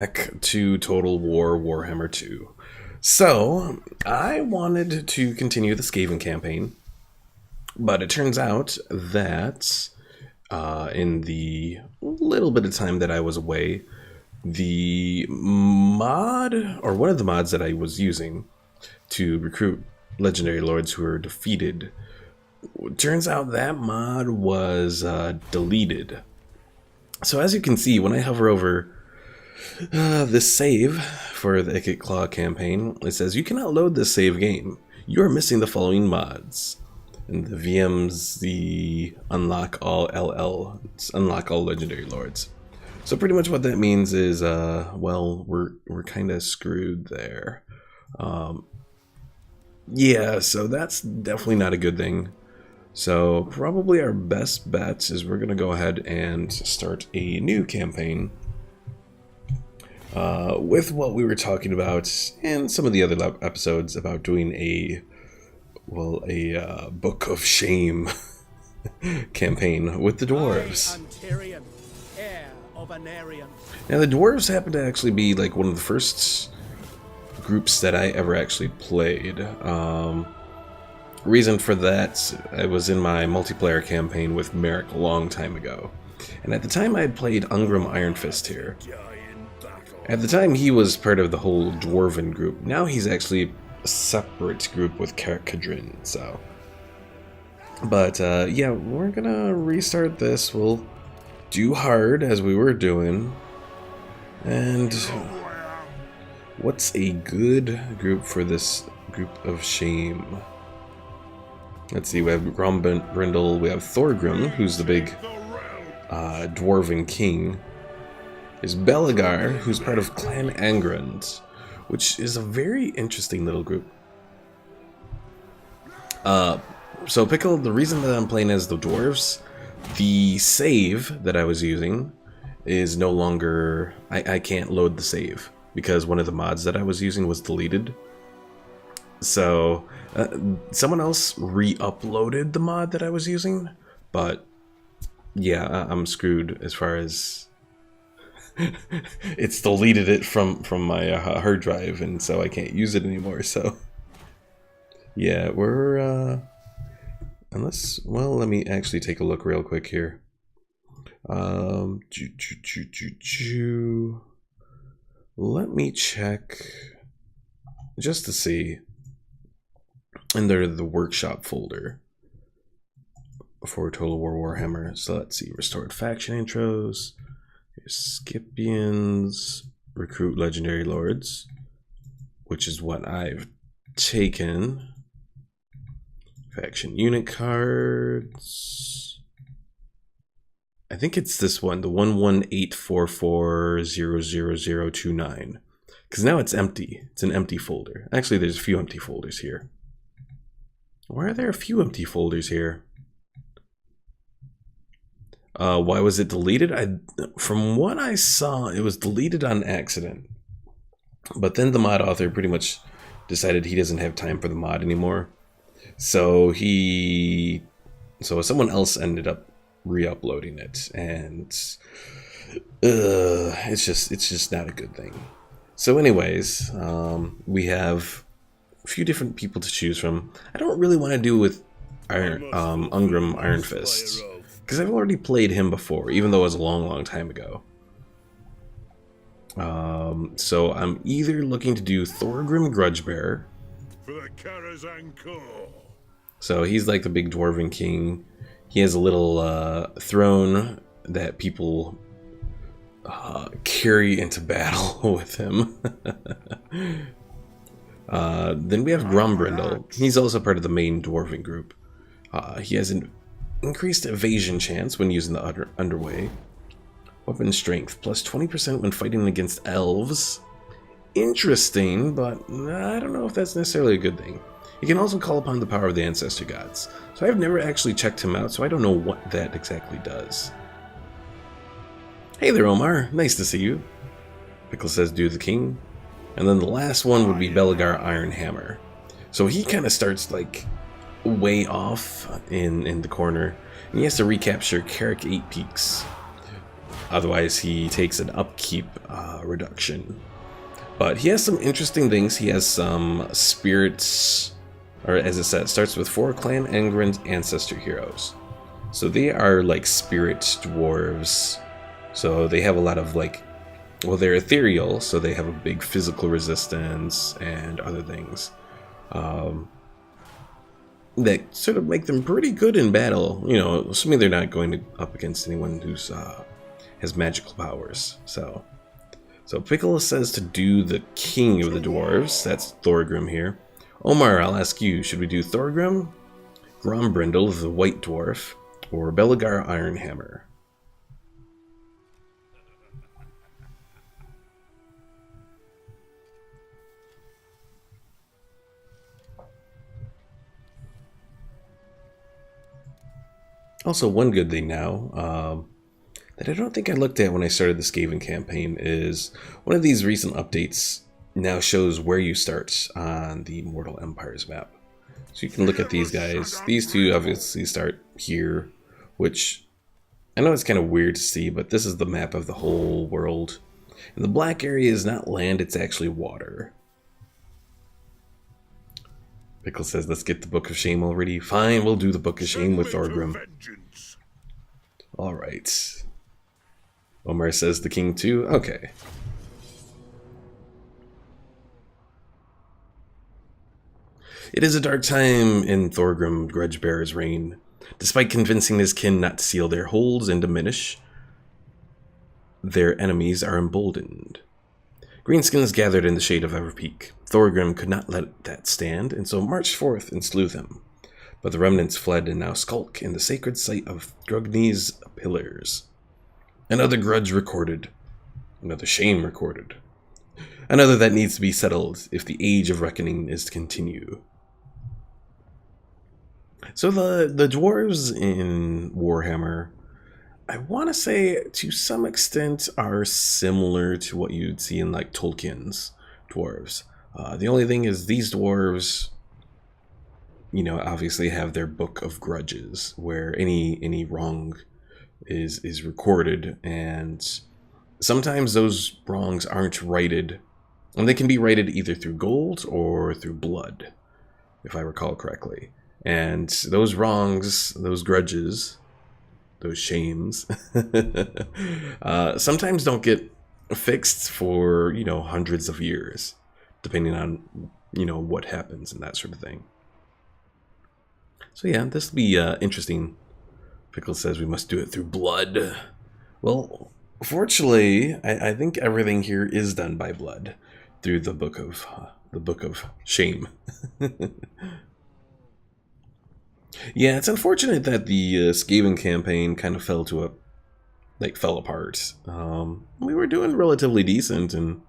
Back to Total War Warhammer 2. So, I wanted to continue the Skaven campaign, but it turns out that in the little bit of time that I was away, the mod, or one of the mods that I was using to recruit legendary lords who were defeated, turns out that mod was deleted. So as you can see, when I hover over this save for the Ikit Claw campaign, it says you cannot load this save game. You are missing the following mods. And the VM's the unlock all LL. It's unlock all legendary lords. So pretty much what that means is, well, we're kind of screwed there. Yeah, so that's definitely not a good thing. So probably our best bet is we're gonna go ahead and start a new campaign. With what we were talking about in some of the other episodes about doing a Book of Shame campaign with the Dwarves. Now the Dwarves happen to actually be like one of the first groups that I ever actually played. Reason for that, I was in my multiplayer campaign with Merrick a long time ago. And at the time I had played Ungrim Iron Fist here. At the time, he was part of the whole Dwarven group. Now he's actually a separate group with Kadrin, so. But, yeah, we're gonna restart this. We'll do hard, as we were doing. And what's a good group for this group of shame? Let's see, we have Grombrindle, we have Thorgrim, who's the big Dwarven king. Is Belagar, who's part of Clan Angrand, which is a very interesting little group. So Pickle, the reason that I'm playing as the Dwarves, the save that I was using is no longer... I can't load the save, because one of the mods that I was using was deleted. So, someone else re-uploaded the mod that I was using, but yeah, I'm screwed as far as... it's deleted it from my hard drive, and so I can't use it anymore. So yeah, we're unless, well, let me actually take a look real quick here. Let me check just to see under the workshop folder for Total War Warhammer. So let's see, restored faction intros, Scipions, recruit legendary lords, which is what I've taken. Faction unit cards. I think it's this one, the 1184400029. Because now it's empty. It's an empty folder. Actually, there's a few empty folders here. Why are there a few empty folders here? Why was it deleted? From what I saw, it was deleted on accident. But then the mod author pretty much decided he doesn't have time for the mod anymore. So someone else ended up re-uploading it, and it's just not a good thing. So anyways, we have a few different people to choose from. I don't really want to do with Ungrim Iron Fist, because I've already played him before, even though it was a long time ago. So I'm either looking to do Thorgrim Grudgebearer. So he's like the big Dwarven king. He has a little throne that people carry into battle with him. Then we have Grombrindle. He's also part of the main Dwarven group. He has an increased evasion chance when using the underway. Weapon strength, plus 20% when fighting against elves. Interesting, but I don't know if that's necessarily a good thing. He can also call upon the power of the ancestor gods. So I've never actually checked him out, so I don't know what that exactly does. Hey there, Omar. Nice to see you. Pickle says, do the king. And then the last one would be Belagar Iron Hammer. So he kind of starts like way off in the corner, and he has to recapture Carrick 8 Peaks. Otherwise, he takes an upkeep reduction. But he has some interesting things. He has some spirits, or as it says, starts with 4 Clan Engren's ancestor heroes. So they are like spirit dwarves. So they have a lot of like, well, they're ethereal, so they have a big physical resistance and other things. That sort of make them pretty good in battle, you know, assuming they're not going up against anyone who's has magical powers. So Pickle says to do the king of the dwarves. That's Thorgrim here. Omar, I'll ask you, should we do Thorgrim, Grombrindle the white dwarf, or Belagar Ironhammer? Also, one good thing now that I don't think I looked at when I started the Skaven campaign is one of these recent updates now shows where you start on the Mortal Empires map. So you can look at these guys. These two obviously start here, which I know it's kind of weird to see, but this is the map of the whole world. And the black area is not land, it's actually water. Pickle says, let's get the Book of Shame already. Fine, we'll do the Book of Shame with Thorgrim. Alright. Omar says the king too? Okay. It is a dark time in Thorgrim Grudgebearer's reign. Despite convincing his kin not to seal their holds and diminish, their enemies are emboldened. Greenskins gathered in the shade of Everpeak. Thorgrim could not let that stand, and so marched forth and slew them. But the remnants fled and now skulk in the sacred site of Drugni's pillars. Another grudge recorded. Another shame recorded. Another that needs to be settled if the age of reckoning is to continue. So the dwarves in Warhammer, I want to say to some extent are similar to what you'd see in like Tolkien's dwarves. The only thing is these dwarves, you know, obviously have their book of grudges where any wrong is recorded, and sometimes those wrongs aren't righted, and they can be righted either through gold or through blood, if I recall correctly. And those wrongs, those grudges, those shames, sometimes don't get fixed for, you know, hundreds of years, depending on, you know, what happens and that sort of thing. So yeah, this will be interesting. Pickle says we must do it through blood. Well, fortunately, I think everything here is done by blood through the book of shame. Yeah, it's unfortunate that the Skaven campaign kind of fell apart. We were doing relatively decent, and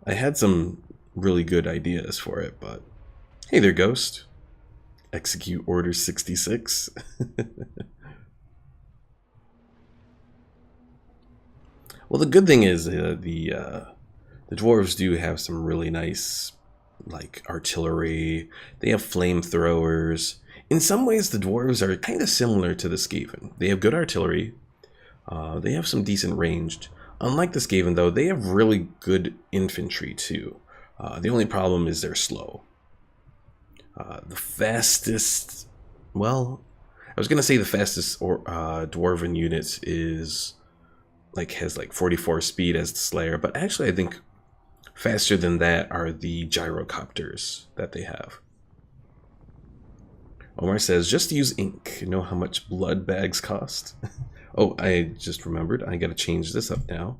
I had some really good ideas for it, but hey there, Ghost. Execute Order 66. Well, the good thing is the dwarves do have some really nice, like, artillery. They have flamethrowers. In some ways, the dwarves are kind of similar to the Skaven. They have good artillery. They have some decent ranged. Unlike the Skaven, though, they have really good infantry, too. The only problem is they're slow. The fastest... Well, I was going to say the fastest dwarven unit has 44 speed as the Slayer, but actually I think faster than that are the gyrocopters that they have. Omar says, just use ink. Know how much blood bags cost? Oh, I just remembered. I gotta change this up now.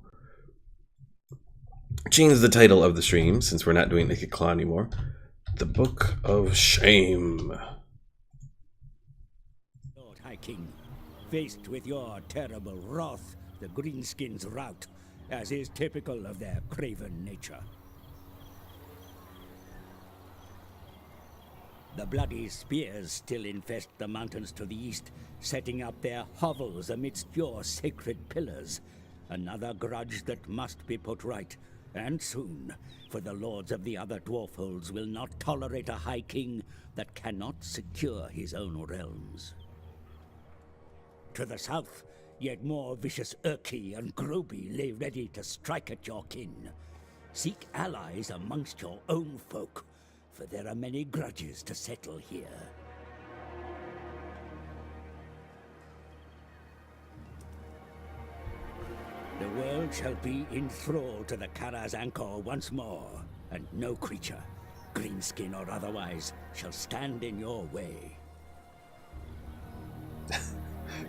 Change the title of the stream, since we're not doing Naked Claw anymore. The Book of Shame. Lord High King, faced with your terrible wrath, the Greenskins rout, as is typical of their craven nature. The bloody spears still infest the mountains to the east, setting up their hovels amidst your sacred pillars. Another grudge that must be put right, and soon, for the lords of the other dwarfholds will not tolerate a High King that cannot secure his own realms. To the south, yet more vicious Urki and Groby lay ready to strike at your kin. Seek allies amongst your own folk, for there are many grudges to settle here. The world shall be in thrall to the Kara's Anchor once more, and no creature, greenskin or otherwise, shall stand in your way.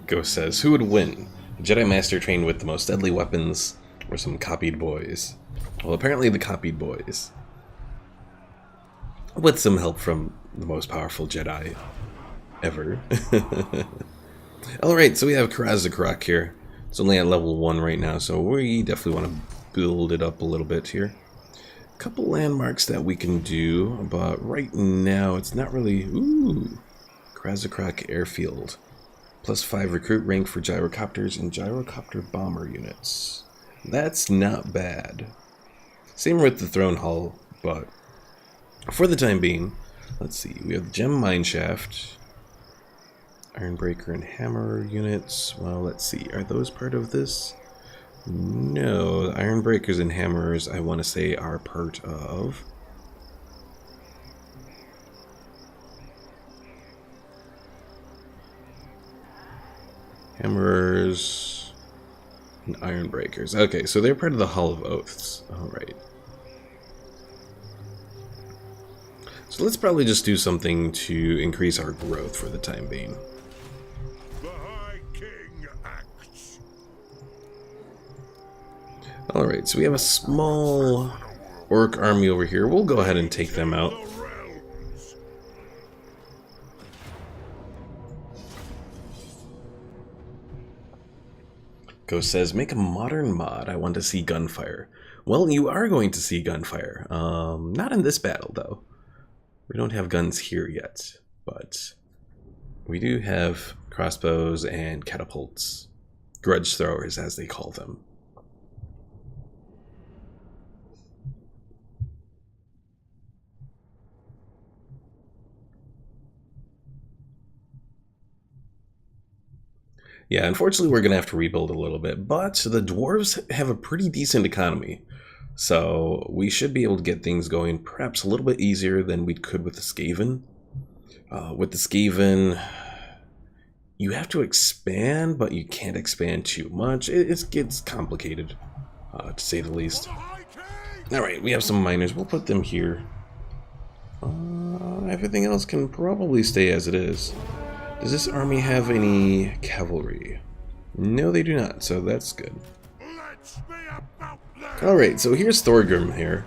Ghost says, who would win? A Jedi Master trained with the most deadly weapons, or some copied boys? Well, apparently the copied boys. With some help from the most powerful Jedi ever. Alright, so we have Karazakrak here. It's only at level 1 right now, so we definitely want to build it up a little bit here. A couple landmarks that we can do, but right now it's not really... Ooh! Karazakrak Airfield. +5 recruit rank for gyrocopters and gyrocopter bomber units. That's not bad. Same with the Throne Hall, but for the time being, let's see. We have the Gem Mineshaft, Ironbreaker and Hammer units. Well, let's see. Are those part of this? No, the Ironbreakers and Hammers, I want to say, are part of... Hammers and Ironbreakers. Okay, so they're part of the Hall of Oaths. Alright. So let's probably just do something to increase our growth for the time being. The High King acts. Alright, so we have a small orc army over here. We'll go ahead and take them out. The realms. Ghost says, make a modern mod. I want to see gunfire. Well, you are going to see gunfire. Not in this battle, though. We don't have guns here yet, but we do have crossbows and catapults. Grudge throwers, as they call them. Yeah, unfortunately we're going to have to rebuild a little bit, but the Dwarves have a pretty decent economy. So we should be able to get things going perhaps a little bit easier than we could with the Skaven. With the Skaven, you have to expand, but you can't expand too much. It gets complicated, to say the least. Alright, we have some miners. We'll put them here. Everything else can probably stay as it is. Does this army have any cavalry? No, they do not, so that's good. Alright, so here's Thorgrim here.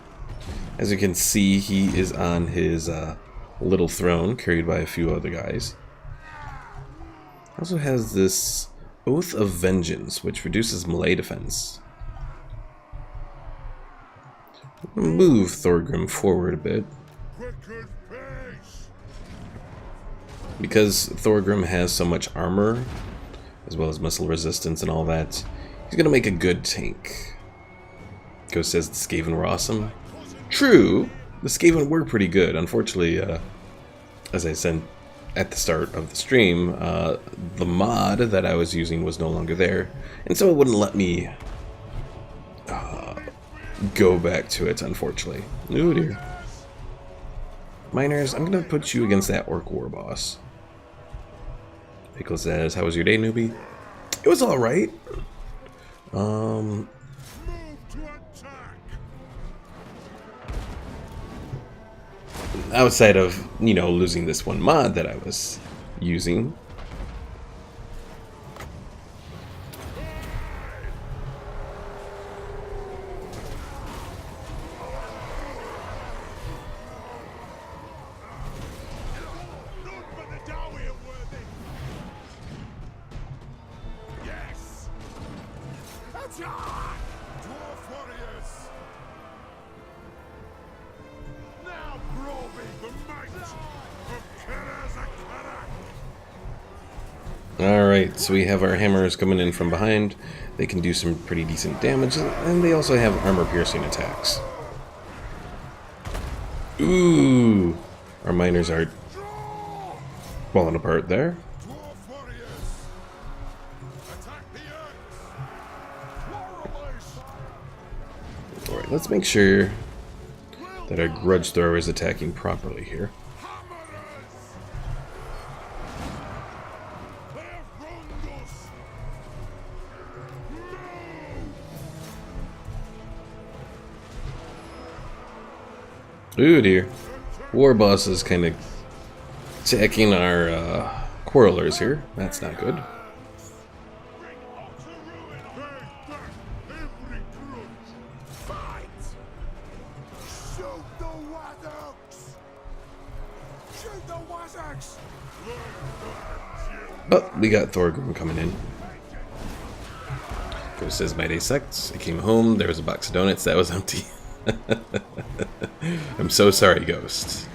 As you can see, he is on his little throne, carried by a few other guys. Also has this Oath of Vengeance, which reduces melee defense. Move Thorgrim forward a bit. Because Thorgrim has so much armor, as well as missile resistance and all that, he's gonna make a good tank. Ghost says the Skaven were awesome. True, the Skaven were pretty good. Unfortunately, as I said at the start of the stream, the mod that I was using was no longer there, and so it wouldn't let me go back to it, unfortunately. Oh dear. Miners, I'm gonna put you against that Orc War Boss. Pickle says, how was your day, newbie? It was alright. Outside of, you know, losing this one mod that I was using. Dwarf warriors. Now probing the might of Karazakrak. Alright, so we have our hammers coming in from behind. They can do some pretty decent damage, and they also have armor-piercing attacks. Ooh! Our miners are falling apart there. Dwarf warriors. Attack the Alright, let's make sure that our grudge thrower is attacking properly here. Ooh dear. War boss is kind of attacking our quarrelers here. That's not good. Oh, we got Thorgrim coming in. Ghost says, my day sucked. I came home, there was a box of donuts that was empty. I'm so sorry, Ghost.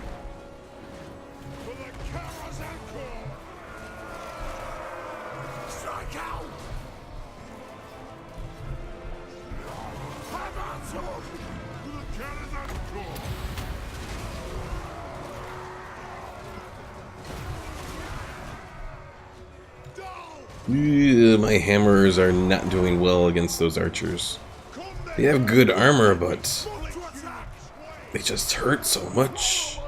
My hammers are not doing well against those archers. They have good armor, but they just hurt so much.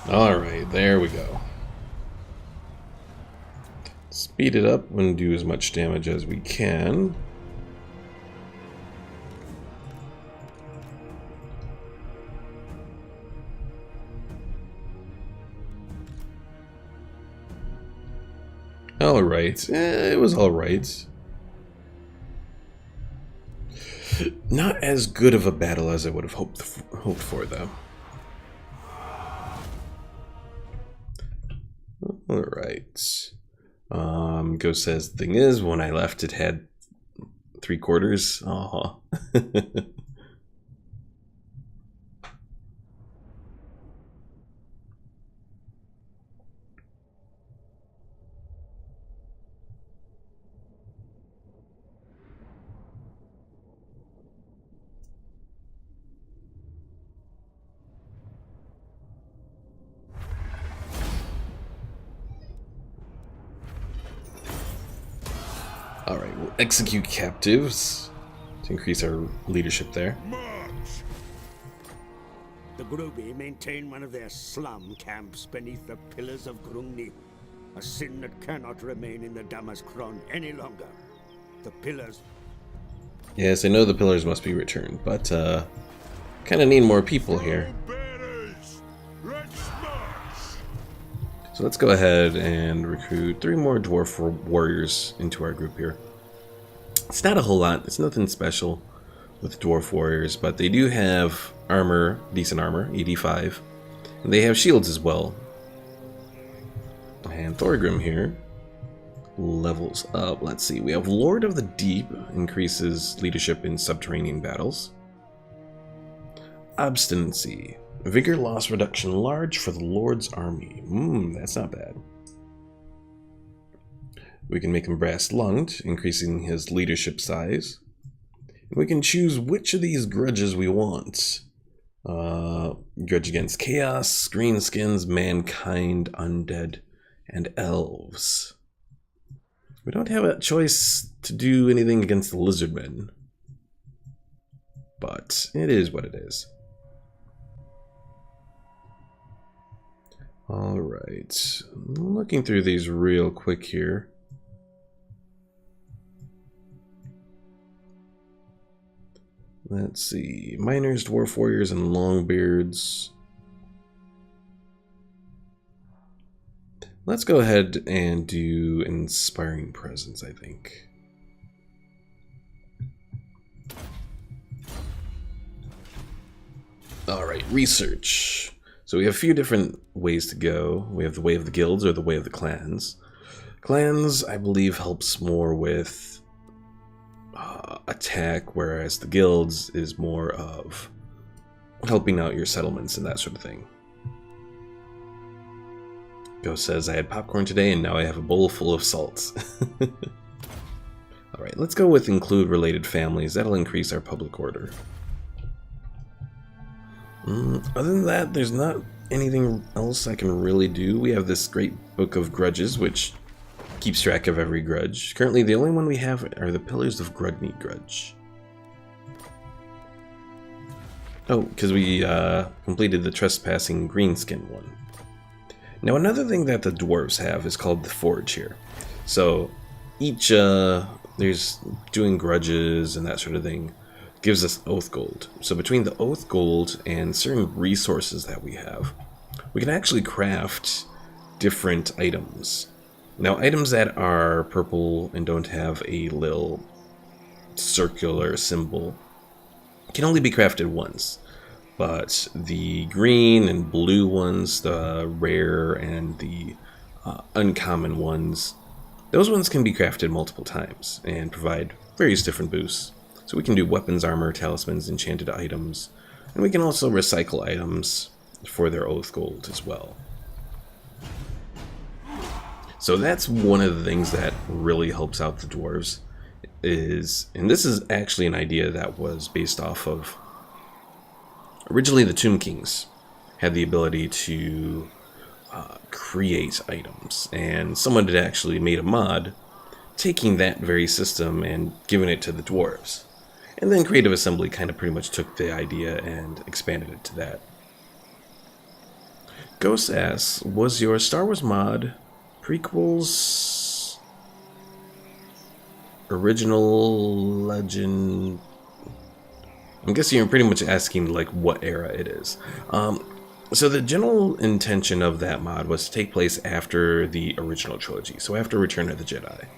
Alright, there we go. Speed it up and do as much damage as we can. Alright, it was alright. Not as good of a battle as I would have hoped for, though. Alright. Ghost says, the thing is, when I left it had 3/4. Aw. Alright, we'll execute captives to increase our leadership there. The Gruby maintain one of their slum camps beneath the pillars of Grungni. A sin that cannot remain in the Damaskron any longer. The pillars... Yes, I know the pillars must be returned, but kind of need more people here. So let's go ahead and recruit 3 more dwarf warriors into our group here. It's not a whole lot, it's nothing special with dwarf warriors, but they do have armor, decent armor, 85. And they have shields as well. And Thorgrim here levels up. Let's see, we have Lord of the Deep, increases leadership in subterranean battles. Obstinacy. Vigor loss reduction large for the Lord's army. That's not bad. We can make him brass lunged, increasing his leadership size. We can choose which of these grudges we want. Grudge against chaos, greenskins, mankind, undead, and elves. We don't have a choice to do anything against the lizardmen. But it is what it is. Alright, looking through these real quick here. Let's see, miners, dwarf warriors, and longbeards. Let's go ahead and do inspiring presence, I think. Alright, research. So we have a few different ways to go. We have the way of the guilds or the way of the clans. Clans, I believe, helps more with attack, whereas the guilds is more of helping out your settlements and that sort of thing. Ghost says, I had popcorn today and now I have a bowl full of salt. Alright, let's go with include related families. That'll increase our public order. Other than that, there's not anything else I can really do. We have this great book of grudges, which keeps track of every grudge. Currently, the only one we have are the Pillars of Grudny Grudge. Oh, because we completed the Trespassing Greenskin one. Now, another thing that the Dwarves have is called the Forge here. So, each, there's doing grudges and that sort of thing, gives us Oath Gold. So between the Oath Gold and certain resources that we have, we can actually craft different items. Now, items that are purple and don't have a little circular symbol can only be crafted once. But the green and blue ones, the rare and the uncommon ones, those ones can be crafted multiple times and provide various different boosts. So we can do weapons, armor, talismans, enchanted items, and we can also recycle items for their Oath Gold as well. So that's one of the things that really helps out the dwarves is, and this is actually an idea that was based off of, originally the Tomb Kings had the ability to create items, and someone had actually made a mod taking that very system and giving it to the dwarves. And then Creative Assembly kind of pretty much took the idea and expanded it to that. Ghost asks, was your Star Wars mod prequels, original, legend? I'm guessing you're pretty much asking like what era it is. So the general intention of that mod was to take place after the original trilogy, so after Return of the Jedi.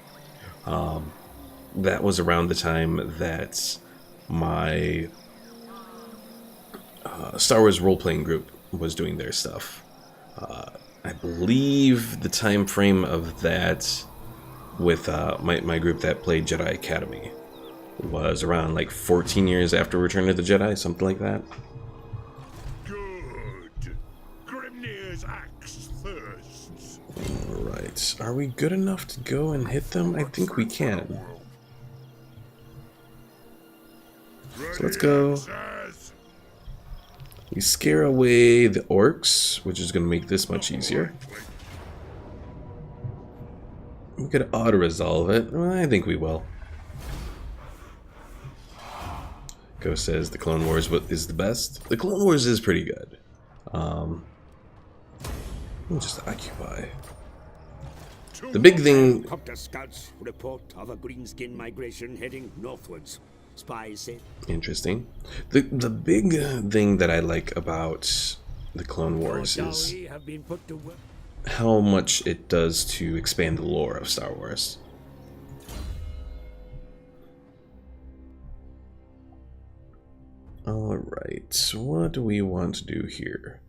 That was around the time that my Star Wars role-playing group was doing their stuff. I believe the time frame of that with my group that played Jedi Academy was around like 14 years after Return of the Jedi, something like that. Good. Grimnir's axe thirsts. Alright, are we good enough to go and hit them? I think we can. So let's go. We scare away the orcs, which is going to make this much easier. We could auto-resolve it. Well, I think we will. Ghost says the Clone Wars is the best. The Clone Wars is pretty good. We'll just occupy. The big thing... Copter scouts report of a greenskin migration heading northwards. Spies say... Interesting. The big thing that I like about the Clone Wars is how much it does to expand the lore of Star Wars. Alright, what do we want to do here?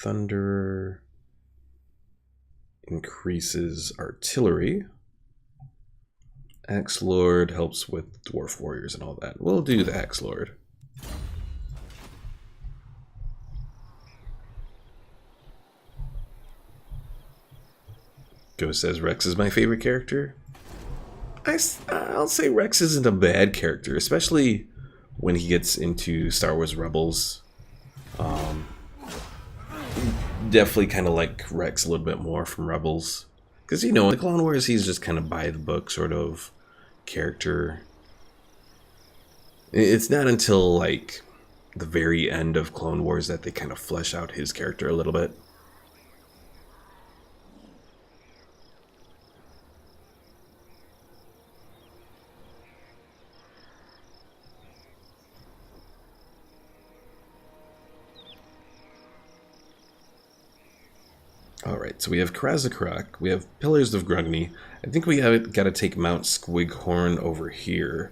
Thunder increases artillery. Axe Lord helps with dwarf warriors and all that. We'll do the Axe Lord. Ghost says Rex is my favorite character. I'll say Rex isn't a bad character, especially when he gets into Star Wars Rebels. Definitely kind of like Rex a little bit more from Rebels. Because, you know, in the Clone Wars, he's just kind of by the book sort of character. It's not until, like, the very end of Clone Wars that they kind of flesh out his character a little bit. Alright, so we have Krazakrak, we have Pillars of Grudny. I think we have got to take Mount Squighorn over here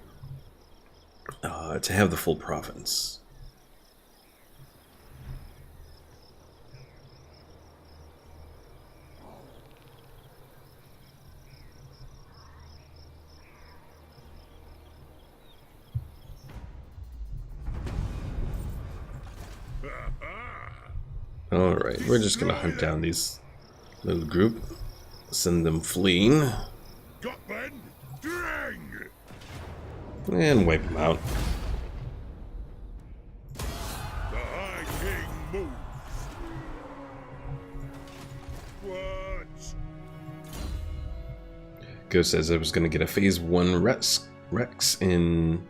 to have the full province. Alright, we're just going to hunt down these little group, send them fleeing, Got Ben? Drang! and wipe them out. Ghost says I was going to get a Phase 1 Rex in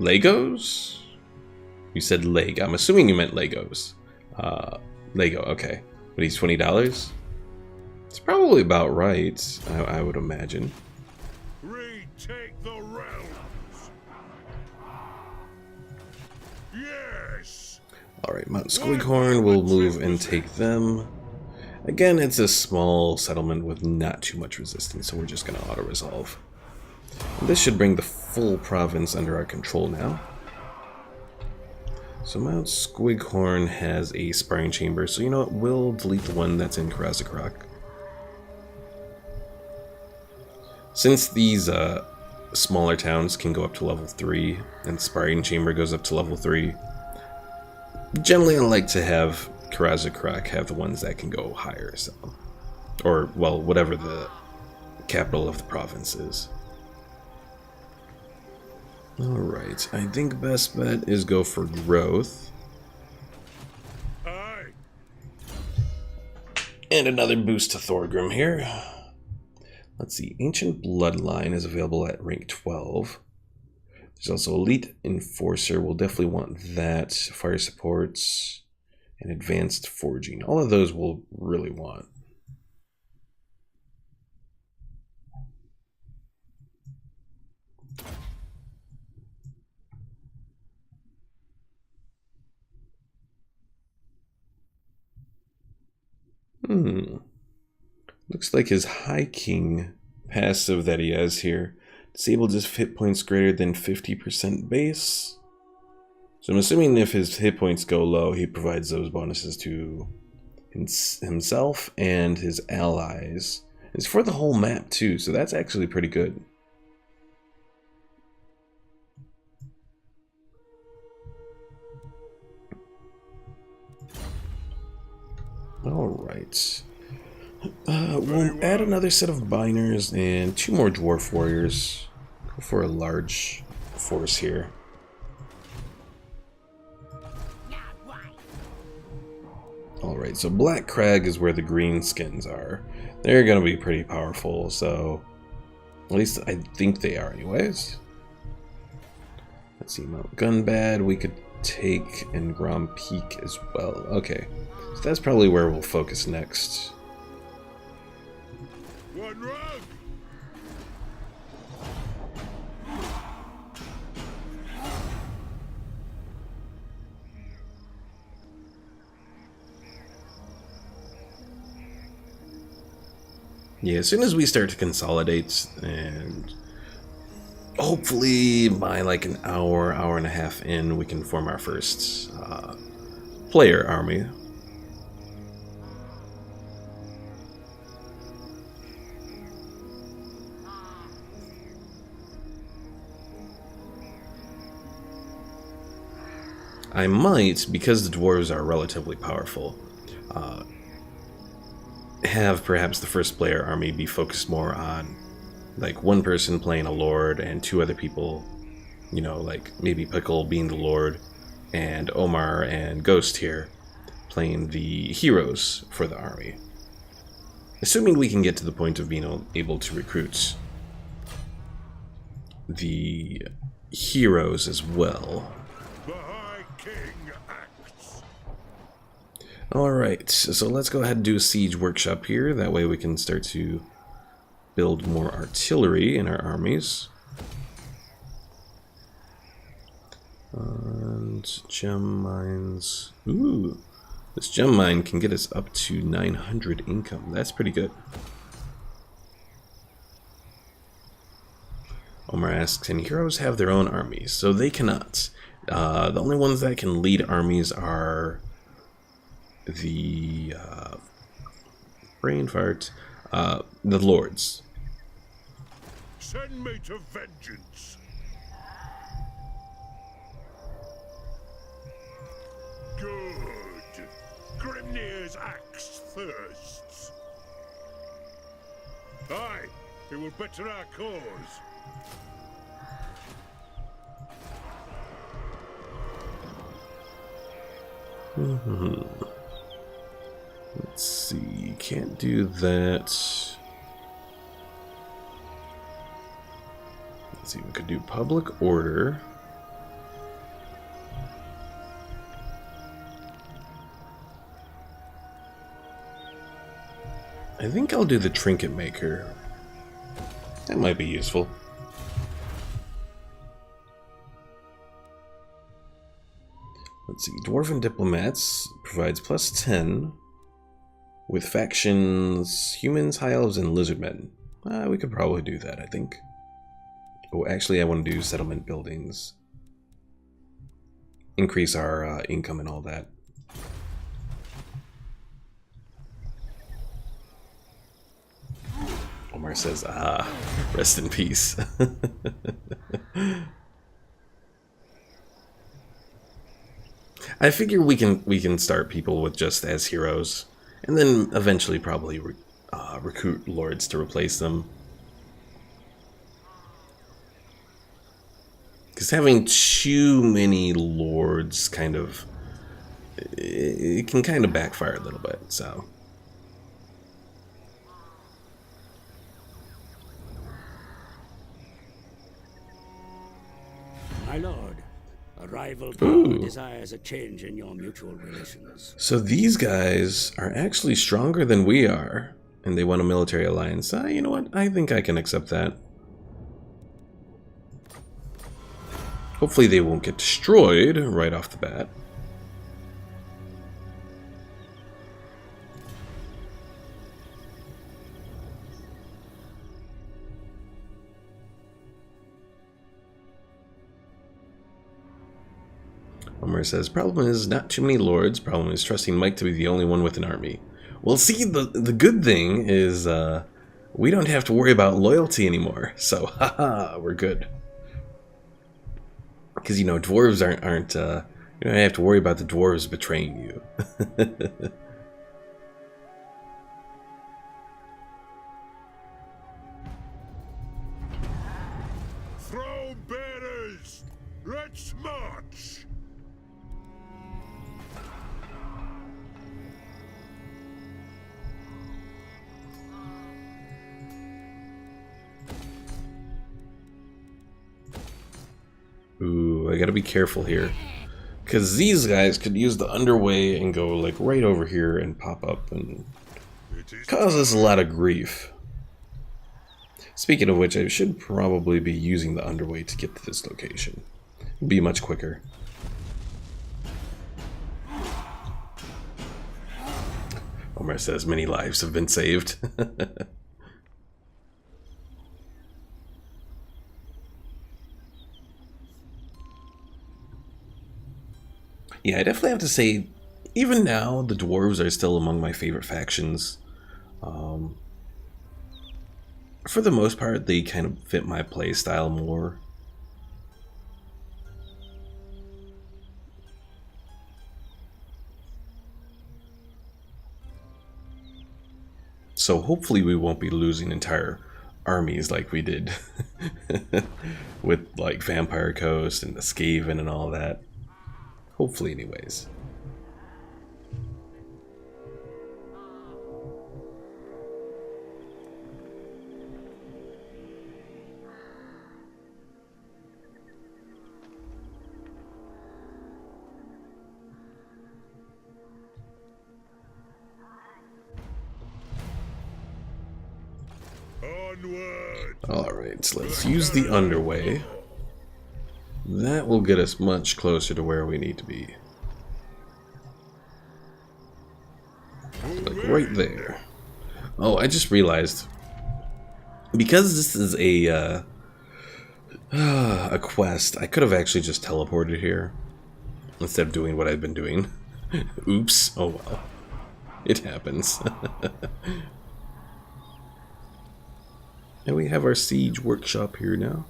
Legos? You said leg. I'm assuming you meant Legos. Lego, okay. But he's $20? It's probably about right, I would imagine. Retake the realms. Yes. Alright, Mount Squighorn will move and take them. Again, it's a small settlement with not too much resistance, so we're just going to auto-resolve. This should bring the full province under our control now. So Mount Squighorn has a sparring chamber, so you know what, we'll delete the one that's in Karazakrak. Since these smaller towns can go up to level 3, and sparring chamber goes up to level 3, generally I like to have Karazakrak have the ones that can go higher, so... Or, well, whatever the capital of the province is. Alright, I think best bet is go for growth. Aye. And another boost to Thorgrim here. Let's see, Ancient Bloodline is available at rank 12. There's also Elite Enforcer, we'll definitely want that. Fire Supports, and Advanced Forging. All of those we'll really want. Looks like his High King passive that he has here disables his hit points greater than 50% base. So I'm assuming if his hit points go low, he provides those bonuses to himself and his allies. It's for the whole map too, so that's actually pretty good. Alright. We'll add another set of Biners and 2 more Dwarf Warriors. Go for a large force here. Alright, so Black Crag is where the green skins are. They're gonna be pretty powerful, so... At least I think they are anyways. Let's see, Mount Gunbad we could take, and Grom Peak as well. Okay, so that's probably where we'll focus next. One rug. Yeah, as soon as we start to consolidate, and hopefully by like an hour, hour and a half in, we can form our first player army. I might, because the dwarves are relatively powerful, have perhaps the first player army be focused more on like one person playing a lord and 2 other people, you know, like maybe Pickle being the lord and Omar and Ghost here playing the heroes for the army. Assuming we can get to the point of being able to recruit the heroes as well. The High King acts. Alright, so let's go ahead and do a siege workshop here. That way we can start to build more artillery in our armies. And gem mines. Ooh, this gem mine can get us up to 900 income. That's pretty good. Omar asks, can heroes have their own armies? So they cannot. The only ones that can lead armies are the brain fart, the lords. Send me to vengeance. Good. Grimnir's axe thirsts. Aye, it will better our cause. Let's see, can't do that. Let's see, we could do public order. I think I'll do the trinket maker. That might be useful. Let's see, Dwarven Diplomats provides +10 with factions, humans, high elves, and lizardmen. We could probably do that, I think. Oh, actually, I want to do settlement buildings. Increase our income and all that. Omar says, rest in peace. I figure we can start people with just as heroes, and then eventually probably recruit lords to replace them. Because having too many lords it can kind of backfire a little bit, so. My lord, a rival power desires a change in your mutual relations. So these guys are actually stronger than we are, and they want a military alliance. You know what? I think I can accept that. Hopefully they won't get destroyed right off the bat. Homer says, problem is not too many lords. Problem is trusting Mike to be the only one with an army. Well, see, the good thing is we don't have to worry about loyalty anymore. So, haha, we're good. Because, you know, dwarves aren't you don't have to worry about the dwarves betraying you. Throne bearers, let's march. Ooh, I gotta be careful here. Because these guys could use the underway and go, like, right over here and pop up and cause us a lot of grief. Speaking of which, I should probably be using the underway to get to this location. It'd be much quicker. Omar says many lives have been saved. Yeah, I definitely have to say, even now, the dwarves are still among my favorite factions. For the most part, they kind of fit my playstyle more. So hopefully we won't be losing entire armies like we did with like Vampire Coast and the Skaven and all that. Hopefully, anyways. Onward. Alright, so let's use the underway. That will get us much closer to where we need to be. Like right there. Oh, I just realized, because this is a quest, I could have actually just teleported here instead of doing what I've been doing. Oops. Oh well. It happens. And we have our siege workshop here now.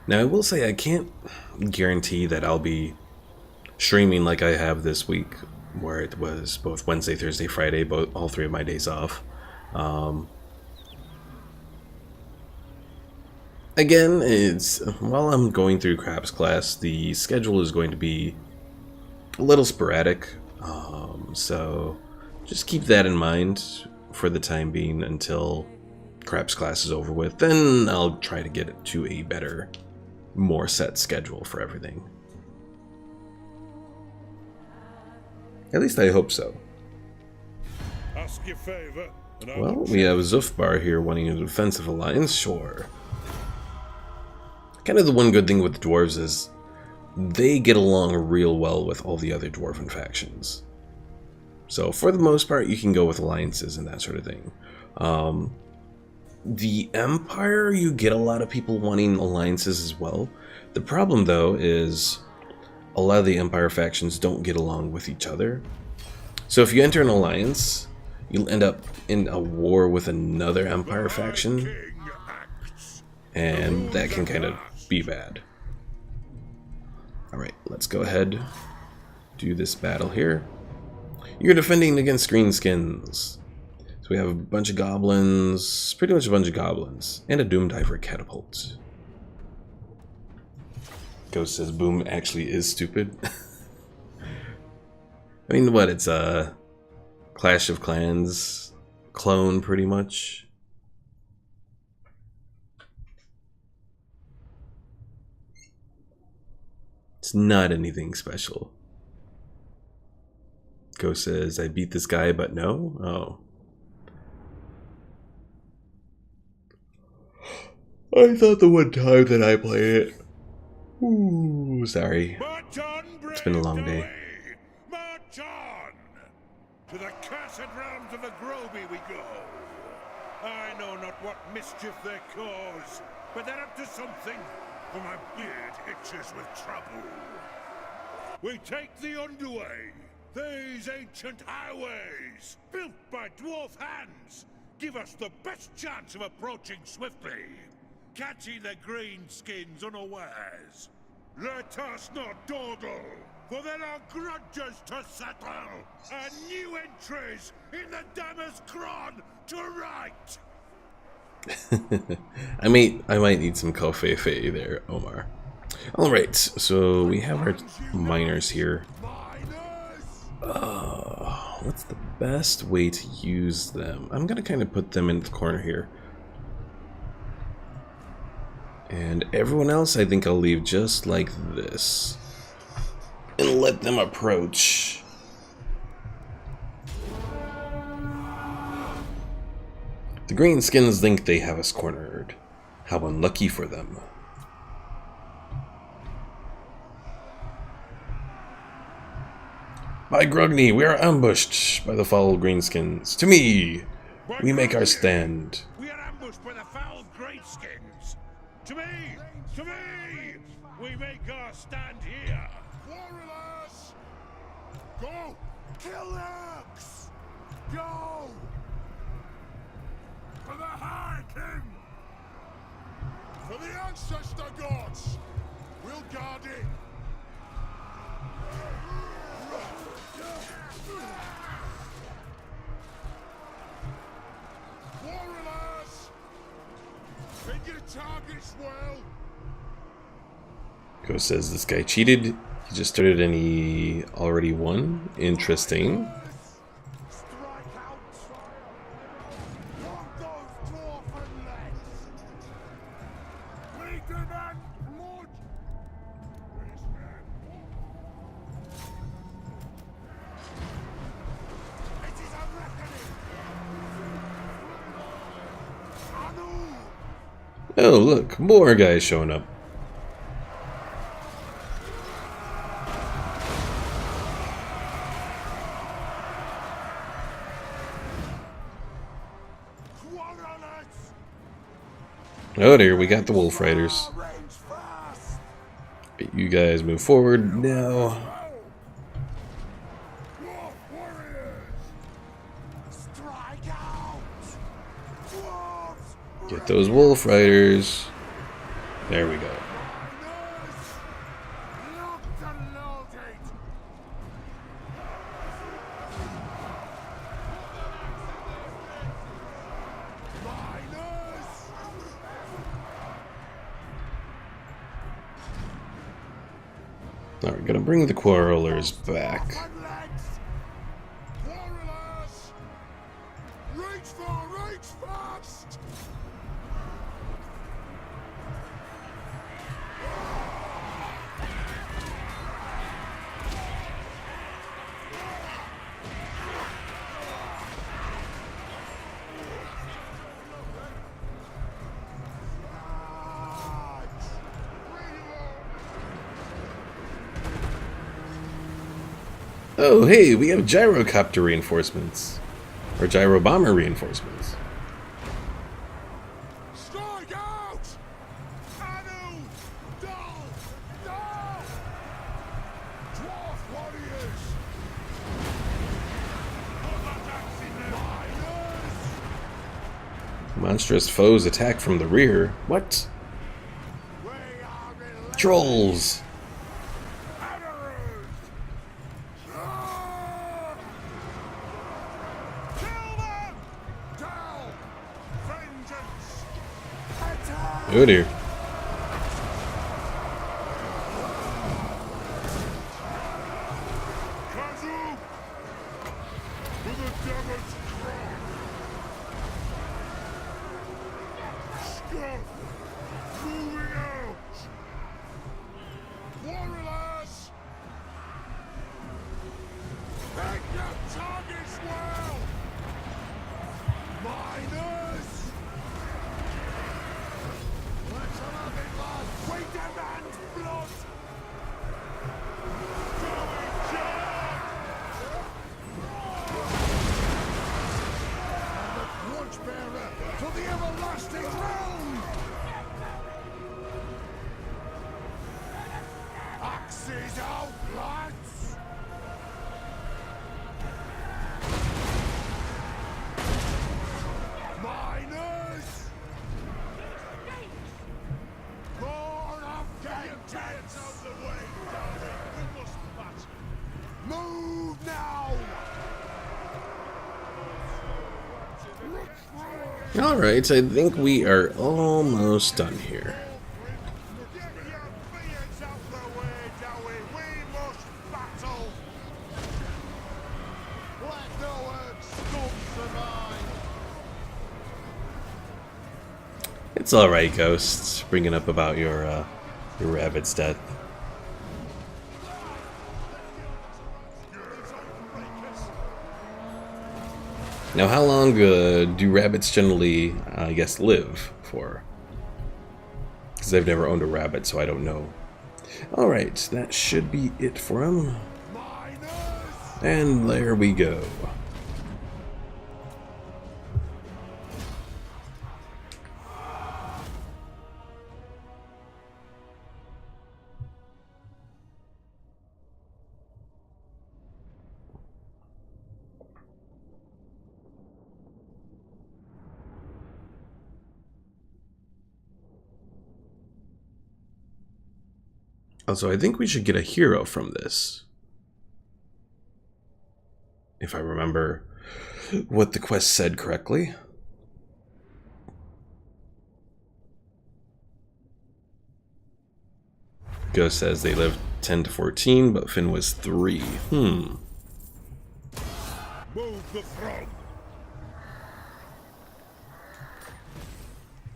Now, I will say I can't guarantee that I'll be streaming like I have this week where it was both Wednesday, Thursday, Friday, all 3 of my days off. Again, it's while I'm going through Crap's class, the schedule is going to be a little sporadic, so just keep that in mind for the time being until Crap's class is over with. Then I'll try to get it to a better, more set schedule for everything. At least I hope so. Ask your favor, and I Well, will we have Zufbar here wanting a defensive alliance, sure. Kind of the one good thing with the dwarves is they get along real well with all the other dwarven factions. So for the most part, you can go with alliances and that sort of thing. The Empire, you get a lot of people wanting alliances as well. The problem, though, is a lot of the Empire factions don't get along with each other. So if you enter an alliance, you'll end up in a war with another Empire faction, King acts. and that can kind of be bad. Alright, let's go ahead, do this battle here. You're defending against greenskins. So we have a bunch of goblins, pretty much a bunch of goblins, and a Doomdiver catapult. Ghost says Boom actually is stupid. I mean, what, it's a Clash of Clans clone, pretty much. It's not anything special. Ghost says, I beat this guy, but no? Oh. I thought the one time that I played it. Ooh, sorry. March on, It's been a long day. away. March on! To the cursed realms of the Groby we go. I know not what mischief they cause, but they're up to something, for my beard itches with trouble. We take the underway. These ancient highways, built by dwarf hands, give us the best chance of approaching swiftly, catching the greenskins unawares. Let us not dawdle, for there are grudges to settle, and new entries in the Dammer's Cron to write. I might need some Kofefe there, Omar. Alright, so we have our miners here. What's the best way to use them? I'm gonna kind of put them in the corner here. And everyone else I think I'll leave just like this. And let them approach. The greenskins think they have us cornered. How unlucky for them. By Grogny, we are ambushed by the foul greenskins. To me, we make our stand. We are ambushed by the foul greenskins. To me, we make our stand here. Warriors, go, kill X. Go for the High King, for the ancestor gods. We'll guard it. Warriors, pick your targets well. Ghost says this guy cheated. He just started and he already won. Interesting. Strike out. Want those dwarfen legs. We demand blood. It is a reckoning. Anu. Oh, look, more guys showing up. Oh dear, we got the Wolf Riders. You guys move forward now. Get those Wolf Riders. There we go. Alright, gonna bring the quarrelers back. Quarrelers! Reach fast! Oh, hey, we have gyrocopter reinforcements. Or gyro bomber reinforcements. Strike out! Anu! Dull! Dull! Dwarf warriors! Put that axe in there! Miners! Monstrous foes attack from the rear. What? We are relentless! Trolls! Hammerers! Ah! Kill them! Down! Vengeance! Attack! Oh dear. Kazu! To the devil's crown! Scum! Moving out! Warriors! Pick your targets well! Miners! Let's have it, lads! We demand blood! Going down! The Watchbearer for the everlasting realm! Axes out, lads! Miners! More of get your tents out the way, darling! We must battle! Move now! Alright, I think we are almost done here. Get your beards out the way, Dowie! We must battle! Let no earth scum survive! It's alright, Ghost, bringing up about your rabbit's death. Now, how long do rabbits generally, I guess, live for? Because I've never owned a rabbit, so I don't know. Alright, that should be it for him. And there we go. Also, I think we should get a hero from this. If I remember what the quest said correctly. Ghost says they lived 10 to 14, but Finn was 3. Move the throne!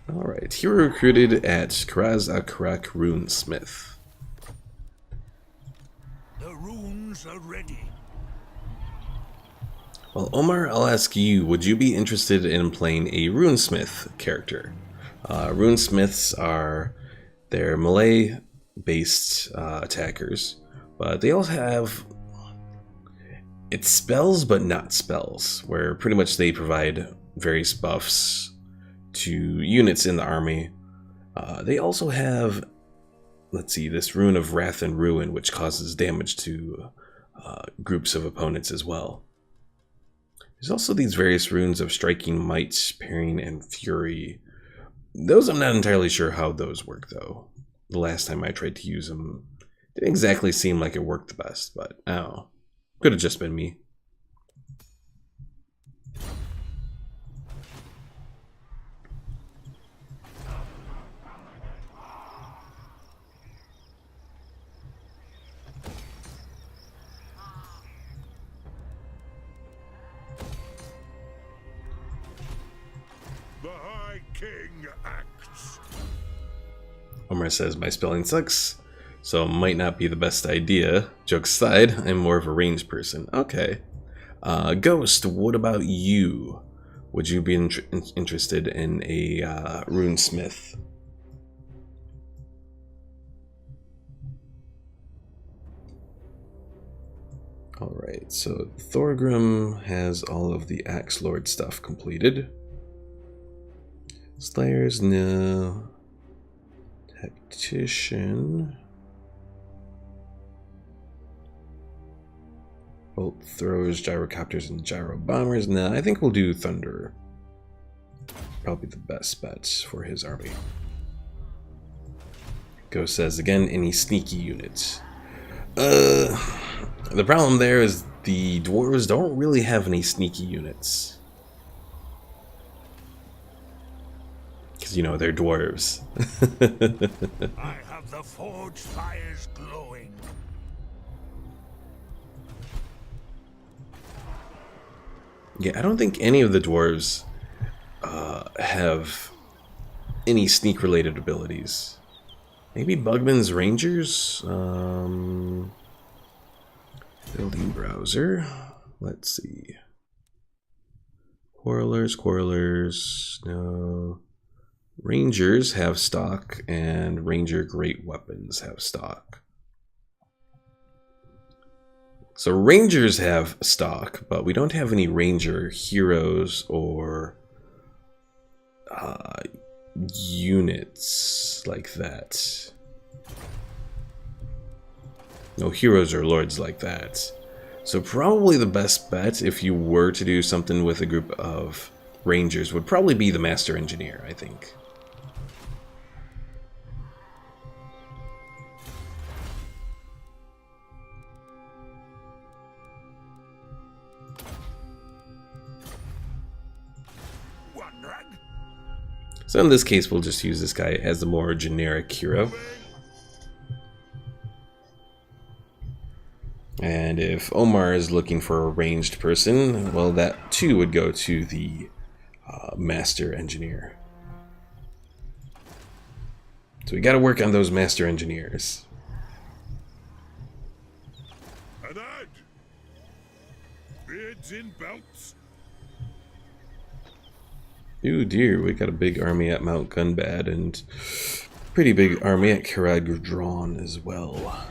Alright, hero recruited at Kraz-Akrak Runesmith. The runes are ready. Well, Omar, I'll ask you, would you be interested in playing a runesmith character? Runesmiths they're melee-based attackers, but they also have, it's spells but not spells, where pretty much they provide various buffs to units in the army. They also have, let's see, this Rune of Wrath and Ruin, which causes damage to groups of opponents as well. There's also these various runes of Striking Might, Parrying, and Fury. Those I'm not entirely sure how those work, though. The last time I tried to use them, didn't exactly seem like it worked the best, but oh, could have just been me. king acts. Omar says my spelling sucks, so might not be the best idea. Jokes aside, I'm more of a ranged person. Okay. Ghost, what about you? Would you be interested in a runesmith? Alright, so Thorgrim has all of the Axe Lord stuff completed. Slayers, no. Tactician. Bolt throws, gyrocopters, and gyro bombers. Nah, I think we'll do Thunderer. Probably the best bet for his army. Ghost says again, any sneaky units? The problem there is the dwarves don't really have any sneaky units. Because, you know, they're dwarves. I have the forge fires glowing. Yeah, I don't think any of the dwarves have any sneak-related abilities. Maybe Bugman's Rangers? Building browser. Let's see. Quarrelers, no. Rangers have stock, and Ranger Great Weapons have stock. So Rangers have stock, but we don't have any Ranger heroes or units like that. No heroes or lords like that. So probably the best bet, if you were to do something with a group of Rangers, would probably be the Master Engineer, I think. So in this case, we'll just use this guy as a more generic hero. And if Omar is looking for a ranged person, well, that too would go to the Master Engineer. So we got to work on those Master Engineers. An ad. Beards in belts. Ooh dear, we got a big army at Mount Gunbad and pretty big army at Karad Drawn as well.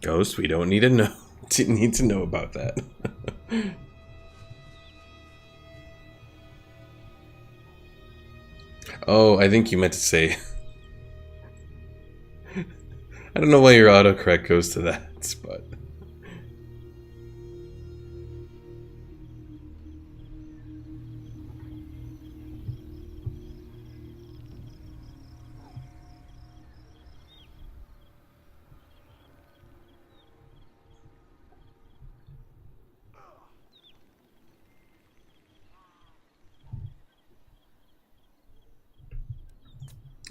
Ghost, we don't need to know. Didn't need to know about that. Oh, I think you meant to say. I don't know why your autocorrect goes to that, but.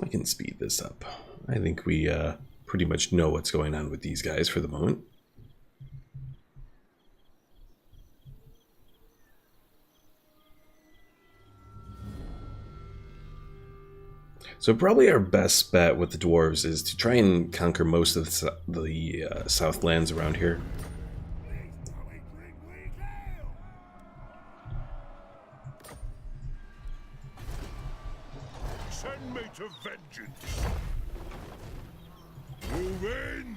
I can speed this up. I think we pretty much know what's going on with these guys for the moment. So probably our best bet with the dwarves is to try and conquer most of the Southlands around here. Send me to vengeance. Move in.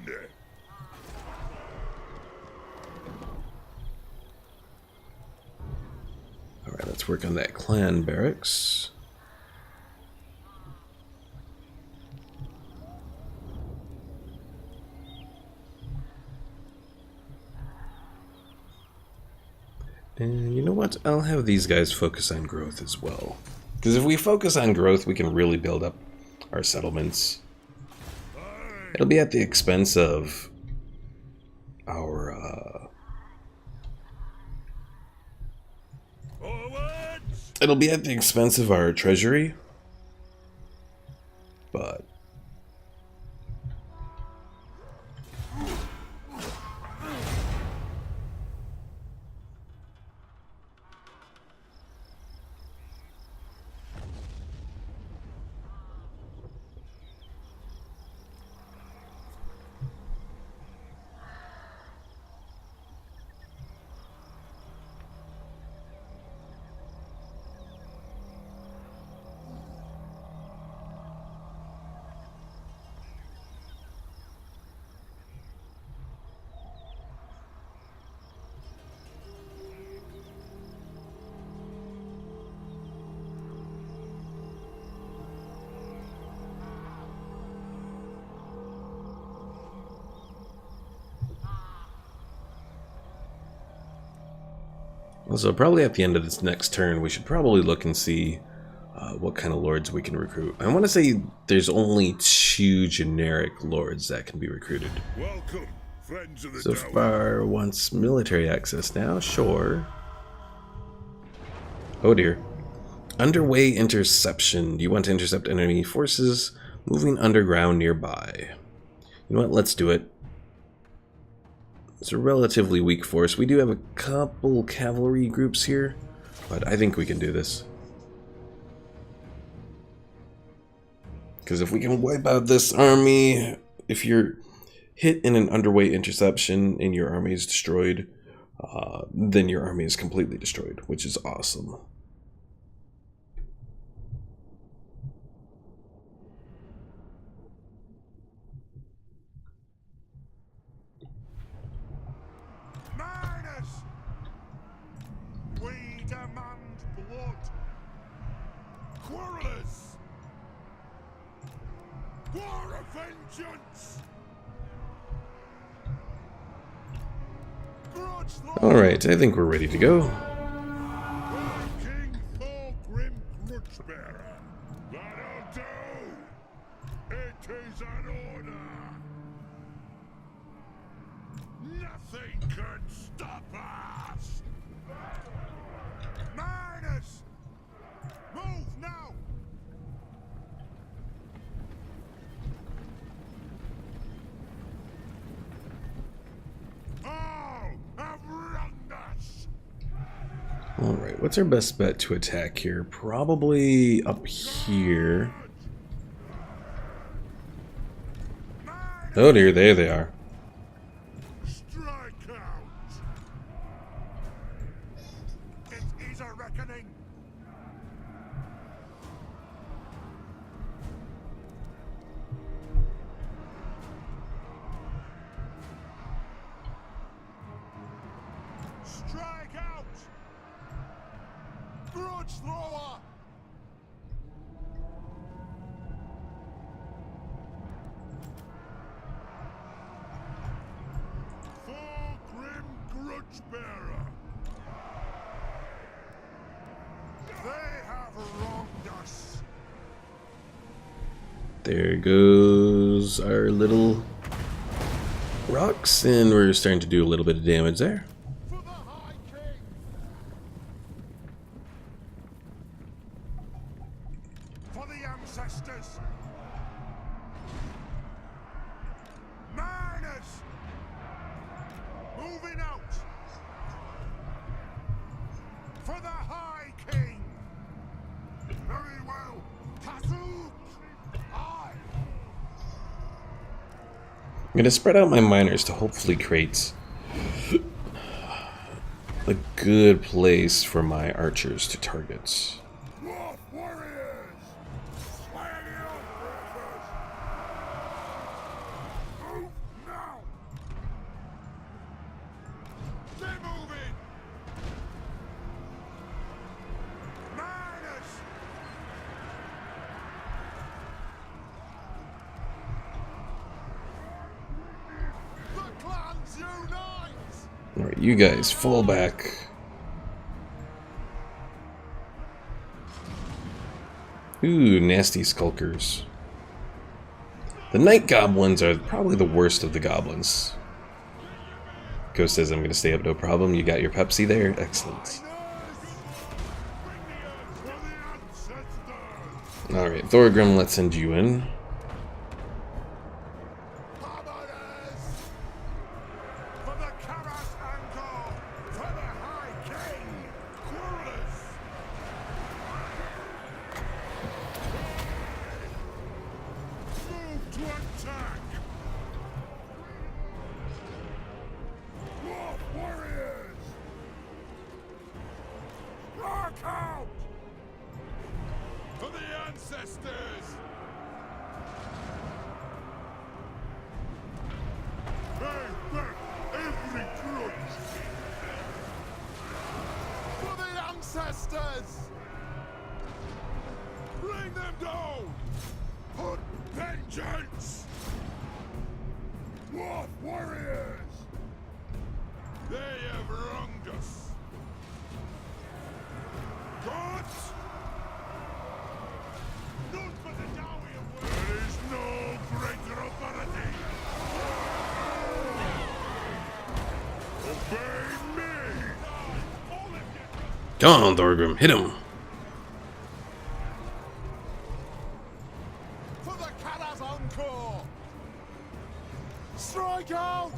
All right, let's work on that clan barracks. And you know what? I'll have these guys focus on growth as well. Because if we focus on growth, we can really build up our settlements. It'll be at the expense of our, it'll be at the expense of our treasury. But so probably at the end of this next turn, we should probably look and see what kind of lords we can recruit. I want to say there's only 2 generic lords that can be recruited. Welcome, friends of the So far wants military access now, sure. Oh dear. Underway interception. You want to intercept enemy forces moving underground nearby. You know what? Let's do it. It's a relatively weak force. We do have a couple cavalry groups here, but I think we can do this. Because if we can wipe out this army, if you're hit in an underway interception and your army is destroyed, then your army is completely destroyed, which is awesome. We demand blood. Quarrelers. War of vengeance. Alright, I think we're ready to go. King Thorgrim Grudgebearer. That'll do. It is an order. Nothing can stop us. Miners, move now. All have wronged us. Alright, what's our best bet to attack here? Probably up here. Oh dear, there they are. Strike out. It is a reckoning. Strike out. Grudge thrower. Thorgrim Grudgebearer. They have wronged us. There goes our little rocks, and we're starting to do a little bit of damage there. For the High King. For the ancestors. Miners. Moving out. For the High King. Very well. Tazuk. Aye. I'm going to spread out my miners to hopefully create a good place for my archers to target. Dwarf warriors. Slay the Outbreakers. Move now. They're moving. Miners. The clans unite. Alright, you guys fall back. Ooh, nasty skulkers. The night goblins are probably the worst of the goblins. Ghost says, I'm going to stay up, no problem. You got your Pepsi there? Excellent. Alright, Thorgrim, let's send you in. Bring them down! Put vengeance! Dwarf warriors! They have wronged us. Gods! None but the Dowie of war. There is no greater authority. Obey me! Come on, Thorgrim, hit him. For the Kara's encore! Strike out!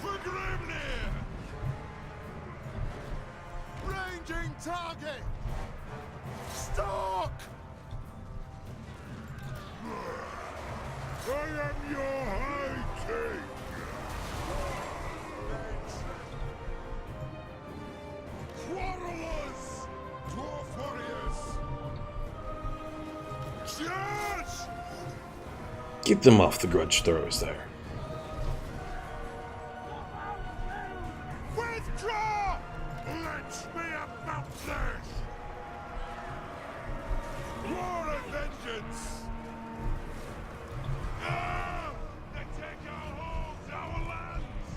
For Grimnir! Ranging target! Stalk! I am your High King! Quarrelers! Dwarf warriors! Charge! Get them off the grudge throwers there. Withdraw! Let me about this! War of vengeance! Ah! They take our homes, our lands!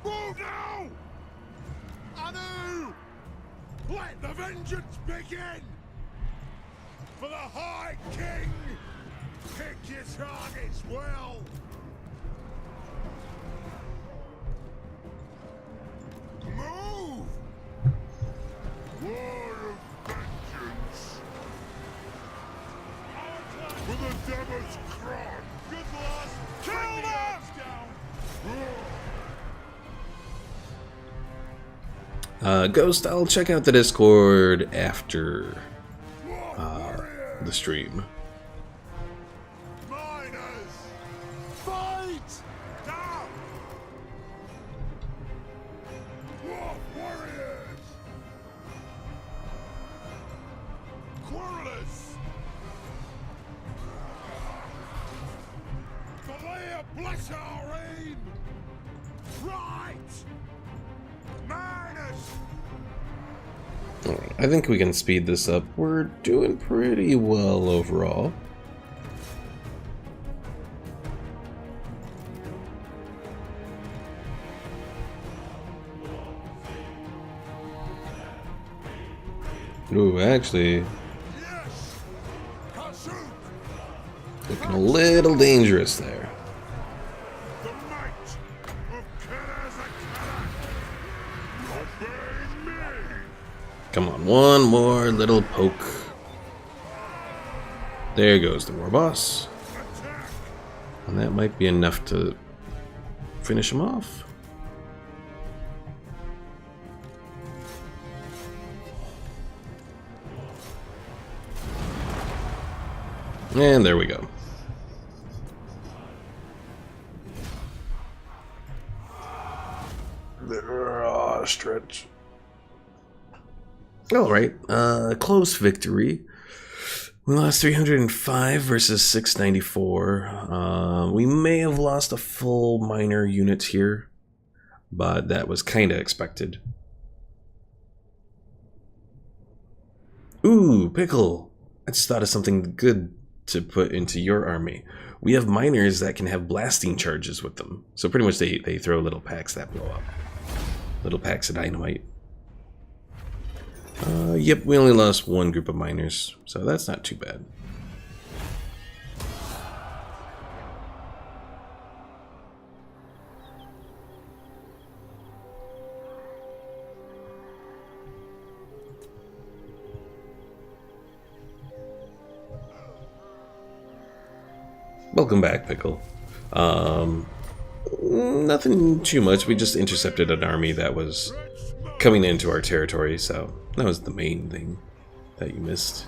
Move now! Anu! Let the vengeance begin! For the High King! Pick your targets well! Move! War of vengeance! For the Devil's Crown! Good loss! Kill them! Ghost, I'll check out the Discord after the stream. Miners! Fight! Down! Dwarf warriors! Quarrelers! Valia bless our aim! Right! Miners! Alright, I think we can speed this up. We're doing pretty well overall. Ooh, actually, Yes! Kasuk! looking a little dangerous there. The might of Karazakara! Obey me! Come on, one more little poke. There goes the war boss. Attack! And that might be enough to finish him off. And there we go. Stretch. Alright, close victory. We lost 305 versus 694. We may have lost a full minor unit here, but that was kind of expected. Ooh, Pickle! I just thought of something good to put into your army. We have miners that can have blasting charges with them. So pretty much they throw little packs that blow up. Little packs of dynamite. Yep, we only lost one group of miners, so that's not too bad. Welcome back, Pickle. Nothing too much. We just intercepted an army that was coming into our territory, so that was the main thing that you missed.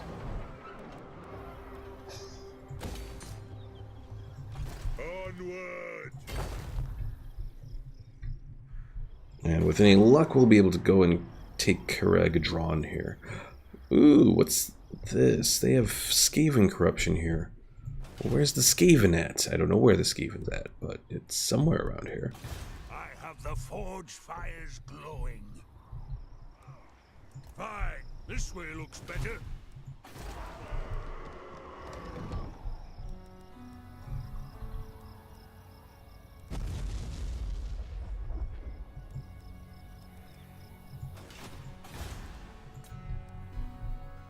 Onward. And with any luck, we'll be able to go and take Karagadron here. Ooh, what's this? They have Skaven corruption here. Well, where's the Skaven at? I don't know where the Skaven's at, but it's somewhere around here. I have the forge fires glowing. Fine, this way looks better.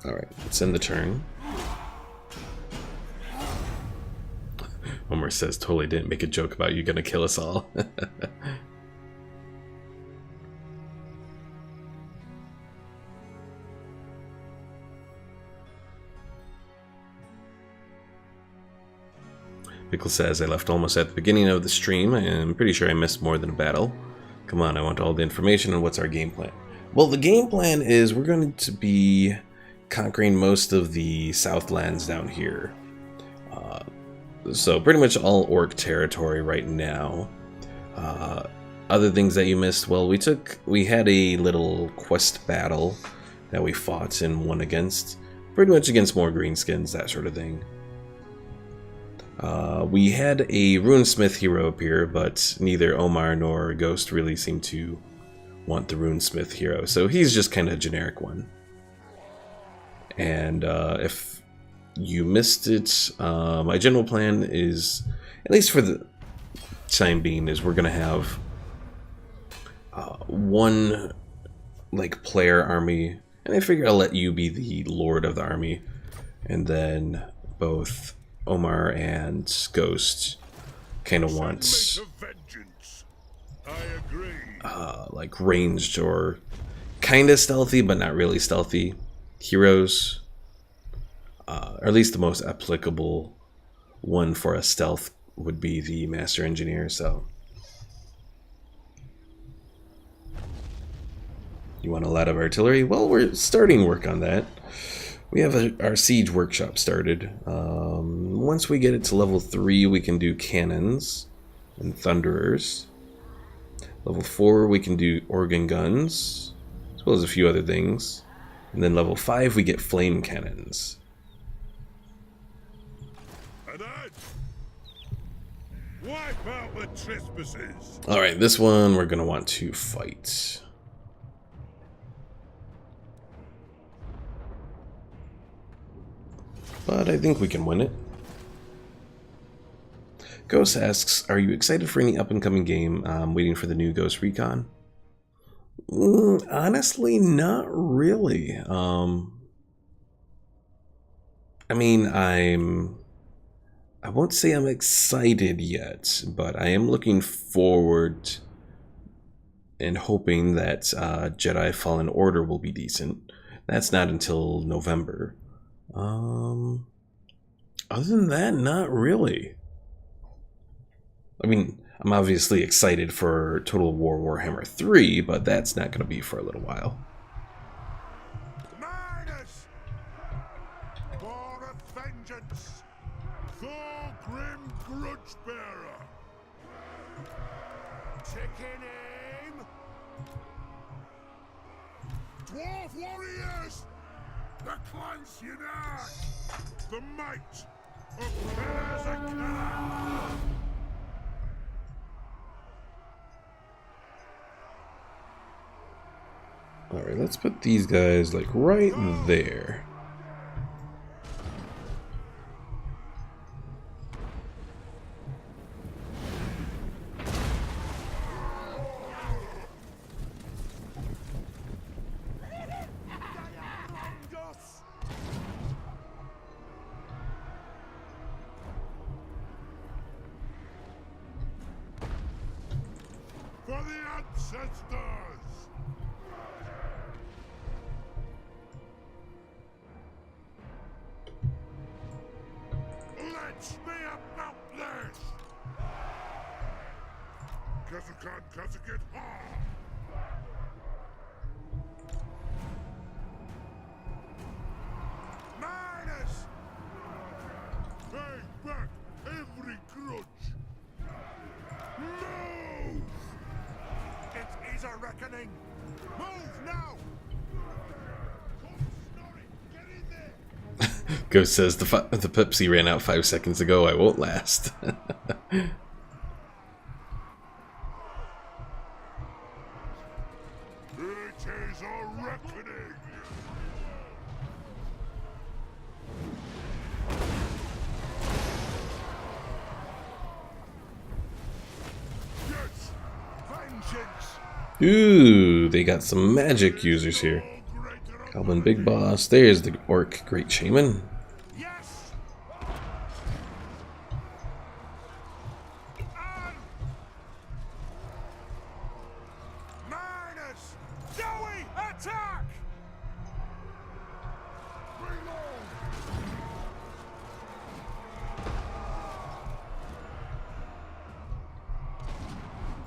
Alright, let's end the turn. Homer says, totally didn't make a joke about you gonna kill us all. Pickle says, I left almost at the beginning of the stream. I'm pretty sure I missed more than a battle. Come on, I want all the information on what's our game plan. Well, the game plan is we're going to be conquering most of the Southlands down here. So pretty much all orc territory right now. Other things that you missed, well, we had a little quest battle that we fought and won against. Pretty much against more greenskins, that sort of thing. We had a runesmith hero appear, but neither Omar nor Ghost really seem to want the runesmith hero, so he's just kind of a generic one. And if you missed it, my general plan is, at least for the time being, is we're gonna have one like player army, and I figure I'll let you be the lord of the army, and then both Omar and Ghost kind of wants like ranged or kind of stealthy but not really stealthy heroes, or at least the most applicable one for a stealth would be the Master Engineer. So you want a lot of artillery? Well, we're starting work on that. We have our siege workshop started. Once we get it to level 3, we can do cannons and thunderers. Level 4, we can do organ guns, as well as a few other things. And then level 5, we get flame cannons. Wipe out the trespassers. Alright, this one we're going to want to fight. But I think we can win it. Ghost asks, are you excited for any up-and-coming game? Waiting for the new Ghost Recon? Honestly, not really. I mean, I won't say I'm excited yet, but I am looking forward and hoping that Jedi Fallen Order will be decent. That's not until November. Other than that, not really. I mean, I'm obviously excited for Total War Warhammer 3, but that's not going to be for a little while. Minus! For of vengeance! Thor Grim Grudgebearer! Taking aim! Dwarf warriors! The clans unite! The might of Kazakh! Alright, let's put these guys like right there. for the ancestors! Let's me about this! Kazakan Kazaket Ha! Minus! Pay back every grudge! Move! It is a reckoning! Move now! Snorri, get in there! Ghost says the Pepsi ran out 5 seconds ago. I won't last. It is a reckoning! Yes! Vengeance! Ooh, they got some magic users here. Goblin Big Boss. There's the Orc Great Shaman. Yes! Minus! Zoe, attack!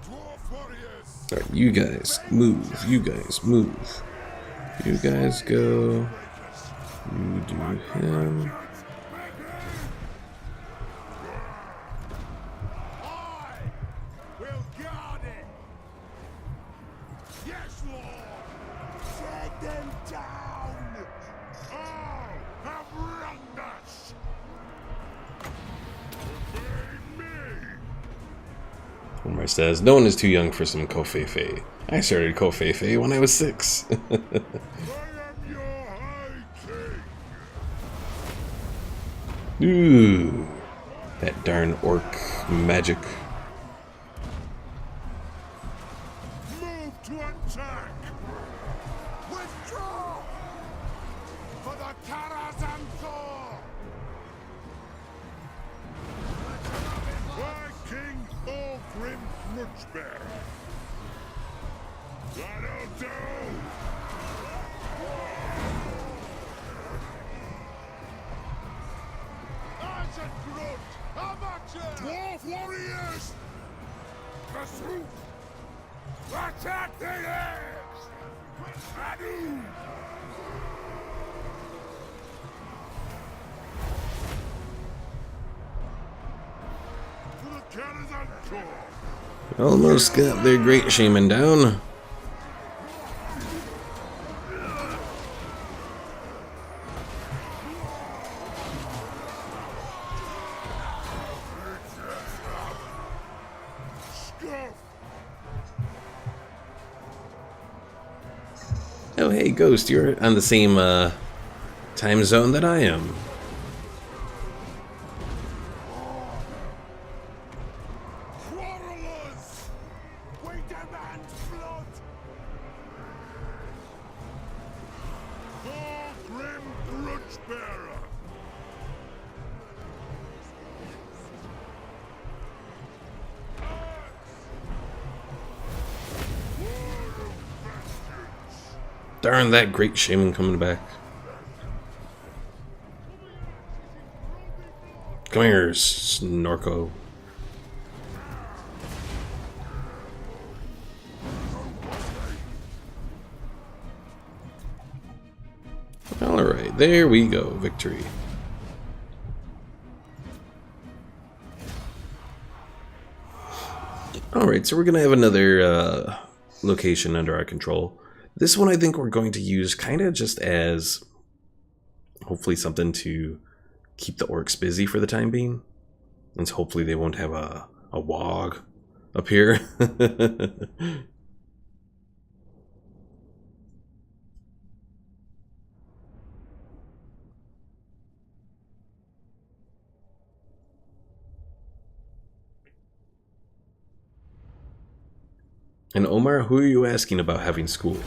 Dwarf warriors! Alright, you guys move. You guys move. You guys go. You do him. I will guard it! Yes, Lord! Take them down! All have wronged us! Obey me! Omar says, no one is too young for some Kofefe. I started Kofefe when I was 6. I am your high king! Ooh, that darn orc magic. Move to attack! Withdraw! For the Karazanthor! My king, Orgrim Grudgebearer! That'll do! Dwarf warriors! Pursuit! Attack the eggs! Adu! To the Karazanthor! Almost got their Great Shaman down. Oh, hey, Ghost, you're on the same time zone that I am. Quarrelers! We demand blood! Orgrim Grudgebearer! Darn that Great Shaman coming back. Come here, Snorko. Alright, there we go. Victory. Alright, so we're going to have another location under our control. This one I think we're going to use kind of just as hopefully something to keep the orcs busy for the time being. And so hopefully they won't have a wog up here. And Omar, who are you asking about having school?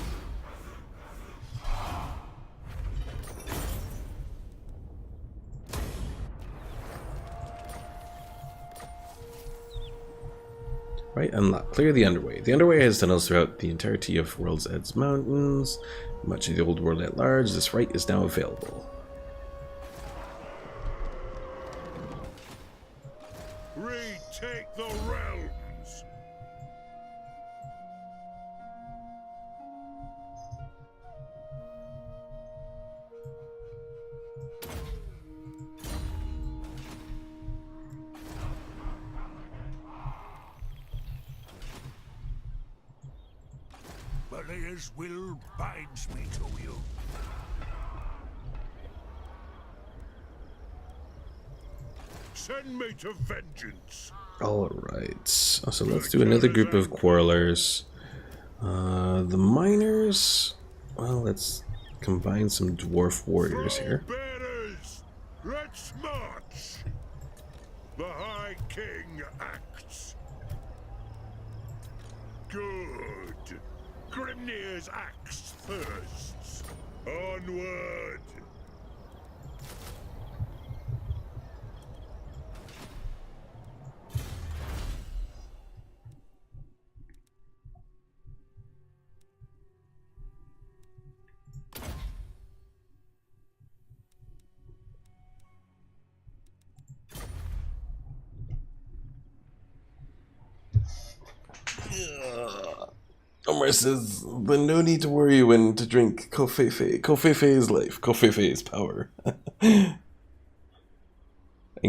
Right, unlock. Clear the Underway. The Underway has tunnels throughout the entirety of World's Edge Mountains. Much of the old world at large, this right is now available. Retake the realms! Belia's will binds me to you. Send me to vengeance. Alright, so let's do another group of quarrelers. The miners, well, let's combine some dwarf warriors here. Bearers, let's march. The High King acts. Good. Grimnir's axe thirsts. Onward. Omar says, but no need to worry when to drink Kofefe. Kofefe is life. Kofefe is power. And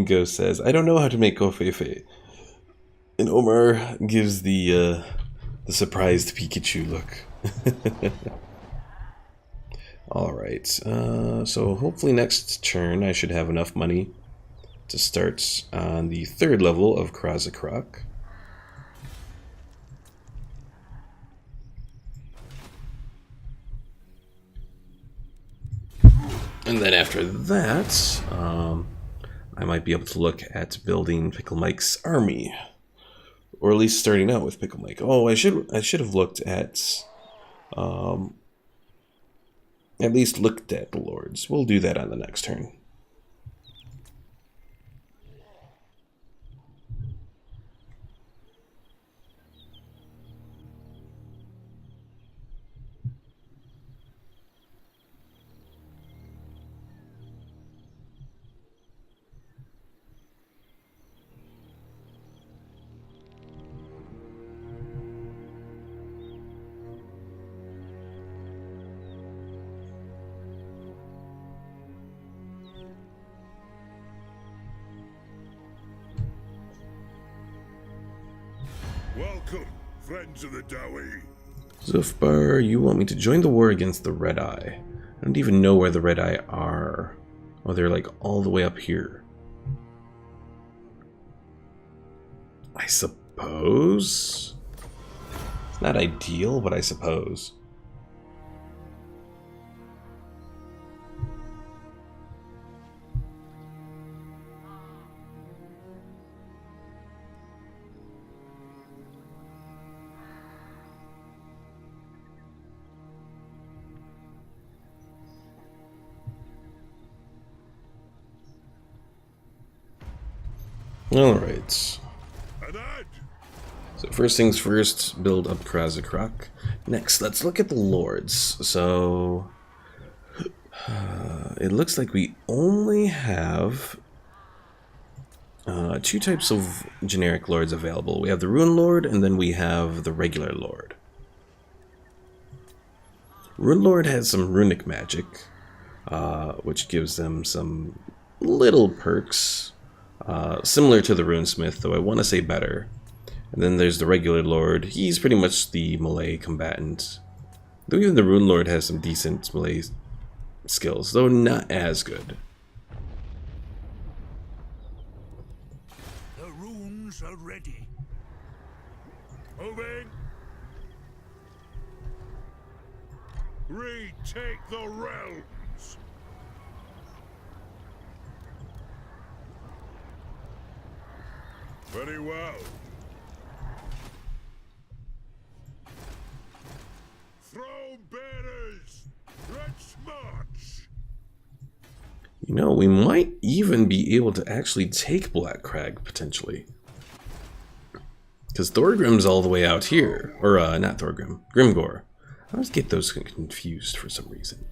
Ghost says, I don't know how to make Kofefe. And Omar gives the surprised Pikachu look. Alright, so hopefully next turn I should have enough money to start on the 3rd level of Krasakrak. And then after that, I might be able to look at building Pickle Mike's army, or at least starting out with Pickle Mike. Oh, I should have looked at least looked at the lords. We'll do that on the next turn. Welcome, friends of the Dowie. Zufbar, you want me to join the war against the Red Eye. I don't even know where the Red Eye are. Oh, they're like all the way up here. I suppose? It's not ideal, but I suppose. Alright. So first things first, build up Krasakrak. Next, let's look at the lords. So it looks like we only have 2 types of generic lords available. We have the Rune Lord, and then we have the regular Lord. Rune Lord has some runic magic, which gives them some little perks. Similar to the Runesmith, though I want to say better. And then there's the regular Lord. He's pretty much the melee combatant. Though even the Rune Lord has some decent melee skills, though not as good. The runes are ready. Moving. Retake the realms. Very well. Throne bearers, let's march. You know, we might even be able to actually take Black Crag, potentially. Because Thorgrim's all the way out here. Or, not Thorgrim. Grimgor. I always get those confused for some reason.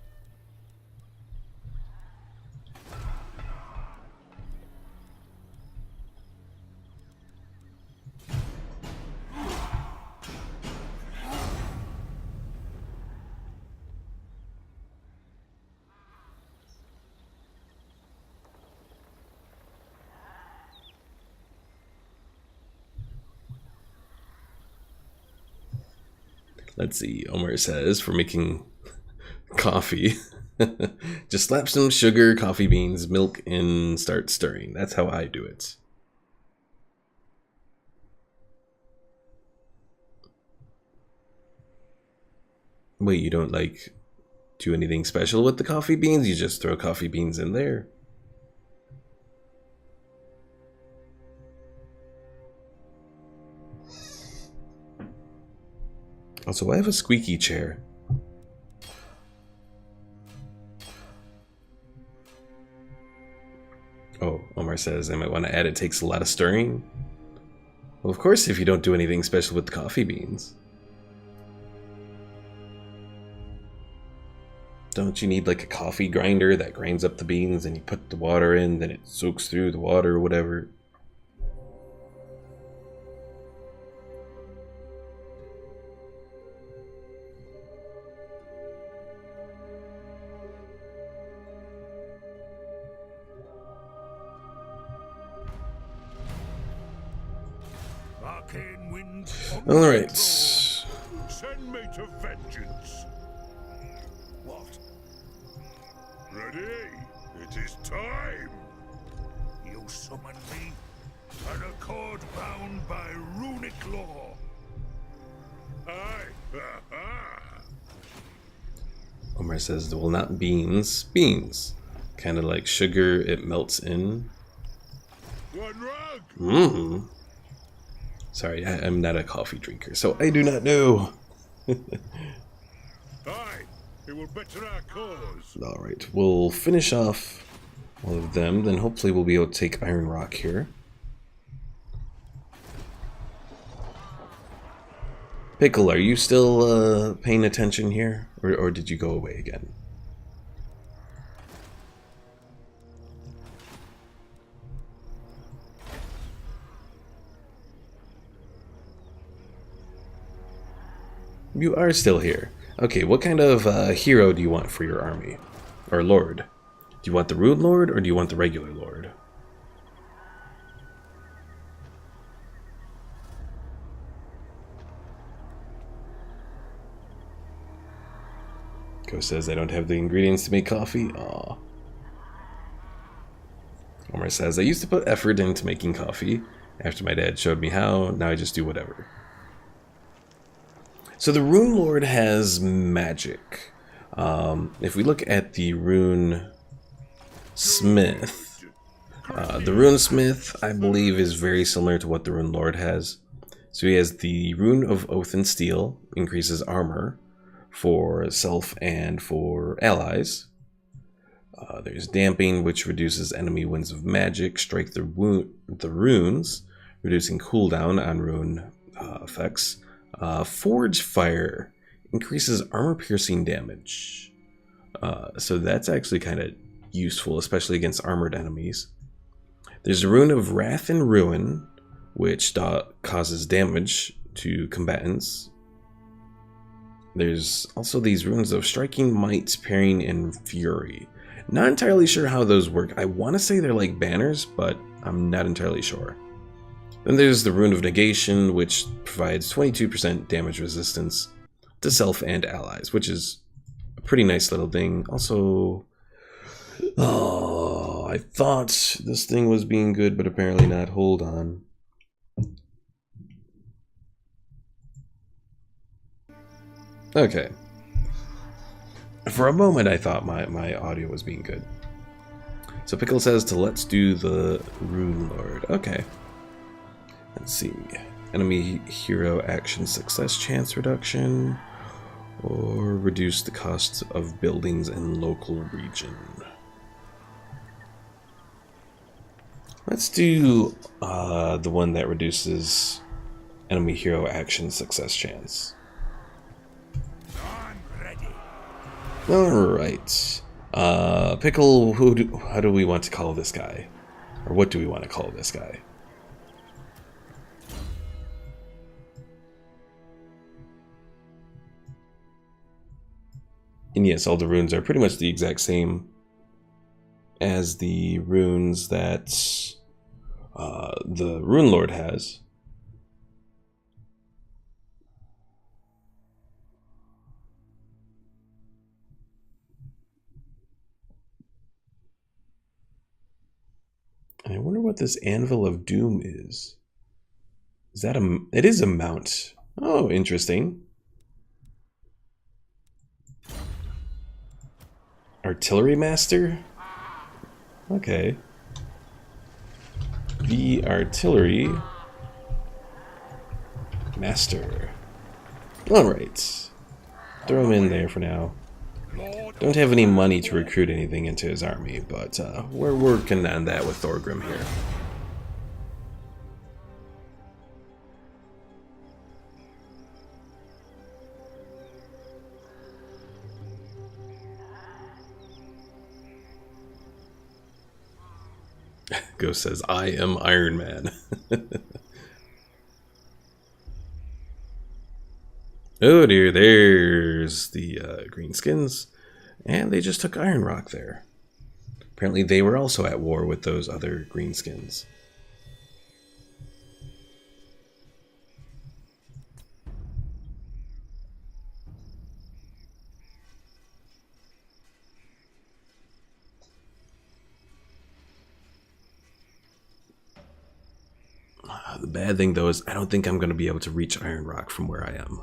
Let's see, Omar says, for making coffee, just slap some sugar, coffee beans, milk, and start stirring. That's how I do it. Wait, you don't, like, do anything special with the coffee beans? You just throw coffee beans in there? Also, I have a squeaky chair. Oh, Omar says I might want to add it takes a lot of stirring. Well, of course, if you don't do anything special with the coffee beans. Don't you need like a coffee grinder that grinds up the beans and you put the water in, then it soaks through the water or whatever? All right. Send me to vengeance. What? Ready? It is time. You summon me, an accord bound by runic law. Aye. Omar says, well, not beans. Beans. Kind of like sugar, it melts in. One rug. Mmm. Sorry, I'm not a coffee drinker, so I do not know. Aye, it will better our cause. Alright, we'll finish off all of them, then hopefully we'll be able to take Iron Rock here. Pickle, are you still paying attention here? Or did you go away again? You are still here. Okay, what kind of hero do you want for your army? Or lord? Do you want the Rune Lord or do you want the regular Lord? Ko says I don't have the ingredients to make coffee. Aw. Omar says I used to put effort into making coffee. After my dad showed me how, now I just do whatever. So the Rune Lord has magic. If we look at the Rune Smith, the Rune Smith, I believe, is very similar to what the Rune Lord has. So he has the Rune of Oath and Steel, increases armor for self and for allies. There's Damping, which reduces enemy winds of magic, strike the runes, reducing cooldown on rune effects. Forge Fire increases armor-piercing damage. So that's actually kind of useful, especially against armored enemies. There's a Rune of Wrath and Ruin, which causes damage to combatants. There's also these runes of Striking Might, Parrying, and Fury. Not entirely sure how those work. I want to say they're like banners, but I'm not entirely sure. Then there's the Rune of Negation, which provides 22% damage resistance to self and allies, which is a pretty nice little thing. Also, oh, I thought this thing was being good, but apparently not. Hold on. Okay. For a moment, I thought my audio was being good. So Pickle says to let's do the Rune Lord. Okay. Let's see. Enemy hero action success chance reduction, or reduce the cost of buildings in local region. Let's do the one that reduces Enemy hero action success chance. I'm ready. Alright. Pickle, how do we want to call this guy? Or what do we want to call this guy? And yes, all the runes are pretty much the exact same as the runes that the Rune Lord has. And I wonder what this Anvil of Doom is. Is that a... It is a mount. Oh, interesting. Artillery Master? Okay. The Artillery Master. Alright. Throw him in there for now. Don't have any money to recruit anything into his army, but we're working on that with Thorgrim here. Ghost says, I am Iron Man. Oh dear, there's the greenskins. And they just took Iron Rock there. Apparently they were also at war with those other greenskins. The bad thing though is I don't think I'm going to be able to reach Iron Rock from where I am.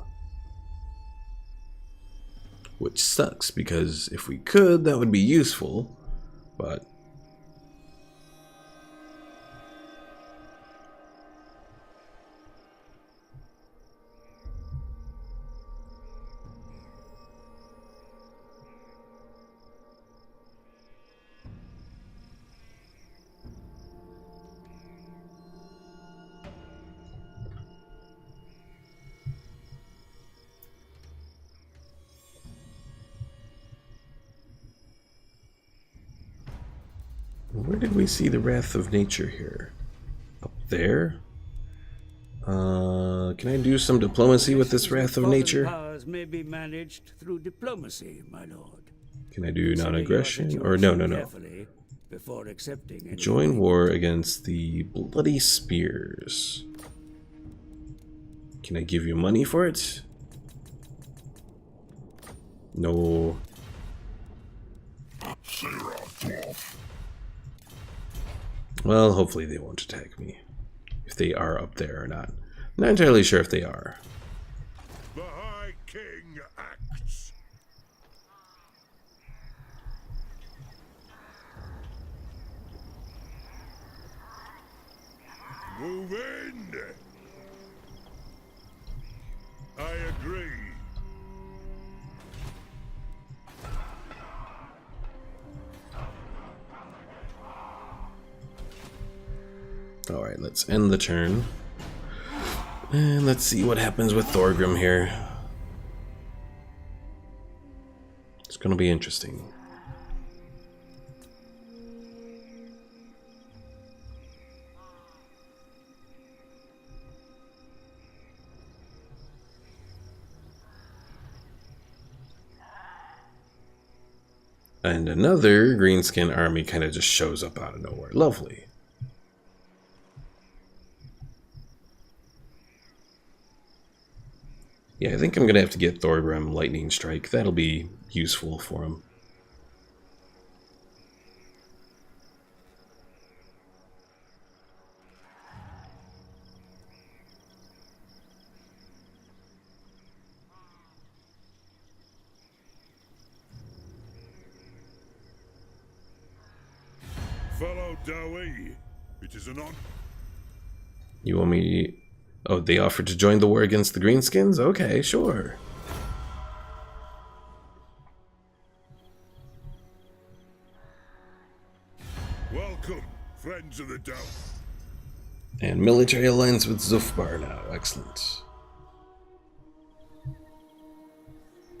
Which sucks, because if we could, that would be useful, but... Where did we see the Wrath of Nature here? Up there? Can I do some diplomacy with this Wrath of Nature? Powers may be managed through diplomacy, my lord. Can I do non-aggression? Or no. Before accepting Join war against the Bloody Spears. Can I give you money for it? No. Well, hopefully they won't attack me. If they are up there or not. I'm not entirely sure if they are. The High King acts. Move in. I agree. Alright, let's end the turn. And let's see what happens with Thorgrim here. It's gonna be interesting. And another greenskin army kind of just shows up out of nowhere. Lovely. Yeah, I think I'm going to have to get Thorgrim Lightning Strike. That'll be useful for him. Fellow Dowie, it is an honor. You want me... Oh, they offered to join the war against the Greenskins? Okay, sure. Welcome, friends of the Dow. And military alliance with Zufbar now. Excellent.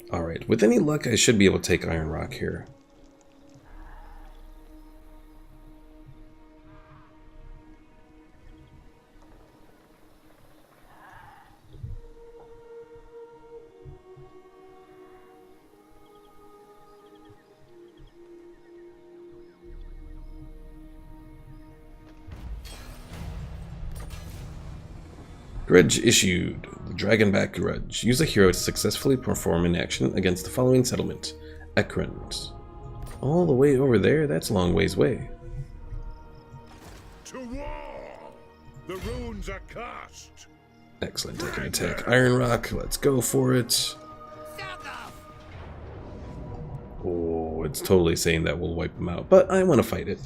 Alright, with any luck I should be able to take Iron Rock here. Grudge issued. The Dragonback Grudge. Use a hero to successfully perform an action against the following settlement. Ekrund. All the way over there? That's a long ways away. To war! The runes are cast. Excellent. I can attack Iron Rock. Let's go for it. Oh, it's totally saying that we'll wipe them out, but I want to fight it.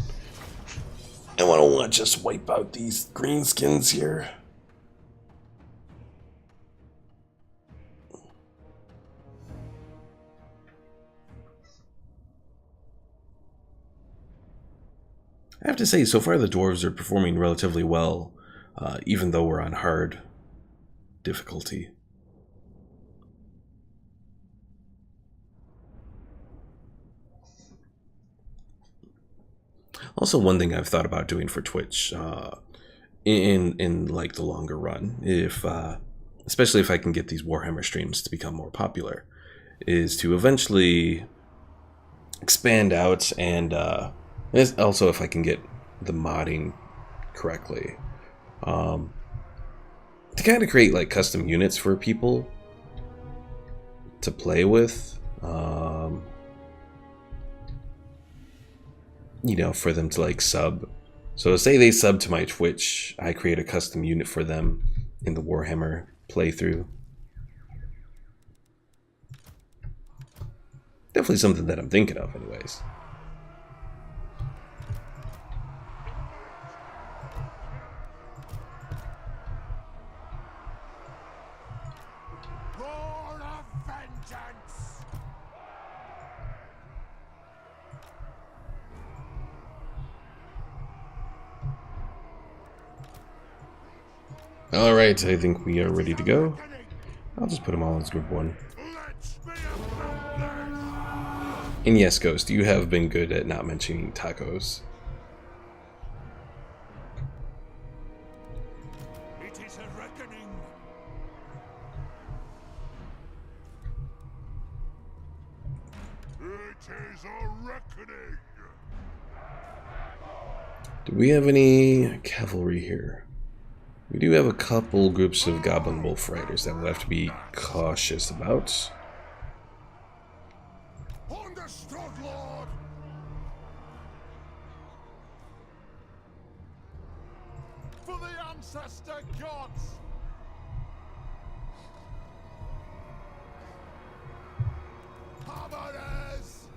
I want to watch us wipe out these greenskins here. I have to say, so far the dwarves are performing relatively well, even though we're on hard difficulty. Also, one thing I've thought about doing for Twitch, in like the longer run, if especially if I can get these Warhammer streams to become more popular, is to eventually expand out and also if I can get the modding correctly, to kind of create like custom units for people to play with, you know, for them to like sub. So say they sub to my Twitch, I create a custom unit for them in the Warhammer playthrough. Definitely something that I'm thinking of anyways. Alright, I think we are ready to go. I'll just put them all as group 1. And yes, Ghost, you have been good at not mentioning tacos. It is a reckoning. It is a reckoning. Do we have any cavalry here? We do have a couple groups of Goblin Wolf Riders that we'll have to be cautious about. Understood, Lord. For the ancestor gods. Hammerers.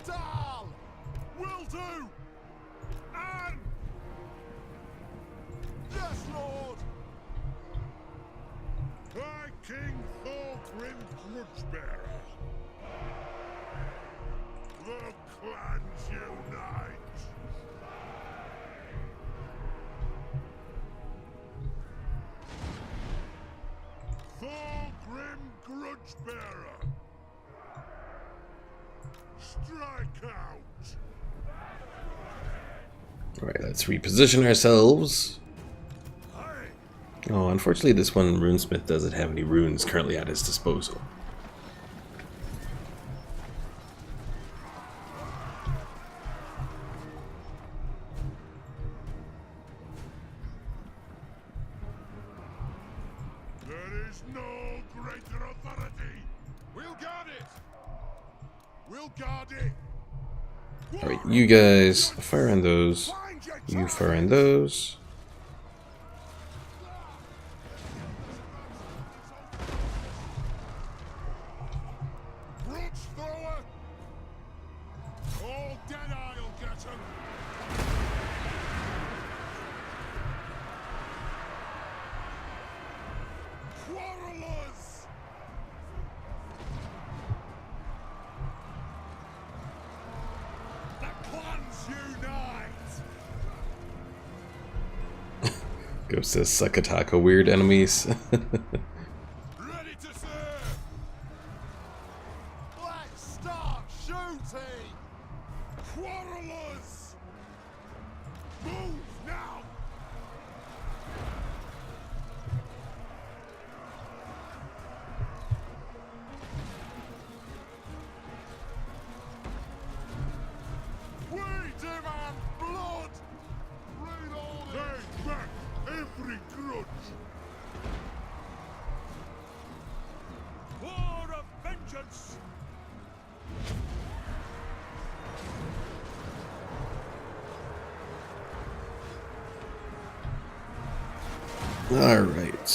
Dal. Will do. And yes, Lord. By King Thorgrim Grudgebearer. The clans unite. Thorgrim Grudgebearer. Strike out. Alright, let's reposition ourselves. Oh, unfortunately this one runesmith doesn't have any runes currently at his disposal. There is no greater authority. We'll guard it. We'll guard it. Alright, you guys fire on those. You fire on those. Grudge thrower. All dead I'll get 'em. Quarrelers. The clans unite. Ghost says Sakataka, weird enemies. Ready to serve! Let's start shooting! Quarrelers! Move now! We demand blood! Take back every grudge! War of vengeance! Alright.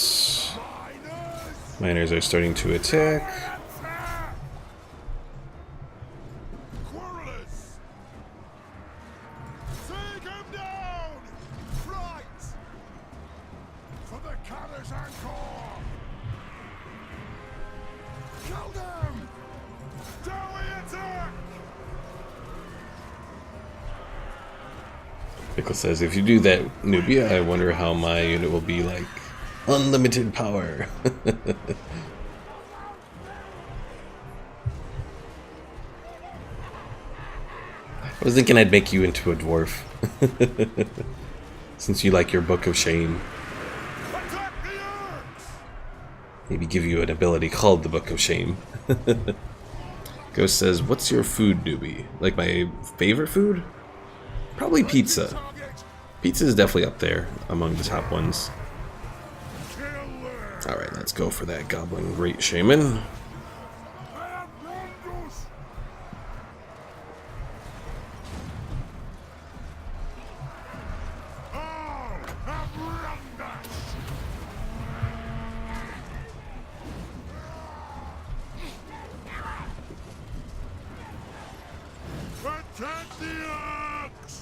Miners are starting to attack. Quarrelers! Take him down! Right! For the Callous Anchor! Kill them! Dowie attack! Pickle says, if you do that, Nubia, I wonder how my unit will be like. Unlimited power. I was thinking I'd make you into a dwarf. Since you like your Book of Shame. Attack the Orcs! Maybe give you an ability called the Book of Shame. Ghost says, what's your food, newbie? Like my favorite food? Probably pizza. Target! Pizza is definitely up there among the top ones. Kill them! Alright, let's go for that Goblin Great Shaman. Abrandos! All Abrandos! Attack the Orcs!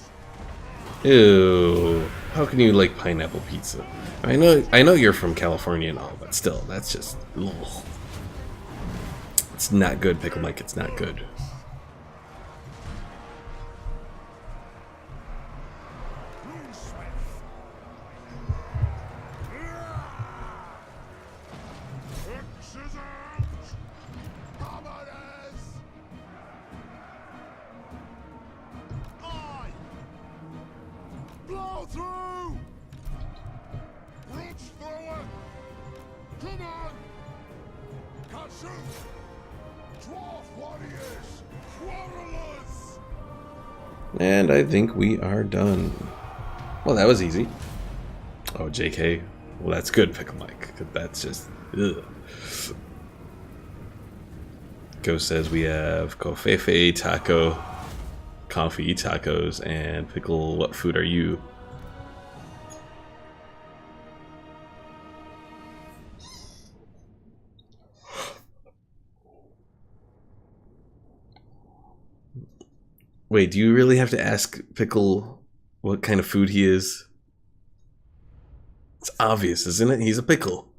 Ew. How can you like pineapple pizza? I know you're from California and all, but still, that's just ugh. It's not good, Pickle Mike, it's not good. Blow through! Bridge thrower! Come on! Can't shoot! Dwarf warriors! Quarrelers! And I think we are done. Well, that was easy. Oh, JK. Well, that's good, Pickle Mike. 'Cause that's just ugh. Ghost says we have Kofefe, taco, coffee, tacos, and Pickle. What food are you? Wait, do you really have to ask Pickle what kind of food he is? It's obvious, isn't it? He's a pickle.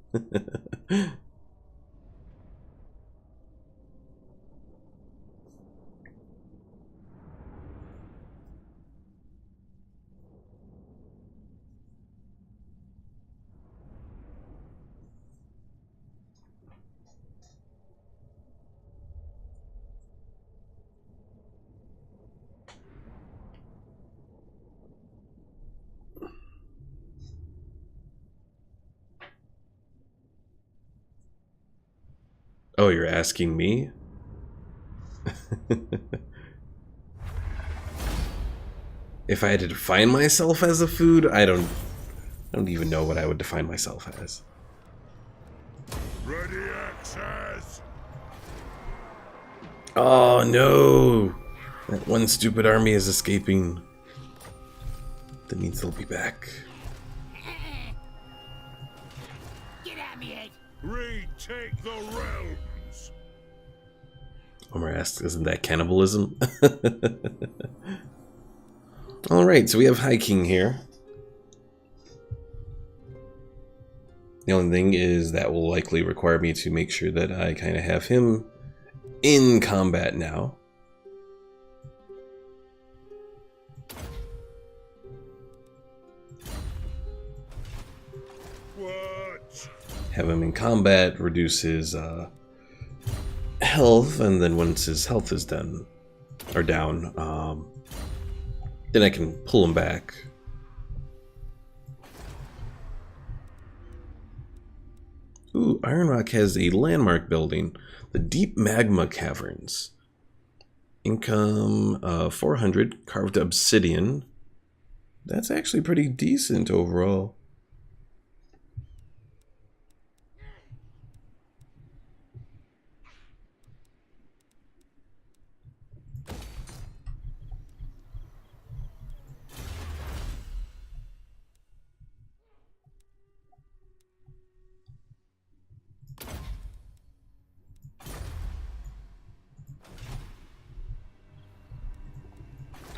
Oh, you're asking me? If I had to define myself as a food, I don't even know what I would define myself as. Ready access! Oh no! That one stupid army is escaping. That means they'll be back. Get at me, Ed! Retake the realms! Homer asks, isn't that cannibalism? Alright, so we have High King here. The only thing is that will likely require me to make sure that I kind of have him in combat now. What? Have him in combat, reduce his health, and then once his health is done, or down, then I can pull him back. Ooh, Iron Rock has a landmark building, the Deep Magma Caverns. Income 400, carved obsidian. That's actually pretty decent overall.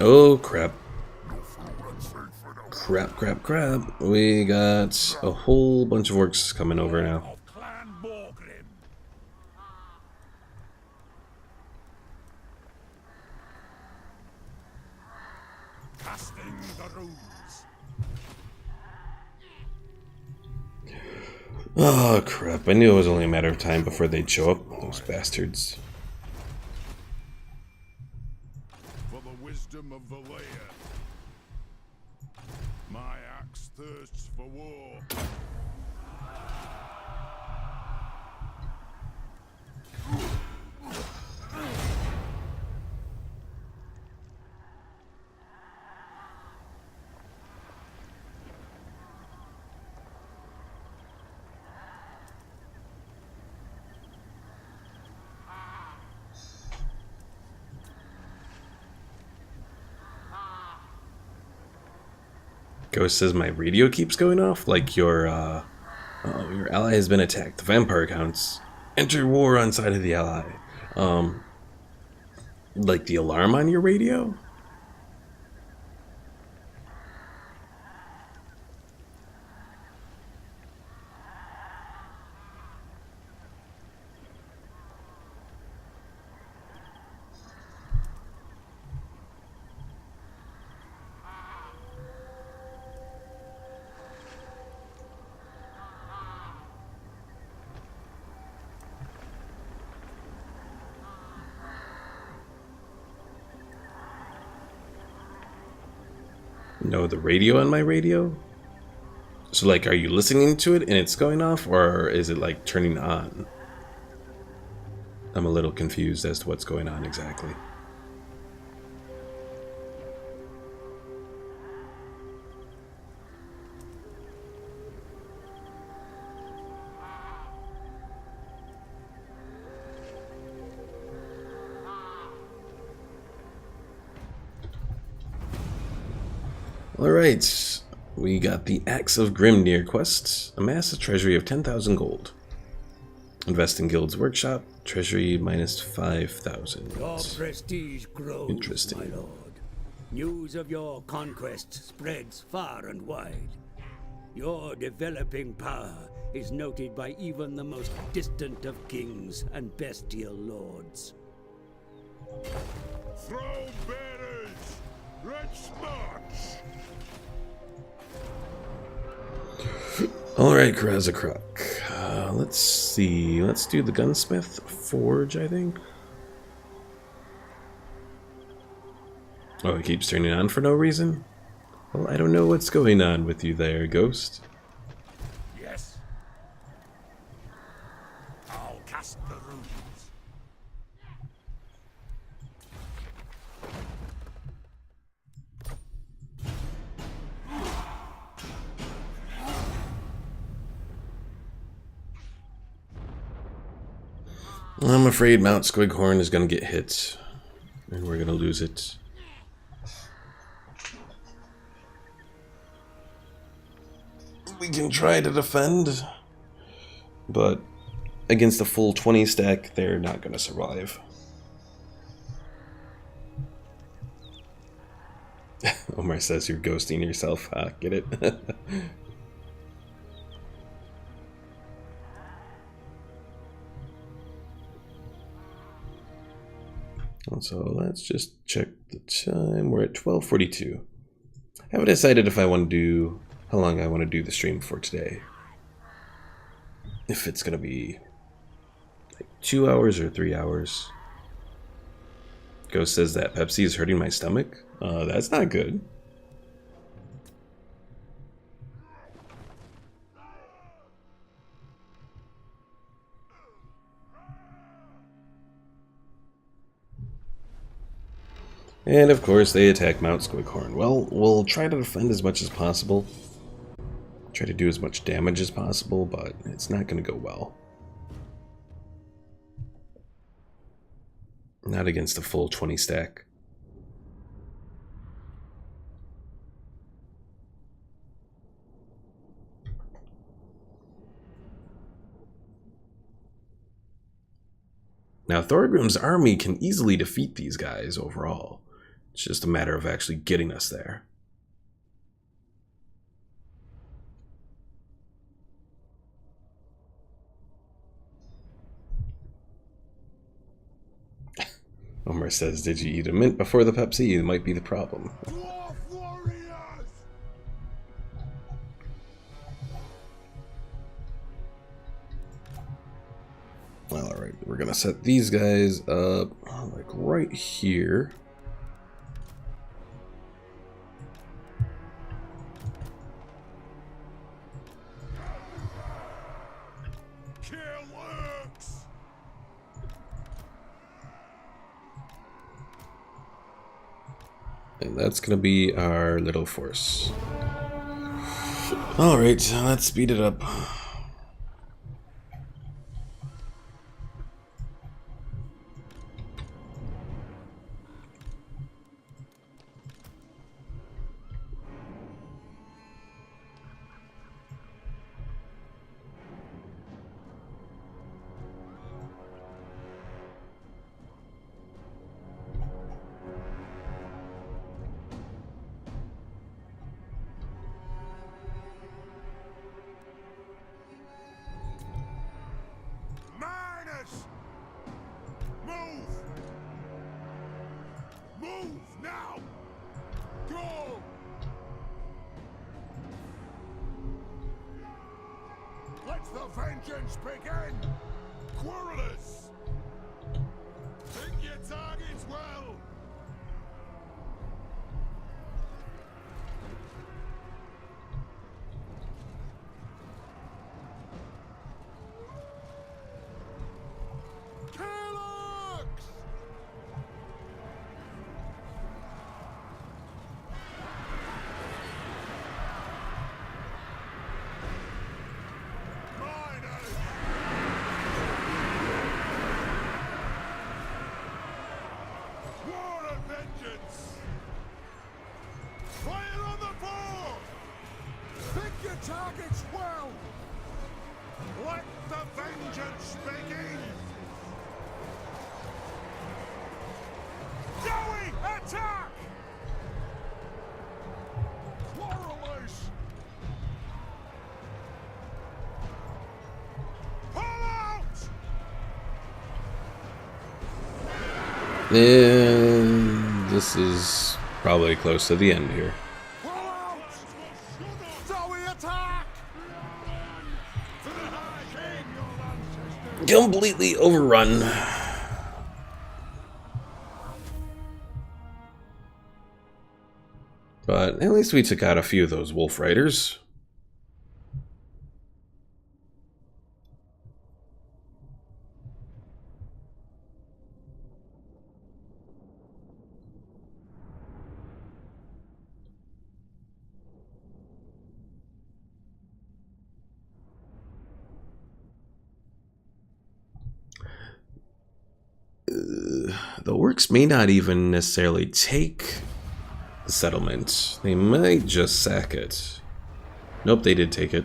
Oh crap. Crap. We got a whole bunch of orcs coming over now. Oh crap, I knew it was only a matter of time before they'd show up, those bastards. For the wisdom of the layer. My axe thirsts for war. Ghost says my radio keeps going off, like your ally has been attacked. The vampire counts. Enter war on side of the ally. Like the alarm on your radio? No, the radio on my radio? So, like, are you listening to it and it's going off, or is it, like, turning on? I'm a little confused as to what's going on exactly. Alright, we got the Axe of Grimnir quest. Amass a treasury of 10,000 gold. Invest in Guild's Workshop. Treasury minus 5,000. Your prestige grows, Interesting. my lord. News of your conquest spreads far and wide. Your developing power is noted by even the most distant of kings and bestial lords. Throw bearers! Let's march! Alright, Krazakrak. Let's see. Let's do the Gunsmith Forge, I think. Oh, it keeps turning on for no reason? Well, I don't know what's going on with you there, Ghost. Yes. I'll cast the runes. I'm afraid Mount Squighorn is going to get hit, and we're going to lose it. We can try to defend, but against a full 20 stack, they're not going to survive. Omar says you're ghosting yourself. Get it? So let's just check the time. We're at 12:42. I haven't decided if I want to do how long I want to do the stream for today. if it's gonna be like 2 hours or 3 hours. Ghost says that Pepsi is hurting my stomach. That's not good. And of course they attack Mount Squighorn. Well, we'll try to defend as much as possible. Try to do as much damage as possible, but it's not going to go well. Not against a full 20 stack. Now, Thorgrim's army can easily defeat these guys overall. It's just a matter of actually getting us there. Omar says, did you eat a mint before the Pepsi? It might be the problem. Dwarf warriors! Well, alright, we're gonna set these guys up like right here. Kill works! And that's gonna be our little force. Alright, let's speed it up. Minus! Move! Move now! Go! Let the vengeance begin! Quarrelers! Pick your targets well! Kellogg's! Miners! War and vengeance! Fire on the board! Pick your targets well! Let the vengeance begin! Joey, attack! Quarrelers! Pull out! And this is probably close to the end here. Pull out! Joey, attack! To the High King, your ancestors! Completely overrun. But at least we took out a few of those wolf riders. The orcs may not even necessarily take the settlement. They might just sack it. Nope, they did take it.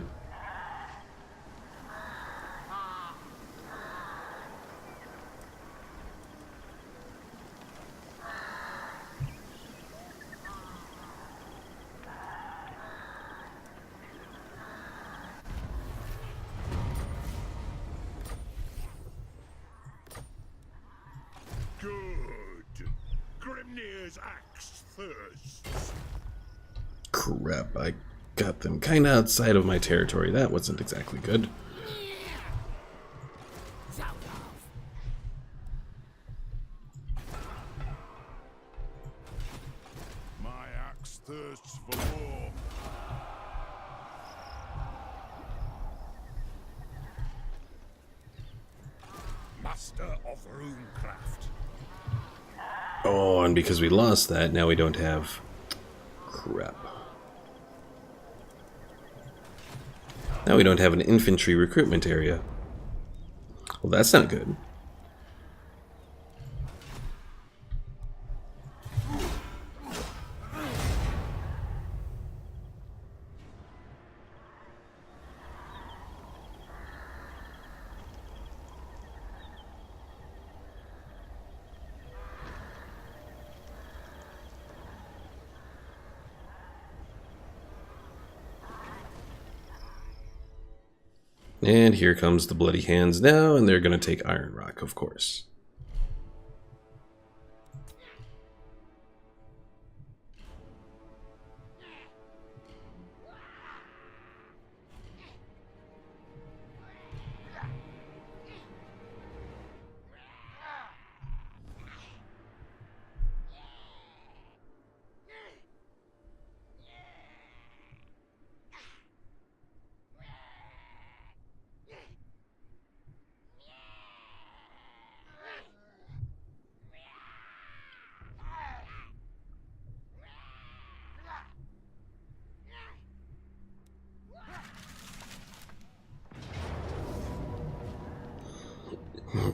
Good. Grimnir's axe thirsts. Crap, I got them kinda outside of my territory. That wasn't exactly good. for more. Master of runecraft. Oh, and because we lost that, now we don't have... Crap. Now we don't have an infantry recruitment area. Well, that's not good. And here comes the Bloody Hands now, and they're going to take Iron Rock, of course.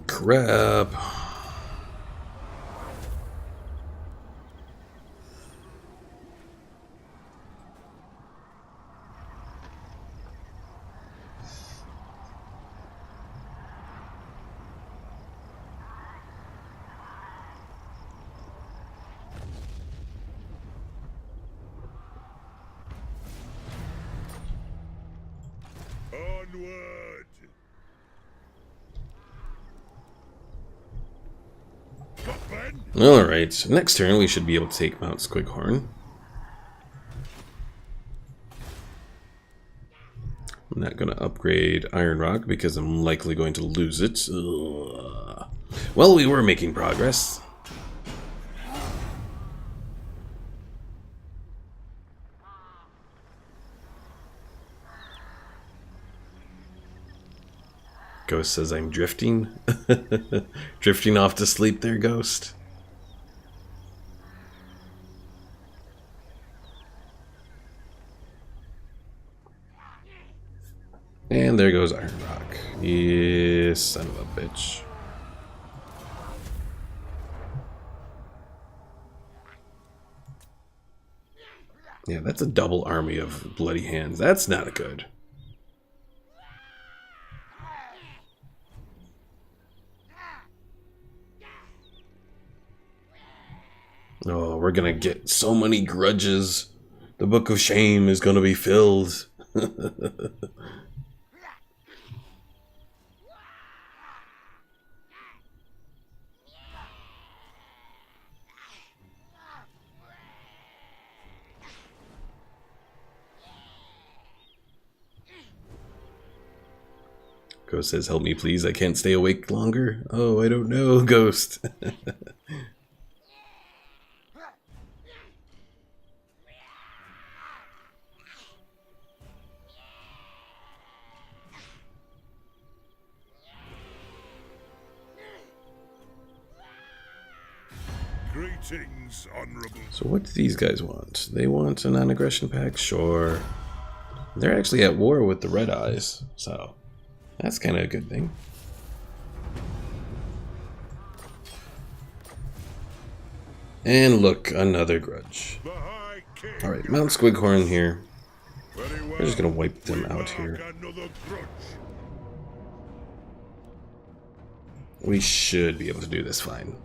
Crap. Onward! Alright, next turn we should be able to take Mount Squighorn. I'm not going to upgrade Iron Rock because I'm likely going to lose it. Ugh. Well, we were making progress. Ghost says I'm drifting. Drifting off to sleep there, Ghost. And there goes Iron Rock. Yes, son of a bitch. Yeah, that's a double army of Bloody Hands. That's not good. Oh, we're gonna get so many grudges. The Book of Shame is gonna be filled. Ghost says, help me please, I can't stay awake longer. Oh, I don't know, Ghost. Greetings, honorable. So what do these guys want? They want a non-aggression pact? Sure. They're actually at war with the Red Eyes, so that's kind of a good thing. And look, another grudge. Alright, Mount Squighorn here. We're just gonna wipe them out here. We should be able to do this fine.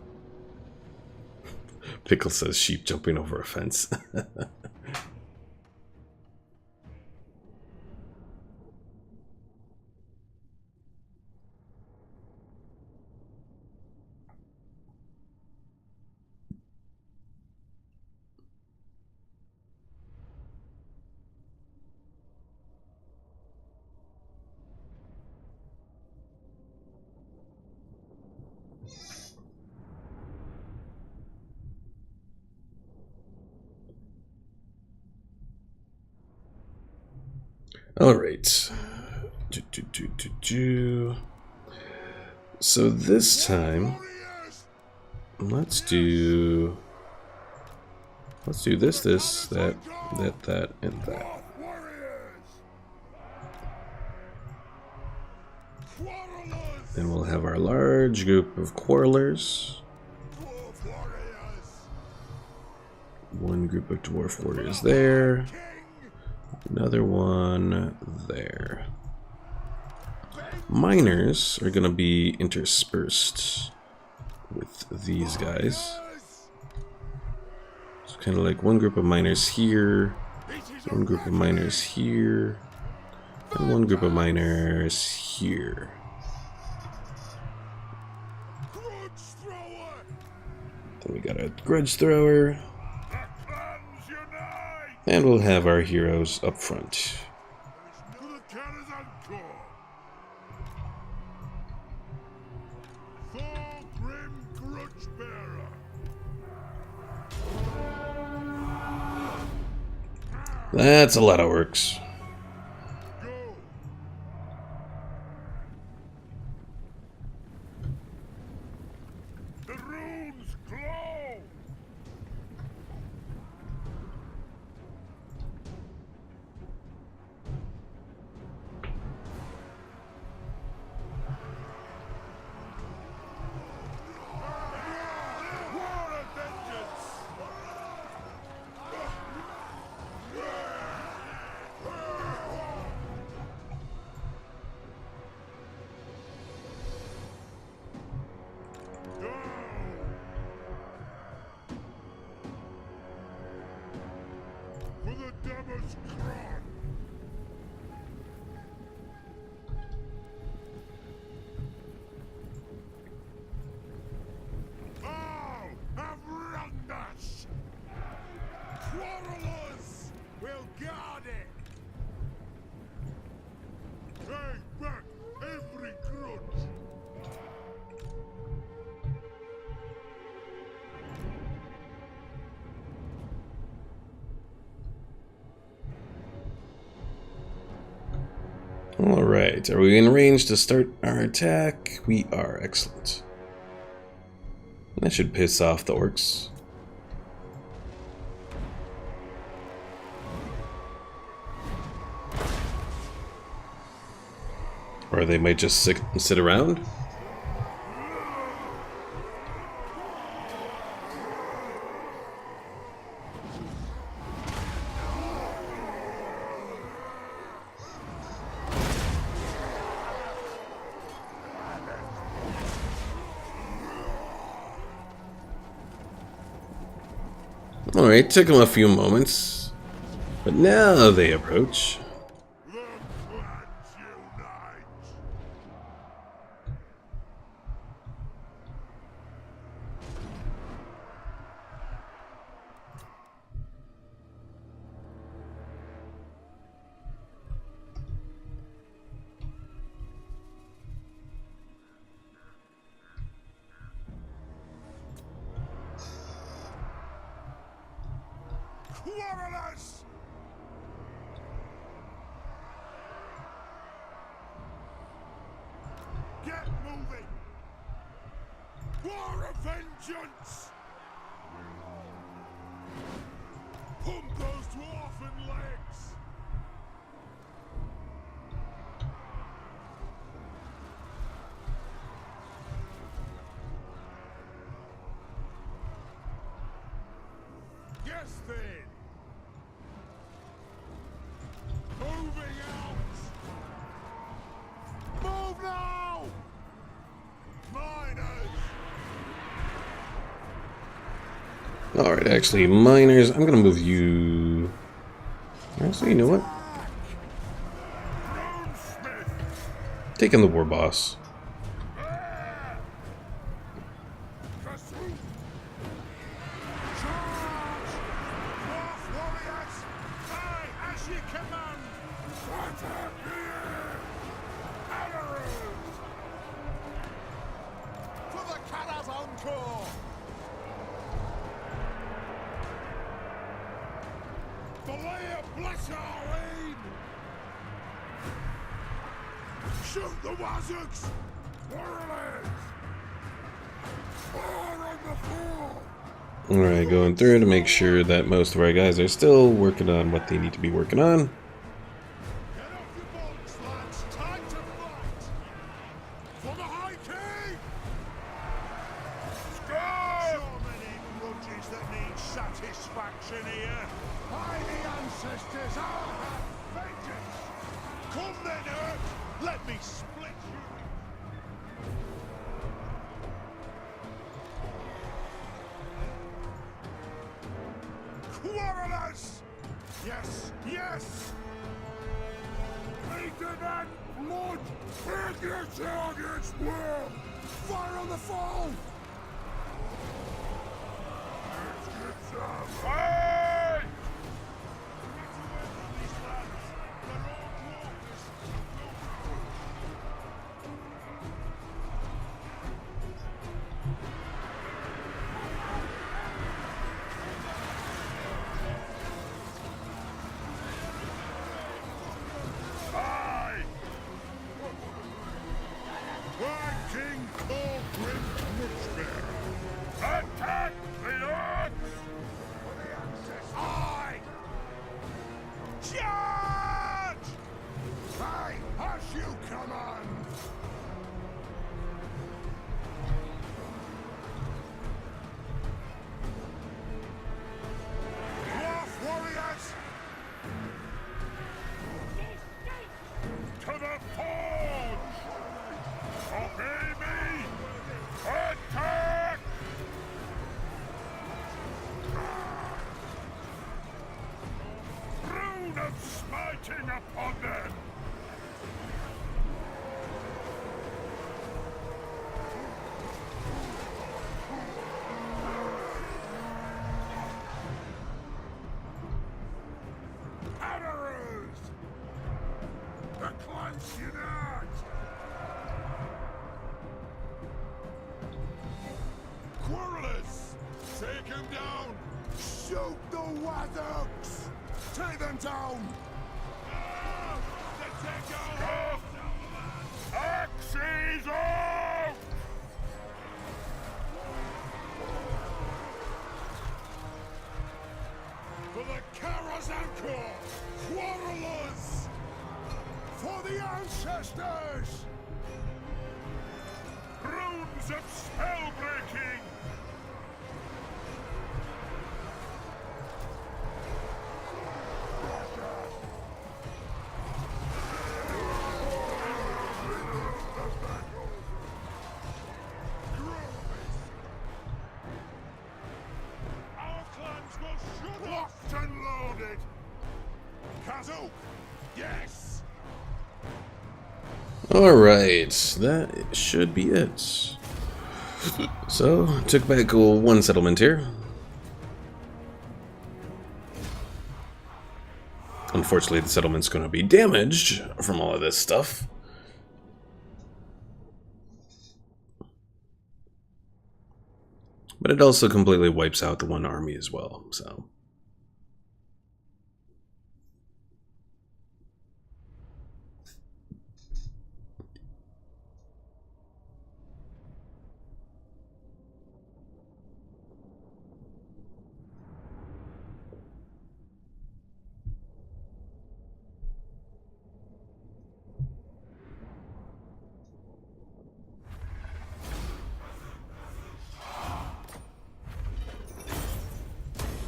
Pickle says sheep jumping over a fence. All right. So this time, let's do this, that, and that. Then we'll have our large group of quarrelers. One group of dwarf warriors there. Another one there. Miners are going to be interspersed with these guys. It's kind of like one group of miners here, one group of miners here, and one group of miners here. Then we got a grudge thrower. And we'll have our heroes up front. That's a lot of orcs. Alright, are we in range to start our attack? We are, excellent. That should piss off the orcs. Or they might just sit around. Alright, took them a few moments, but now they approach. Warriors! Get moving! War of vengeance! Pump those dwarfen legs! Yes then! Moving out! Move now! Miners! Alright, actually, miners, I'm gonna move you. Actually, you know what? Taking the war boss. Shoot the Wazuks! Warriors! Fire on the floor! Alright, going through to make sure that most of our guys are still working on what they need to be working on. Get off your boats, lads! Time to fight! For the High King! So many grudges that need satisfaction here. By the ancestors, I'll have vengeance! Come then, Earth! Let me split you! Quarrelers! Yes, yes! We demand blood! Take your targets, world! Fire on the foe! Let's get some fight! King Thorgrim Muchbearer! Attack the odds! For the ancestors! Aye! Charge! Aye, as you command! Dwarf warriors! To the forge! Obey me! Attack! Rune of smiting upon them! Arrows! The clans unite! Quarrelers! Take him down! Shoot the Wazuks! Take them down! Stop! Axes off! For the Karazankor! Quarrelers! For the ancestors! Runes of spellbreaking! Our clans will shoot locked and loaded! Kazu! Yes! Alright, that should be it. So, took back one settlement here. Unfortunately, the settlement's going to be damaged from all of this stuff. But it also completely wipes out the one army as well, so...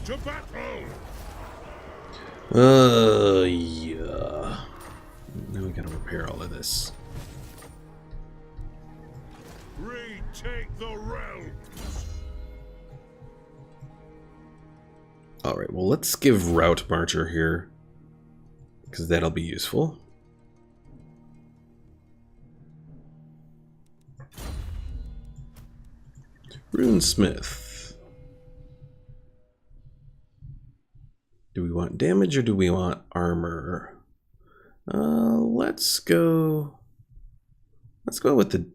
To battle! Yeah. Now we gotta repair all of this. Retake the realms! Alright, well, let's give Route Marcher here, because that'll be useful. Runesmith. Do we want damage or do we want armor? Let's go with the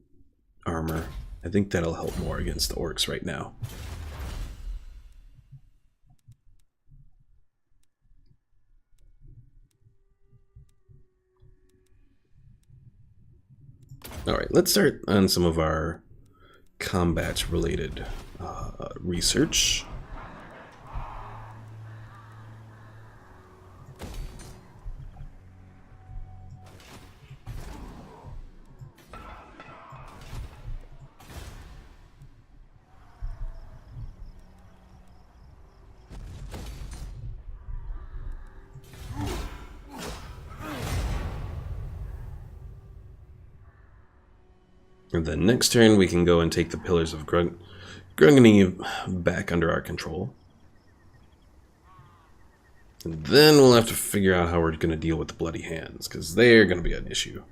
armor. I think that'll help more against the orcs right now. Alright, let's start on some of our combat-related research. And then next turn we can go and take the Pillars of Grungany back under our control. And then we'll have to figure out how we're going to deal with the Bloody Hands, because they're going to be an issue.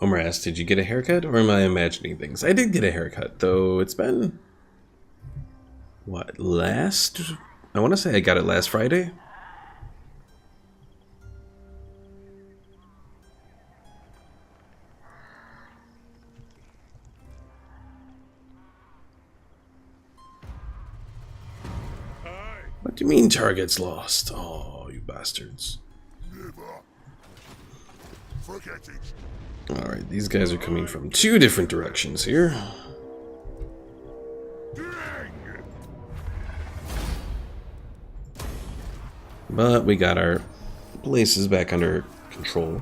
Omer asked, did you get a haircut, or am I imagining things? I did get a haircut, though it's been... what, I want to say I got it last Friday? What do you mean target's lost? Oh, you bastards. Never forget it. Alright, these guys are coming from two different directions here. But we got our places back under control.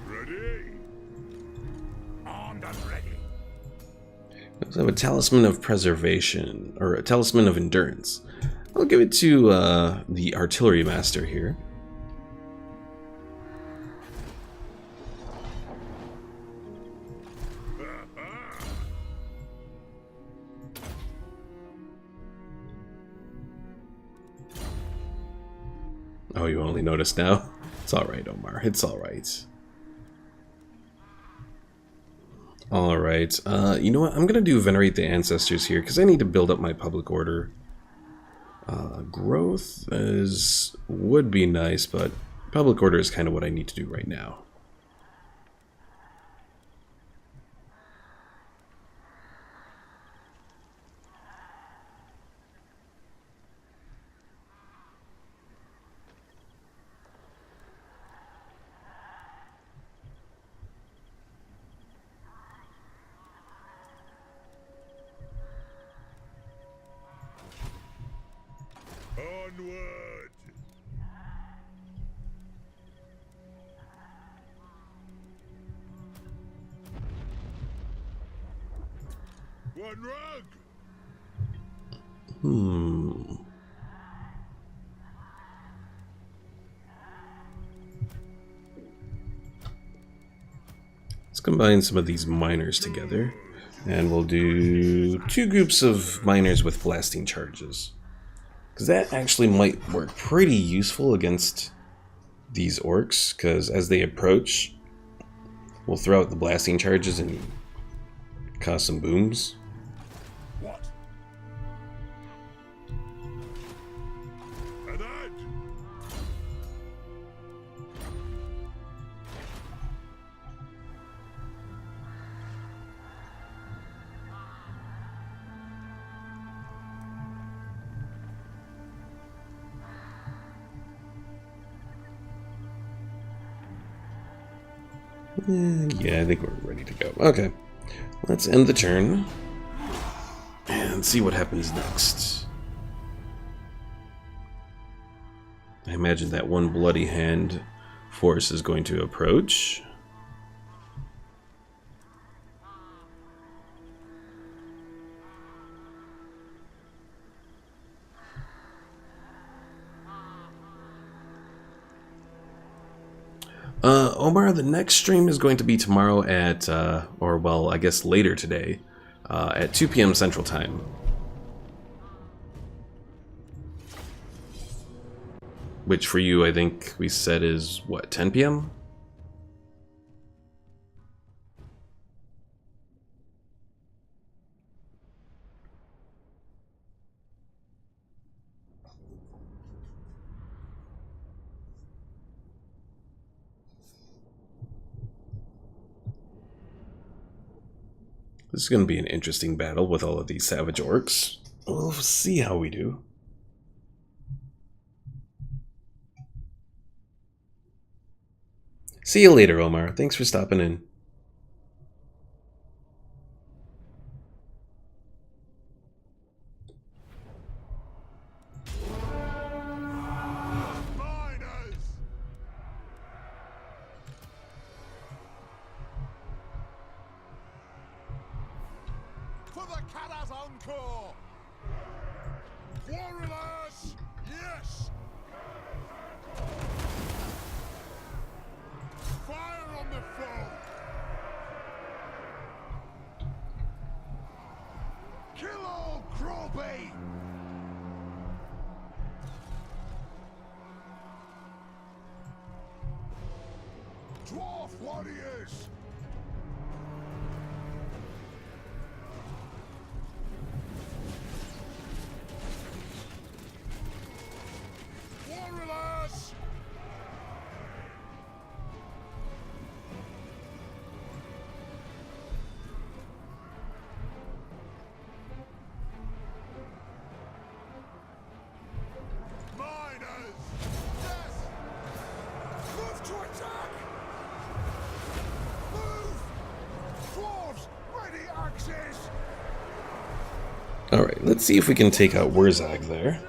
Ready? Armed and ready. We also have a Talisman of Preservation, or a Talisman of Endurance. I'll give it to the Artillery Master here. Oh, you only noticed now? It's alright, Omar. It's alright. Alright. You know what? I'm gonna do Venerate the Ancestors here, because I need to build up my public order. Growth would be nice, but public order is kind of what I need to do right now. Onward! One rug! Let's combine some of these miners together, and we'll do 2 groups of miners with blasting charges. Because that actually might work pretty useful against these orcs, because as they approach, we'll throw out the blasting charges and cause some booms. What? And that? Yeah, I think we're ready to go. Okay, let's end the turn and see what happens next. I imagine that one bloody hand force is going to approach. Omar, the next stream is going to be tomorrow at, or well, I guess later today, at 2 p.m. Central Time. Which for you, I think we said is, what, 10 p.m.? This is going to be an interesting battle with all of these savage orcs. We'll see how we do. See you later, Omar. Thanks for stopping in. For the Kada's encore! Warriors! Yes! Fire on the foe! Kill all Crowbait! Dwarf warriors! Warriors! Miners! Yes! Move to attack! Move! Dwarves, ready access! Alright, let's see if we can take out Wurzag there.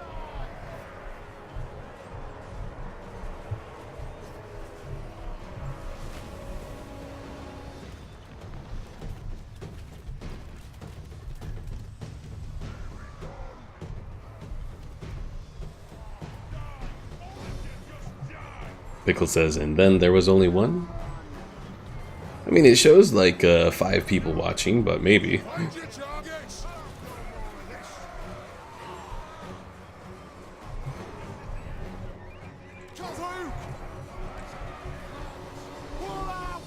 Pickle says, and then there was only one? I mean, it shows like 5 people watching, but maybe. Find your targets! Kazoo! Pull out!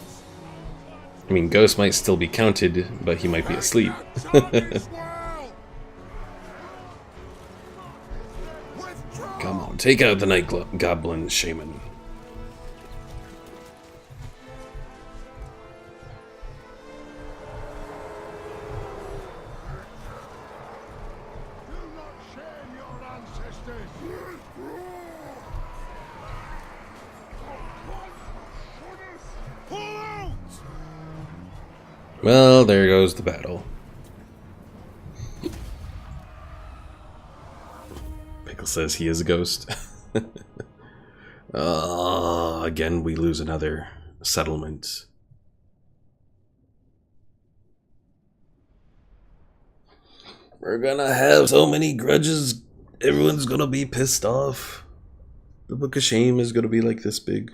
I mean, Ghost might still be counted, but he might be asleep. Targets well! Withdraw! Come on, take out the Night Goblin Shaman. Do not shame your ancestors! Pull out! Well, there goes the battle. Pickle says he is a ghost. Again, we lose another settlement. We're gonna have so many grudges, everyone's gonna be pissed off. The Book of Shame is gonna be like this big.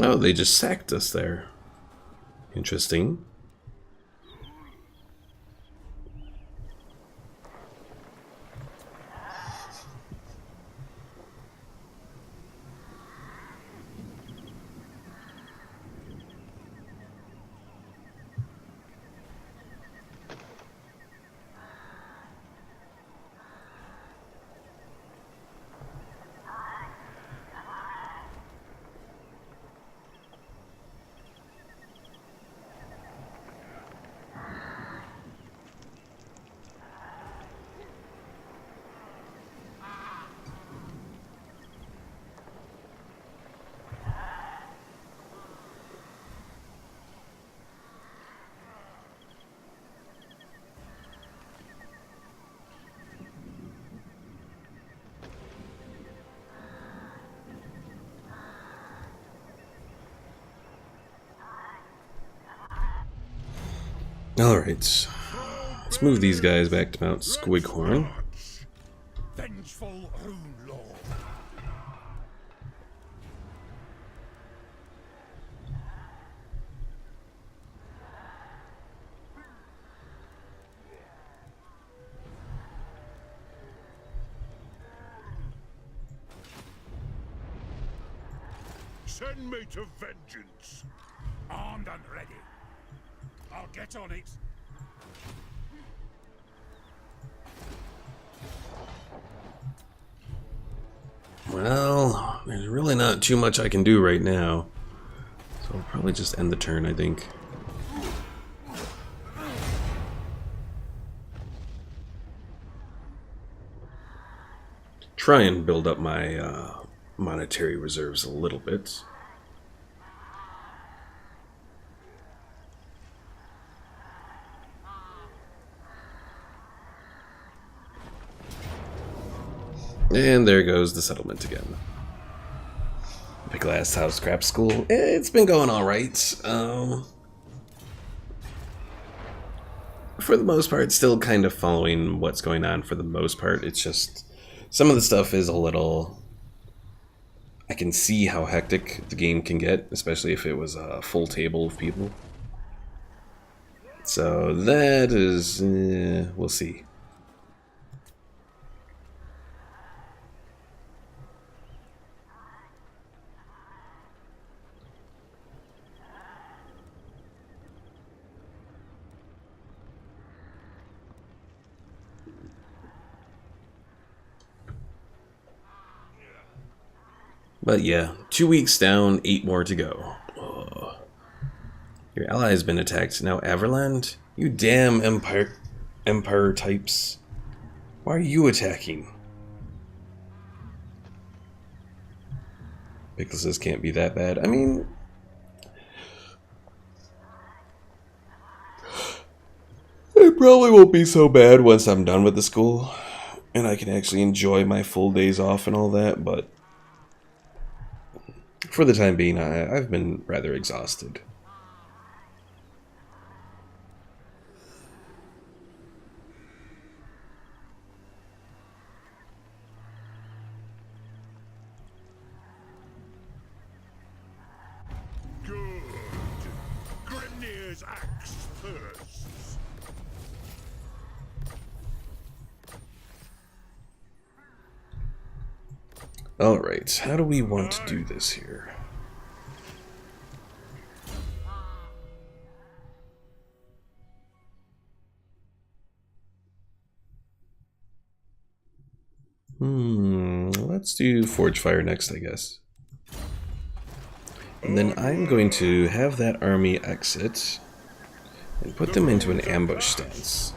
Oh, they just sacked us there. Interesting. Alright. Let's move these guys back to Mount Squighorn. Vengeful Rune Lord. Send me to vengeance. Armed and ready. I'll get on it. Well, there's really not too much I can do right now. So I'll probably just end the turn, I think. Try and build up my monetary reserves a little bit. And there goes the settlement again. The Glass House Scrap School. It's been going alright. For the most part, still kind of following what's going on for the most part. It's just some of the stuff is a little... I can see how hectic the game can get, especially if it was a full table of people. So that is... we'll see. But yeah, 2 weeks down, 8 more to go. Ugh. Your ally has been attacked. Now Everland? You damn Empire types. Why are you attacking? Pickle says can't be that bad. I mean... it probably won't be so bad once I'm done with the school. And I can actually enjoy my full days off and all that, but... for the time being, I've been rather exhausted. Good. Grimnir's axe first. Alright, how do we want to do this here? Let's do Forge Fire next, I guess. And then I'm going to have that army exit and put them into an ambush stance.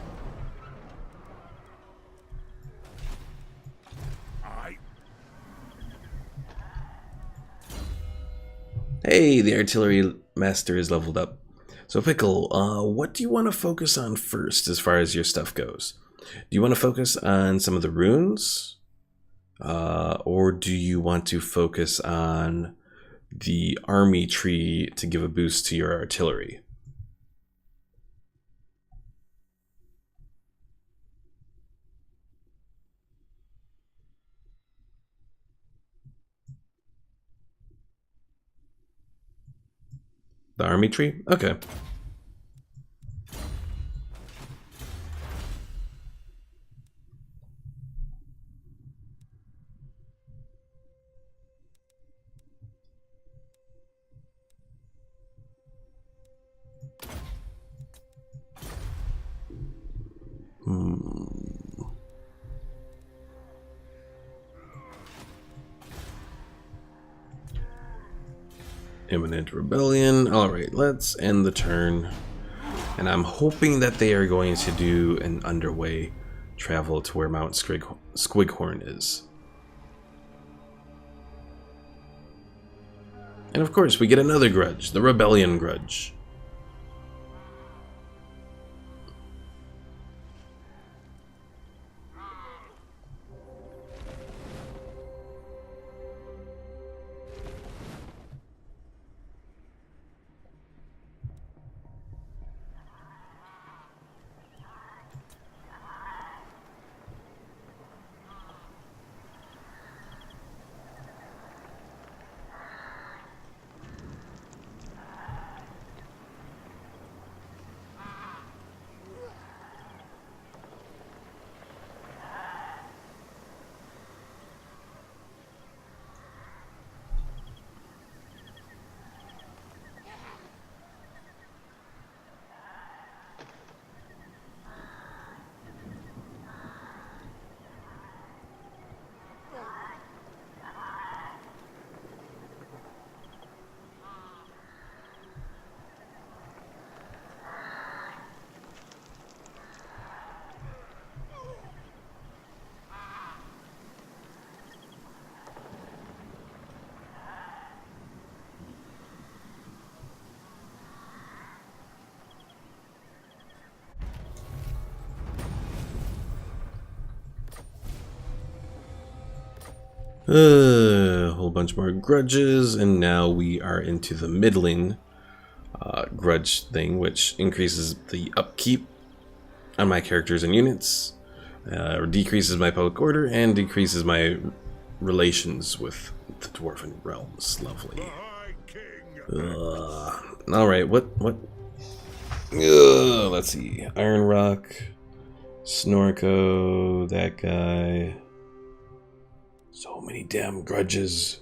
Hey, the artillery master is leveled up. So Pickle, what do you want to focus on first as far as your stuff goes? Do you want to focus on some of the runes? Or do you want to focus on the army tree to give a boost to your artillery? The army tree? Okay. Imminent rebellion. Alright, let's end the turn. And I'm hoping that they are going to do an underway travel to where Mount Squighorn is. And of course, we get another grudge, the Rebellion Grudge. A whole bunch more grudges, and now we are into the middling grudge thing, which increases the upkeep on my characters and units, decreases my public order, and decreases my relations with the Dwarven realms. Lovely. Alright, what? Let's see. Iron Rock, Snorko, that guy. So many damn grudges.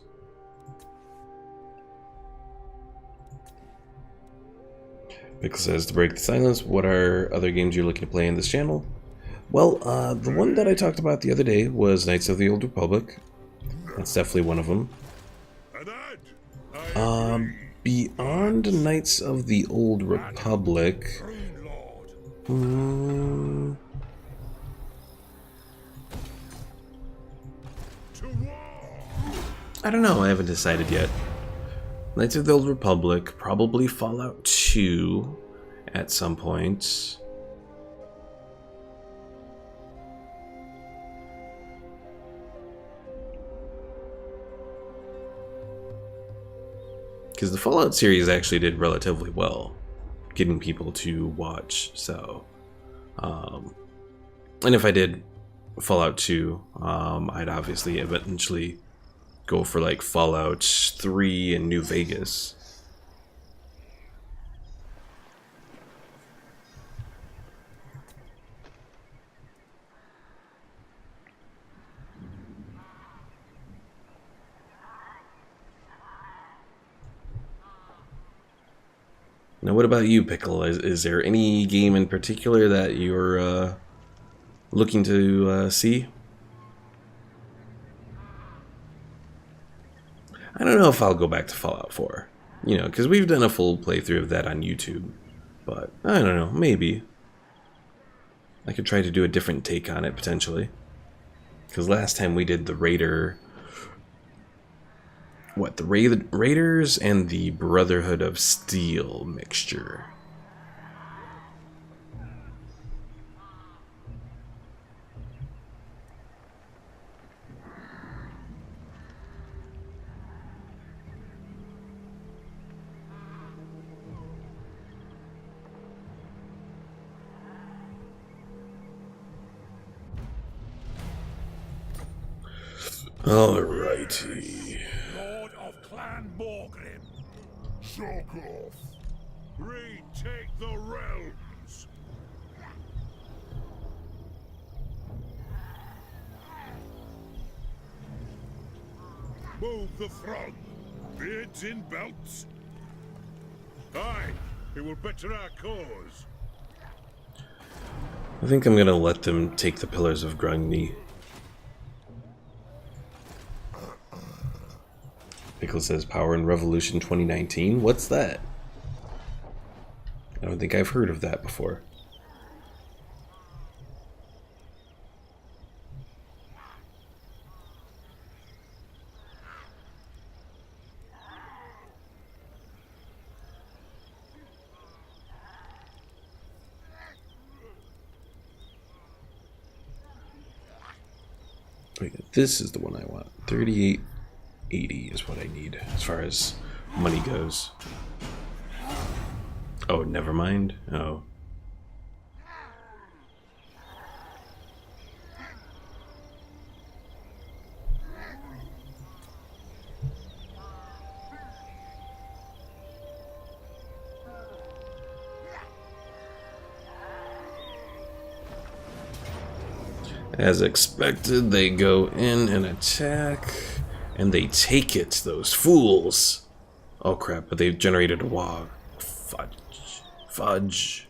Pickle says, to break the silence, what are other games you're looking to play in this channel? Well, the one that I talked about the other day was Knights of the Old Republic. That's definitely one of them. Beyond Knights of the Old Republic... I don't know, I haven't decided yet. Knights of the Old Republic, probably Fallout 2 at some point. Because the Fallout series actually did relatively well, getting people to watch, so... and if I did Fallout 2, I'd obviously eventually go for like Fallout 3 and New Vegas. Now, what about you, Pickle? Is there any game in particular that you're looking to see? I don't know if I'll go back to Fallout 4. You know, because we've done a full playthrough of that on YouTube. But, I don't know, maybe. I could try to do a different take on it, potentially. Because last time we did the Raider... What, the Raiders and the Brotherhood of Steel mixture. Alrighty. Lord of Clan Morgrim, Shorkoff, retake the realms. Move the throng, beards in belts. Aye, it will better our cause. I think I'm gonna let them take the Pillars of Grungni. Pickle says Power and Revolution 2019. What's that? I don't think I've heard of that before. Wait, this is the one I want. 3880 is what I need as far as money goes. Oh, never mind. Oh. As expected, they go in and attack, and they take it, those fools. Oh crap, but they've generated a wall. Fudge. Fudge.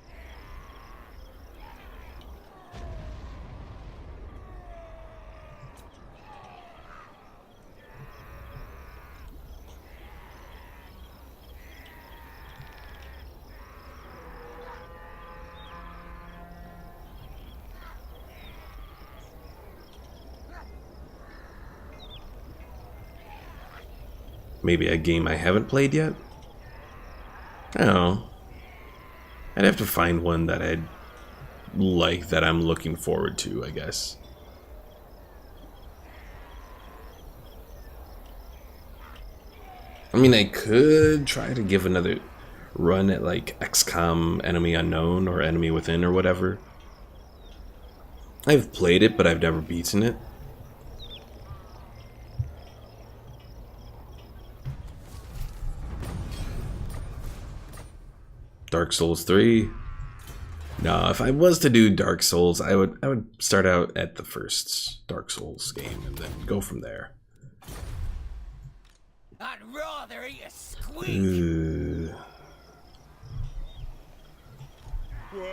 Maybe a game I haven't played yet? I don't know. I'd have to find one that I'd like, that I'm looking forward to, I guess. I mean, I could try to give another run at like XCOM Enemy Unknown or Enemy Within or whatever. I've played it, but I've never beaten it. Dark Souls 3. No, if I was to do Dark Souls, I would start out at the first Dark Souls game and then go from there. I'd rather eat a squeak. What?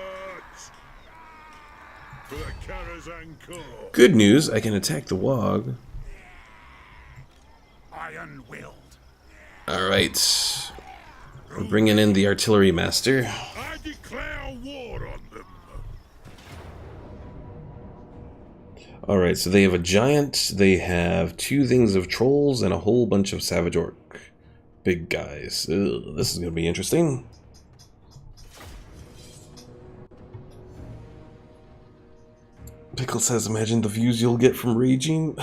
For the Karazhan Corps. Good news, I can attack the Wog. Iron-willed. Alright. We're bringing in the Artillery Master. I declare war on them. Alright, so they have a giant, they have 2 things of trolls, and a whole bunch of savage orc. Big guys. Ugh, this is going to be interesting. Pickle says, imagine the views you'll get from raging.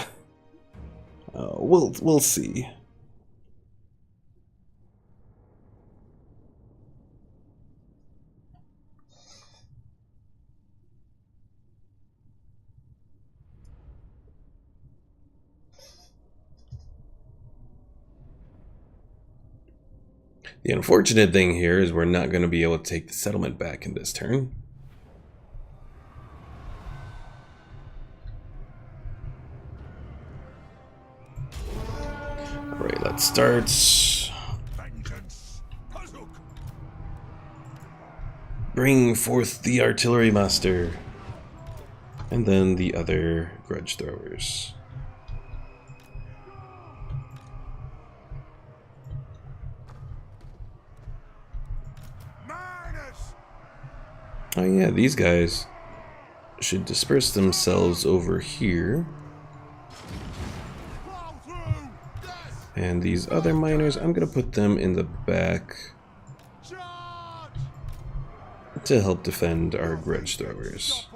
We'll see. The unfortunate thing here is we're not going to be able to take the settlement back in this turn. Alright, let's start. Bring forth the Artillery Master. And then the other grudge throwers. Oh yeah, these guys should disperse themselves over here. And these other miners, I'm gonna put them in the back to help defend our grudge throwers.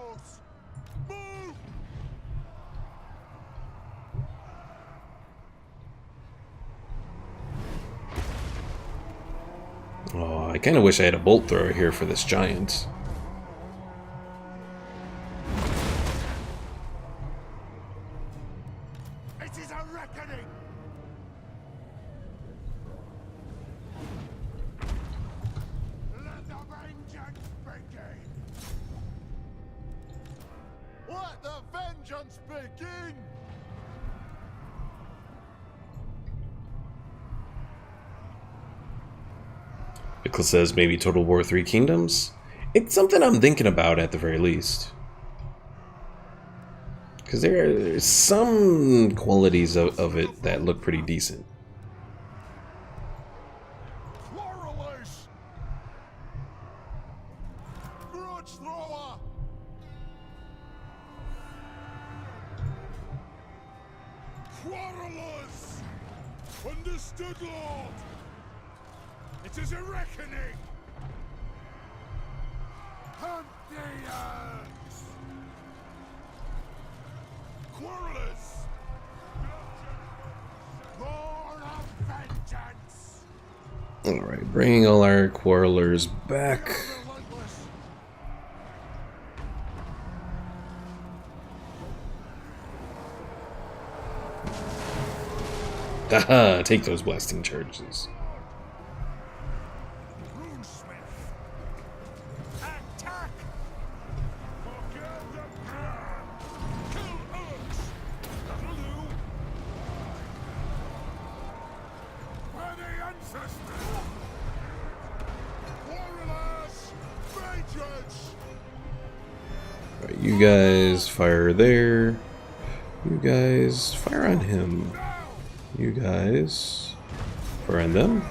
Oh, I kinda wish I had a bolt thrower here for this giant. Pickle says maybe Total War 3 Kingdoms? It's something I'm thinking about at the very least. Because there are some qualities of it that look pretty decent. Understood, Lord! It is a reckoning! Hunt the earth! Quarrelers! Lord of vengeance! Alright, bringing all our quarrelers back. Haha, take those blasting charges. Attack! Alright, you guys fire there. You guys fire on him. You guys fire on them.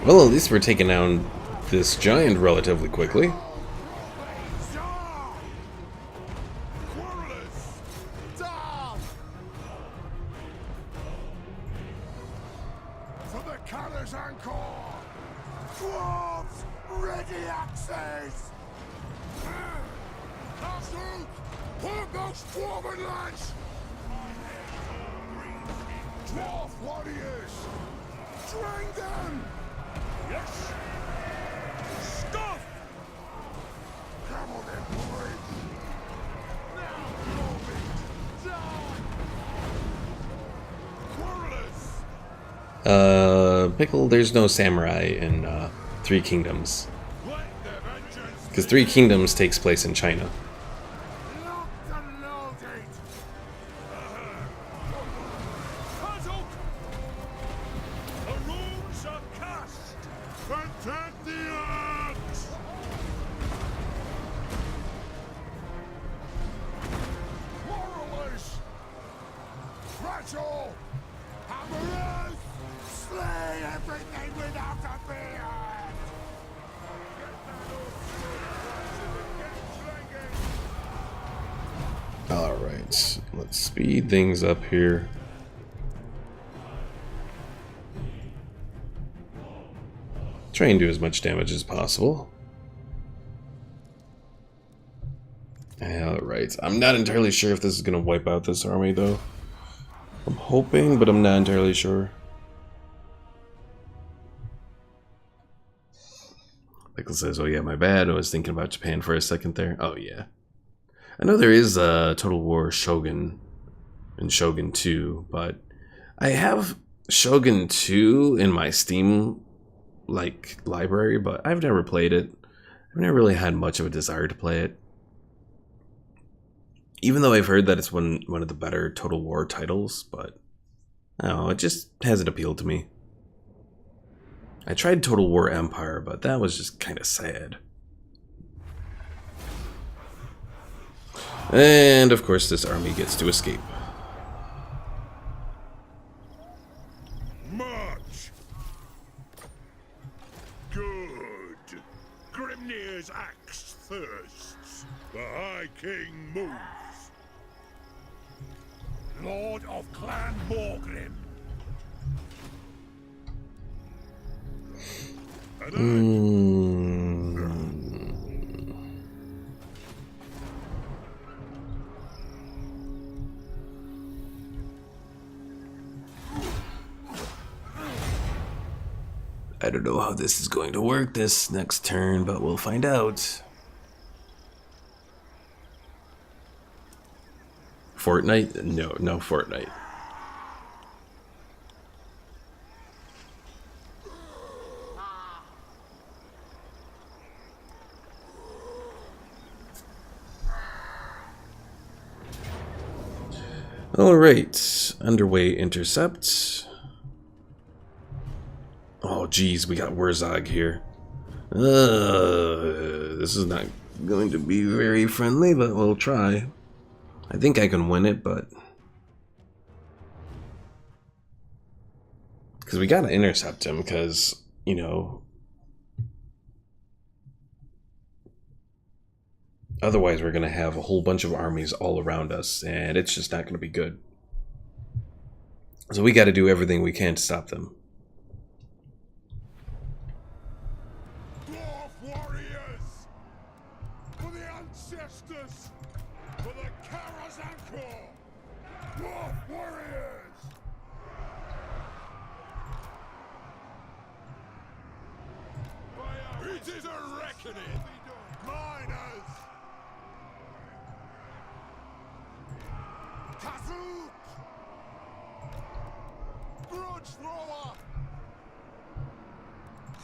Well, at least we're taking down this giant relatively quickly. those dwarven lads! Dwarf warriors! Drain them! Yes! Stop! Come on then, boys! Now, Robin! Down! Quarrelers! Pickle, there's no samurai in Three Kingdoms. Let the vengeance Because Three Kingdoms takes place in China. locked and loaded! Puzzle! The runes are cast! Attack the axe! Quarrelers! Fragile! Hammerers! Slay everything without a beard! Alright, let's speed things up here. Try and do as much damage as possible. Alright, I'm not entirely sure if this is going to wipe out this army though. I'm hoping, but I'm not entirely sure. Michael says, oh yeah, my bad. I was thinking about Japan for a second there. Oh yeah. I know there is a Total War Shogun and Shogun 2, but I have Shogun 2 in my Steam library, but I've never played it. I've never really had much of a desire to play it. Even though I've heard that it's one of the better Total War titles, but I don't know, it just hasn't appealed to me. I tried Total War Empire, but that was just kind of sad. And of course this army gets to escape. March! Good. Grimnir's axe thirsts. The High King moves. Lord of Clan Morgrim. I don't know how this is going to work this next turn, but we'll find out. Fortnite? No Fortnite. Alright, underway intercept. Oh geez, we got Wurzog here. This is not going to be very friendly, but we'll try. I think I can win it, but... because we gotta intercept him, because, you know... otherwise we're gonna have a whole bunch of armies all around us, and it's just not gonna be good. So we gotta do everything we can to stop them. Dwarf warriors! For the ancestors! For the Karazanko! Dwarf warriors! It is a reckoning! Miners! Kazook! Grudge thrower!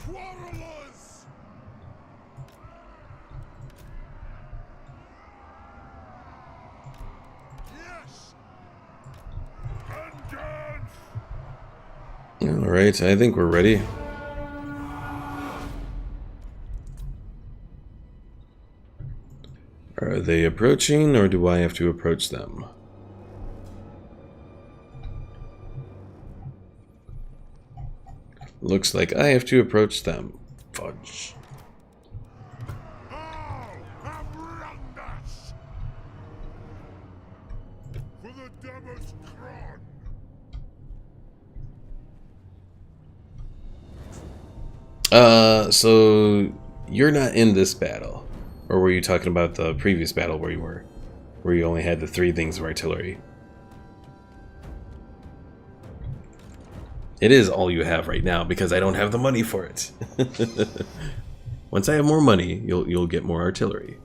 Quarrelers! Yes! Vengeance! Alright, I think we're ready. Are they approaching, or do I have to approach them? Looks like I have to approach them. Fudge. Oh, Amrandas! For the Devil's Crown! So you're not in this battle, or were you talking about the previous battle where you were where you only had the 3 things of artillery. It is all you have right now because I don't have the money for it. Once I have more money, you'll get more artillery.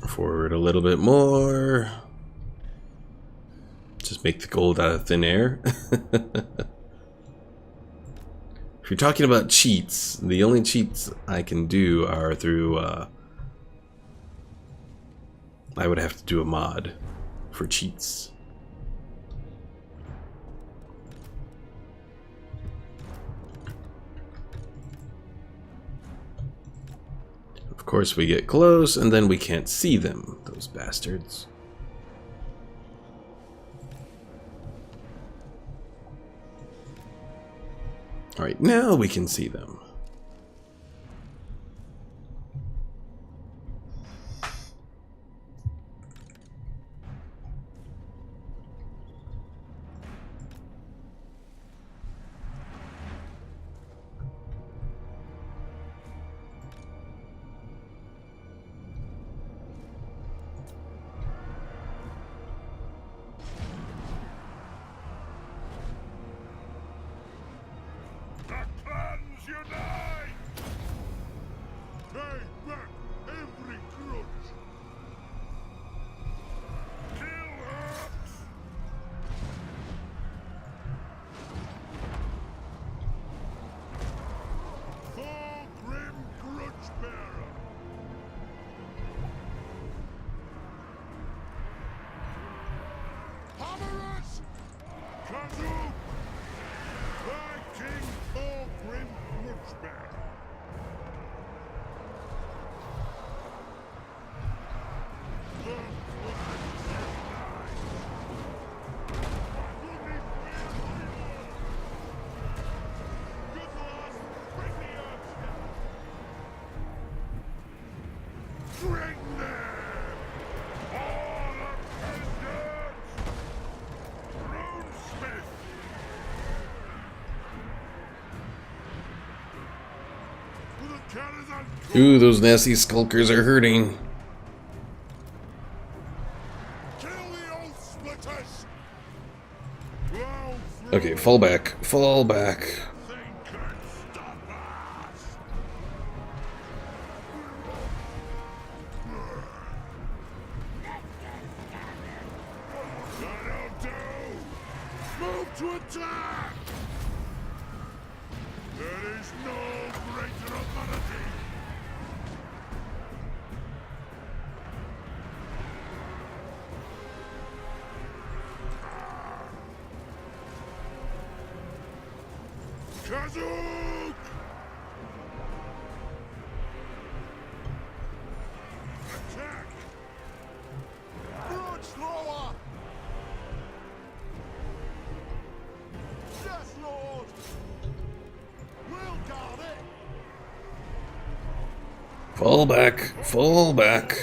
Forward a little bit more. Just make the gold out of thin air. If you're talking about cheats, the only cheats I can do are through, I would have to do a mod for cheats. Of course, we get close, and then we can't see them, those bastards. Alright, now we can see them. Ooh, those nasty skulkers are hurting. Okay, fall back. Fall back. Move to attack! There is no greater authority! Kazook! Attack! Broad thrower! Yes, Lord! We'll guard it! Fall back. Fall back.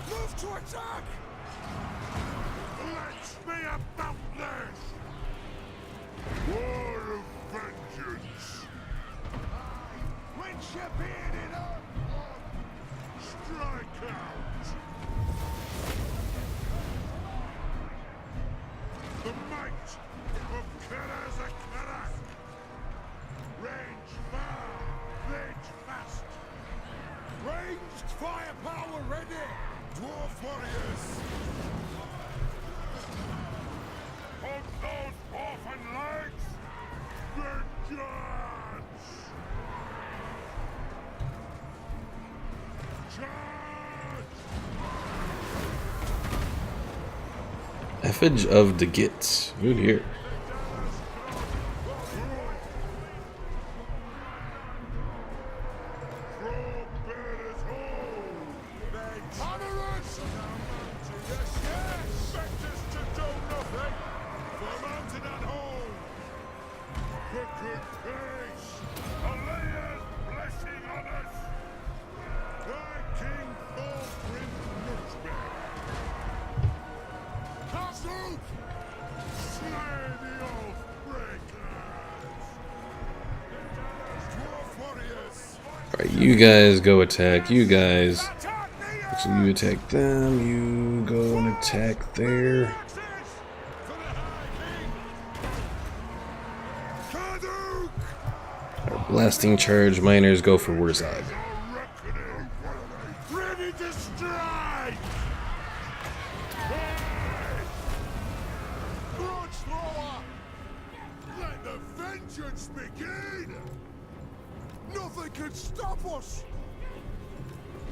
Move to attack! Let's be about this! War of vengeance! Quench your bearded up! Strike out! The might of Karazakarak! Range far, range fast! Ranged firepower ready! Dwarf warriors! Hold those orphan legs! Vengeance! Charge! Effage of the Git. Good here. peace. Alea's blessing on us. Thy King Thorgrim Nutsbear. Castle! Slay the oath breakers. Dwarf warriors. Alright, you guys go attack. You guys. So you attack them. You go and attack there. Our blasting charge miners go for Wurzag. Ready to strike! Grudge thrower! Let the vengeance begin! Nothing can stop us!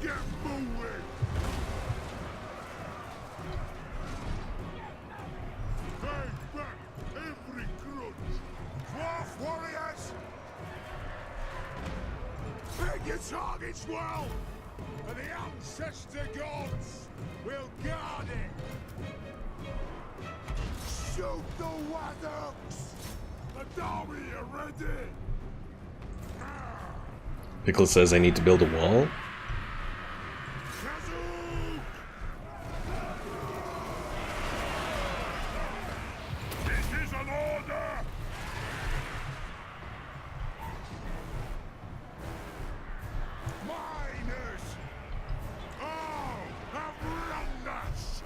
Get moving! Take back every grudge! Dwarf warriors! Pick your targets well! And the ancestor gods will guard it! Shoot the waddocks! The army are ready! Pickle says I need to build a wall. This is an order! Miners! All have wronged us!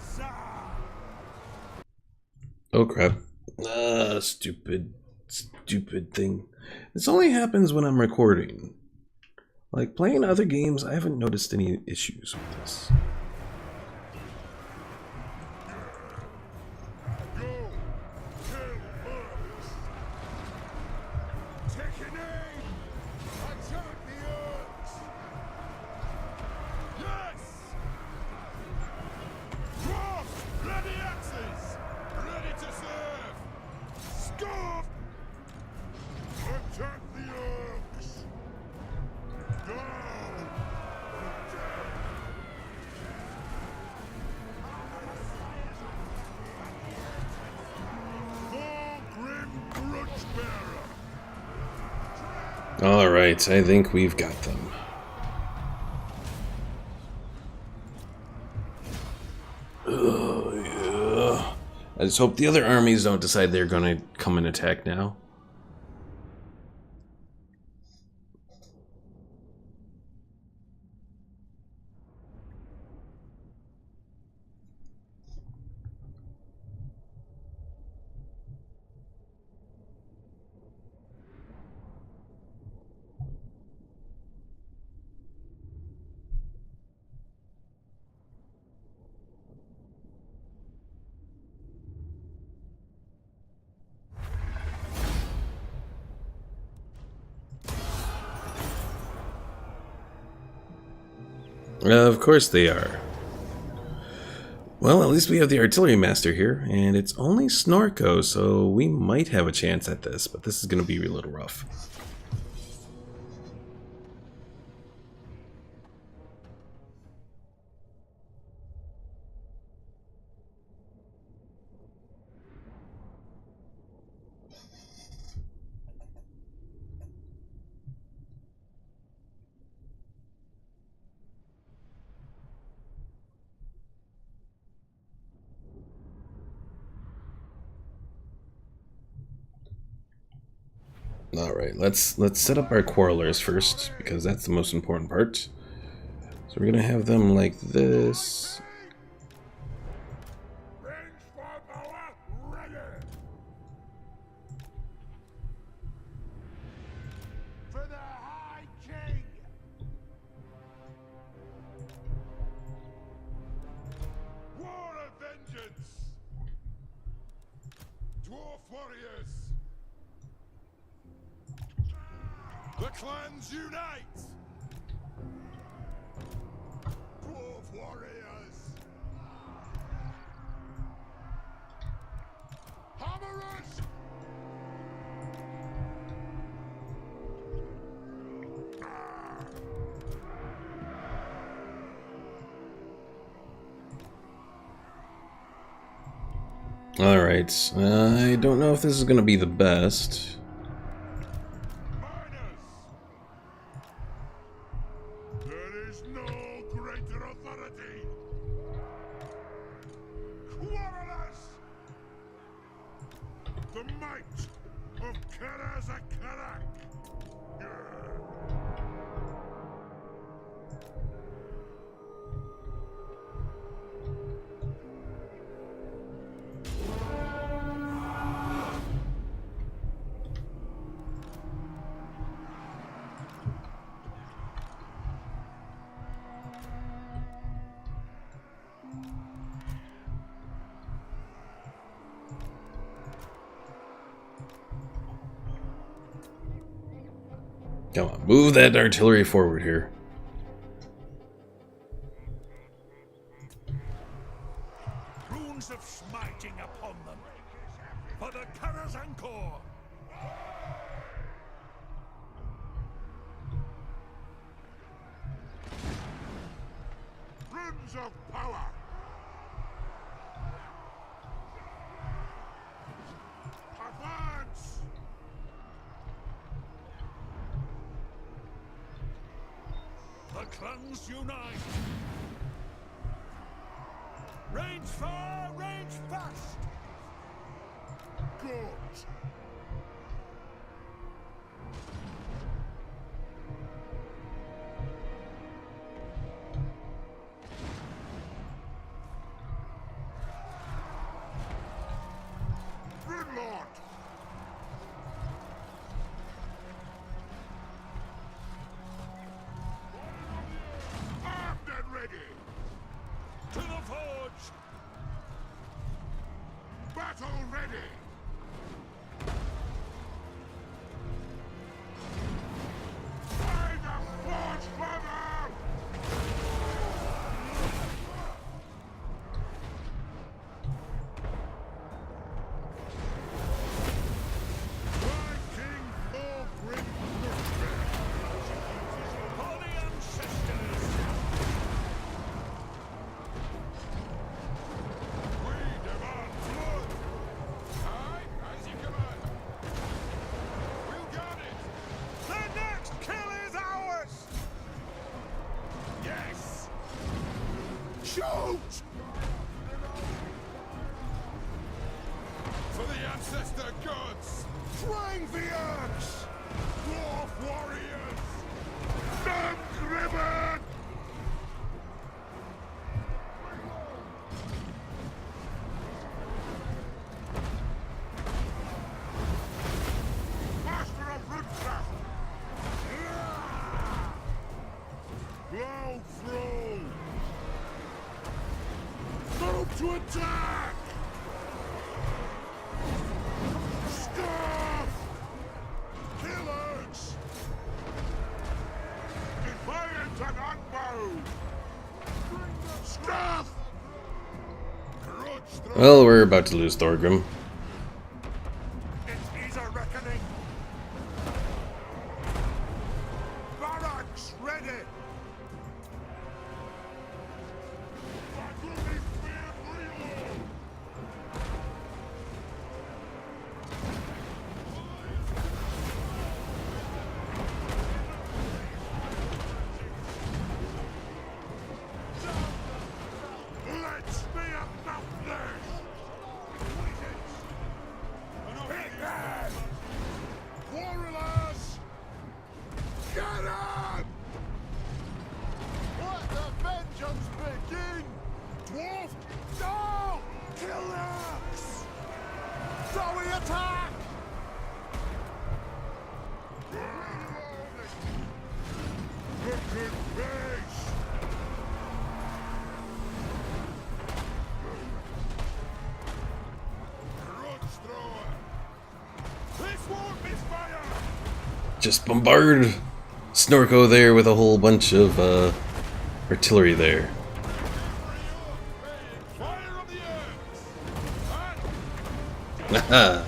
Sir! Oh crap. Stupid thing. This only happens when I'm recording. Like, playing other games, I haven't noticed any issues with this. Go! Kill Earth! Take an aim! Attack the Earth! Yes! Dwarfs! Ready axes! Ready to serve! Scarf! Attack the Orcs! Go! Thorgrim Grudgebearer! Alright, I think we've got them. Oh, yeah. I just hope the other armies don't decide they're gonna come and attack now. Of course they are. Well, at least we have the artillery master here, and it's only Snorko, so we might have a chance at this, but this is going to be a little rough. Alright, let's set up our quarrelers first, because that's the most important part. So we're gonna have them like this. Range firepower ready! For the High King! War of vengeance! Dwarf warriors! The clans unite! Dwarf warriors! Hammerers! Alright, I don't know if this is gonna be the best. Miners! There is no greater authority! Quarrelers! The might of Karazakarak! Come on, move that artillery forward here. Runes of smiting upon them for the Karazankor! Runes of power! Advance! The clans unite! Range far, range fast! Good! Good Lord! Armed and ready! To the forge! Battle ready! By the forge father! My king Thorgrim Nurtberg! For the ancestors! We demand blood! Aye, as you command. We'll guard it! The next kill is ours! Yes! Shoot! For the ancestor gods! Twang the axe! Dwarf warriors! Ungrimmon! Master of Runecraft! Blow through! Move to attack! Scarf! Killers! Defiant and unbowed! Scarf! Grudge through! Well, we're about to lose Thorgrim. It is a reckoning! Barracks ready! That will be fair for you! Let's be about this! Hit them! Quarrelers! Get up! Let the vengeance begin! Dwarf, no! Killers! So we attack! Wicked beast! Grudge thrower! This won't misfire! Just bombard Snorko there with a whole bunch of artillery there. Fire on the earth! Haha.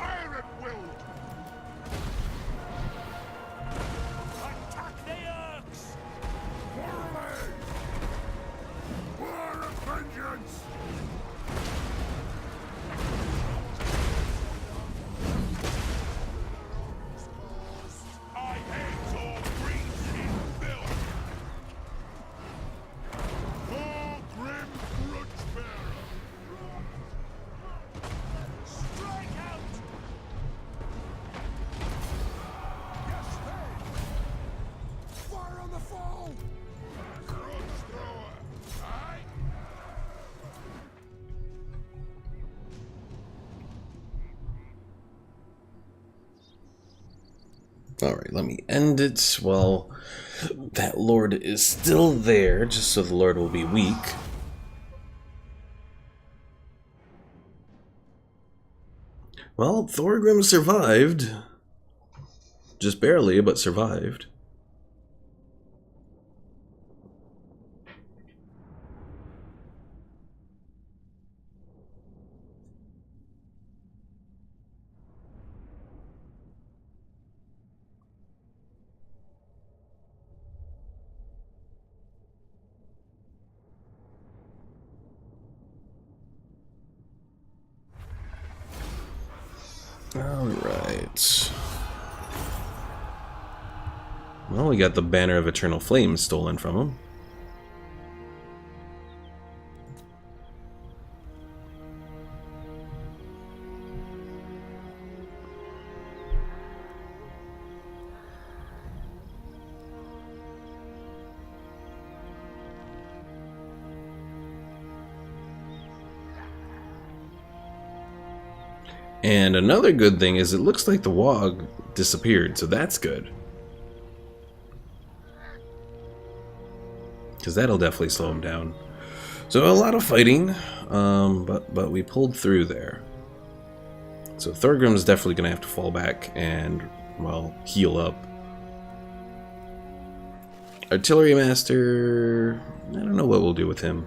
Iron willed! Alright, let me end it while that lord is still there, just so the lord will be weak. Well, Thorgrim survived. Just barely, but survived. Alright. Well, we got the Banner of Eternal Flames stolen from him. And another good thing is it looks like the Wog disappeared, so that's good. Because that'll definitely slow him down. So a lot of fighting, but we pulled through there. So Thorgrim's definitely going to have to fall back and, well, heal up. Artillery Master, I don't know what we'll do with him.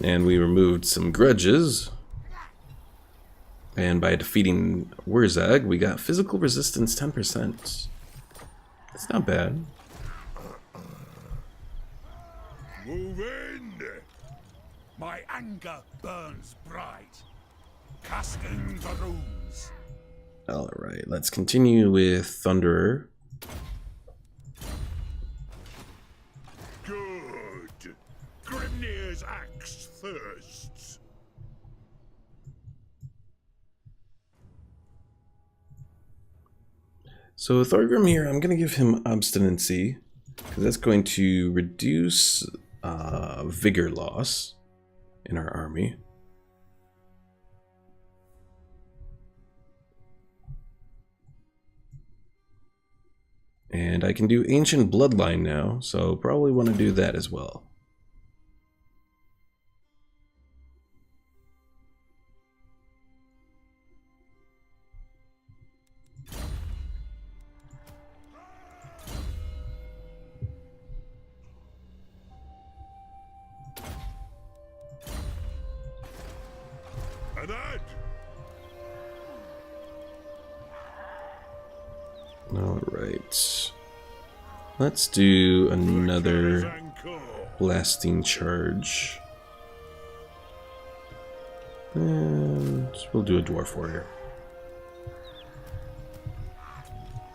And we removed some grudges. And by defeating Wurzag, we got physical resistance 10%. That's not bad. Move in! My anger burns bright, casting the runes. Alright, let's continue with Thunderer. Good. Grimnir's axe thirsts. So Thorgrim here, I'm going to give him Obstinacy, because that's going to reduce vigor loss in our army. And I can do Ancient Bloodline now, so probably want to do that as well. Alright. Let's do another blasting charge. And we'll do a Dwarf Warrior.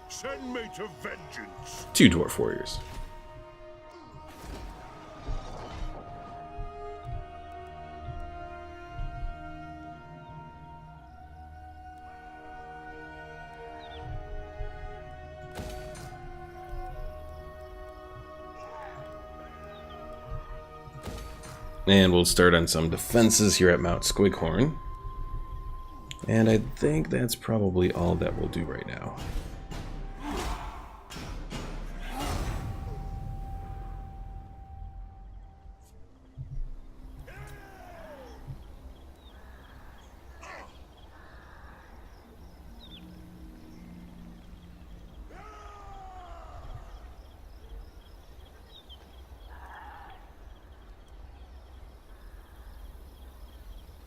Send me to vengeance. 2 Dwarf Warriors. And we'll start on some defenses here at Mount Squighorn. And I think that's probably all that we'll do right now.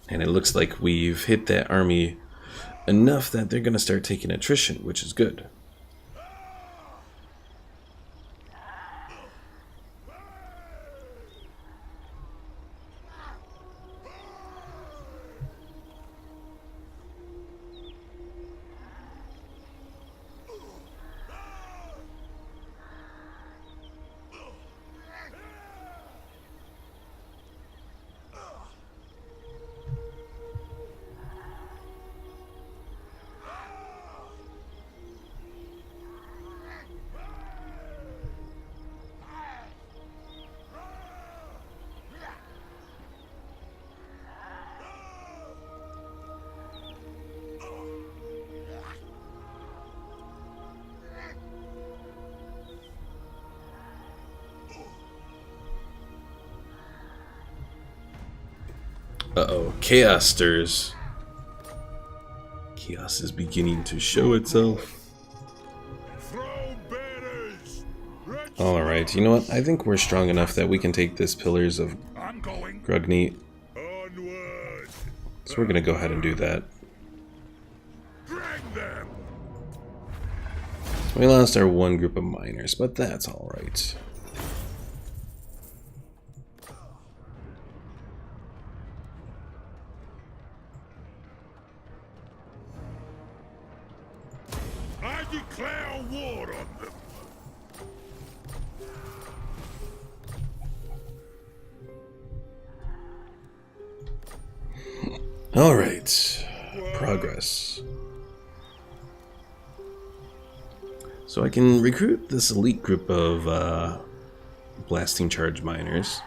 And it looks like we've hit that army enough that they're going to start taking attrition, which is good. Uh-oh, chaos stirs. Chaos is beginning to show itself. Alright, you know what? I think we're strong enough that we can take this Pillars of Grugneat. So we're gonna go ahead and do that. We lost our one group of miners, but that's alright. I declare war on them. Alright. Progress. So I can recruit this elite group of blasting charge miners.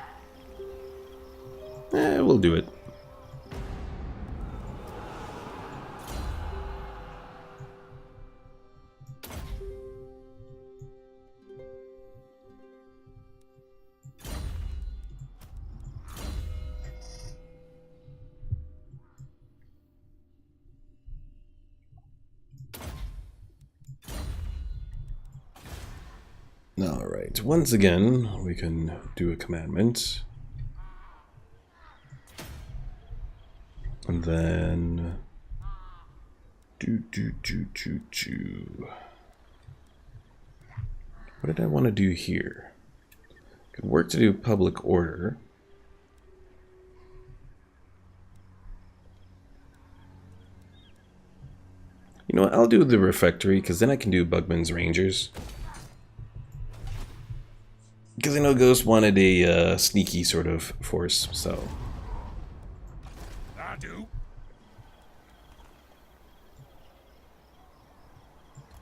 We'll do it. Alright, once again, we can do a commandment. And then... What did I want to do here? Could work to do public order. You know what, I'll do the refectory, because then I can do Bugman's Rangers. Because I know Ghost wanted a sneaky sort of force, so... I do.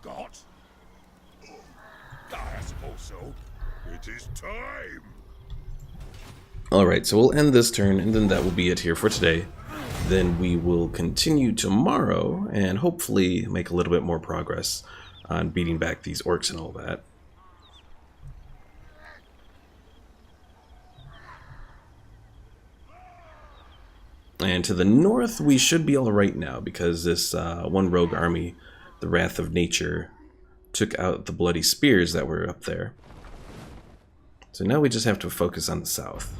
Got? I suppose so. It is time. Alright, so we'll end this turn, and then that will be it here for today. Then we will continue tomorrow, and hopefully make a little bit more progress on beating back these orcs and all that. And to the north, we should be alright now, because this one rogue army, the Wrath of Nature, took out the bloody spears that were up there. So now we just have to focus on the south.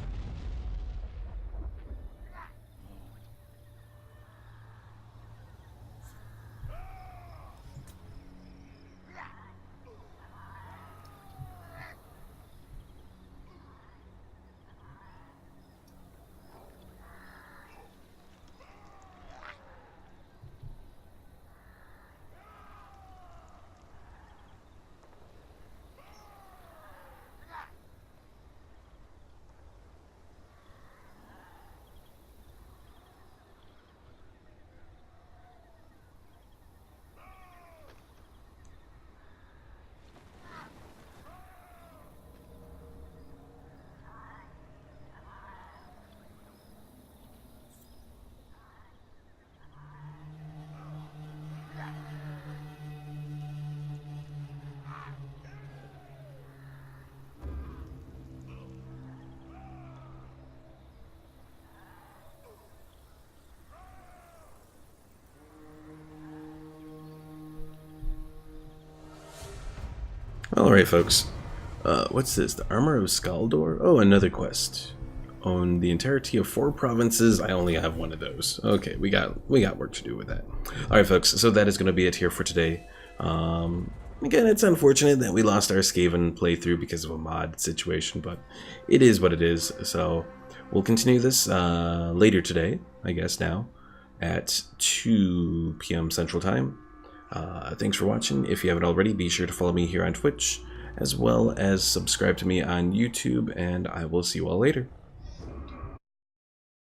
Alright folks, what's this? The Armor of Skaldor? Oh, another quest. Own the entirety of 4 provinces. I only have one of those. Okay, we got work to do with that. Alright folks, so that is going to be it here for today. Again, it's unfortunate that we lost our Skaven playthrough because of a mod situation, but it is what it is. So we'll continue this later today, I guess now, at 2 p.m. Central Time. Thanks for watching. If you haven't already, be sure to follow me here on Twitch, as well as subscribe to me on YouTube, and I will see you all later.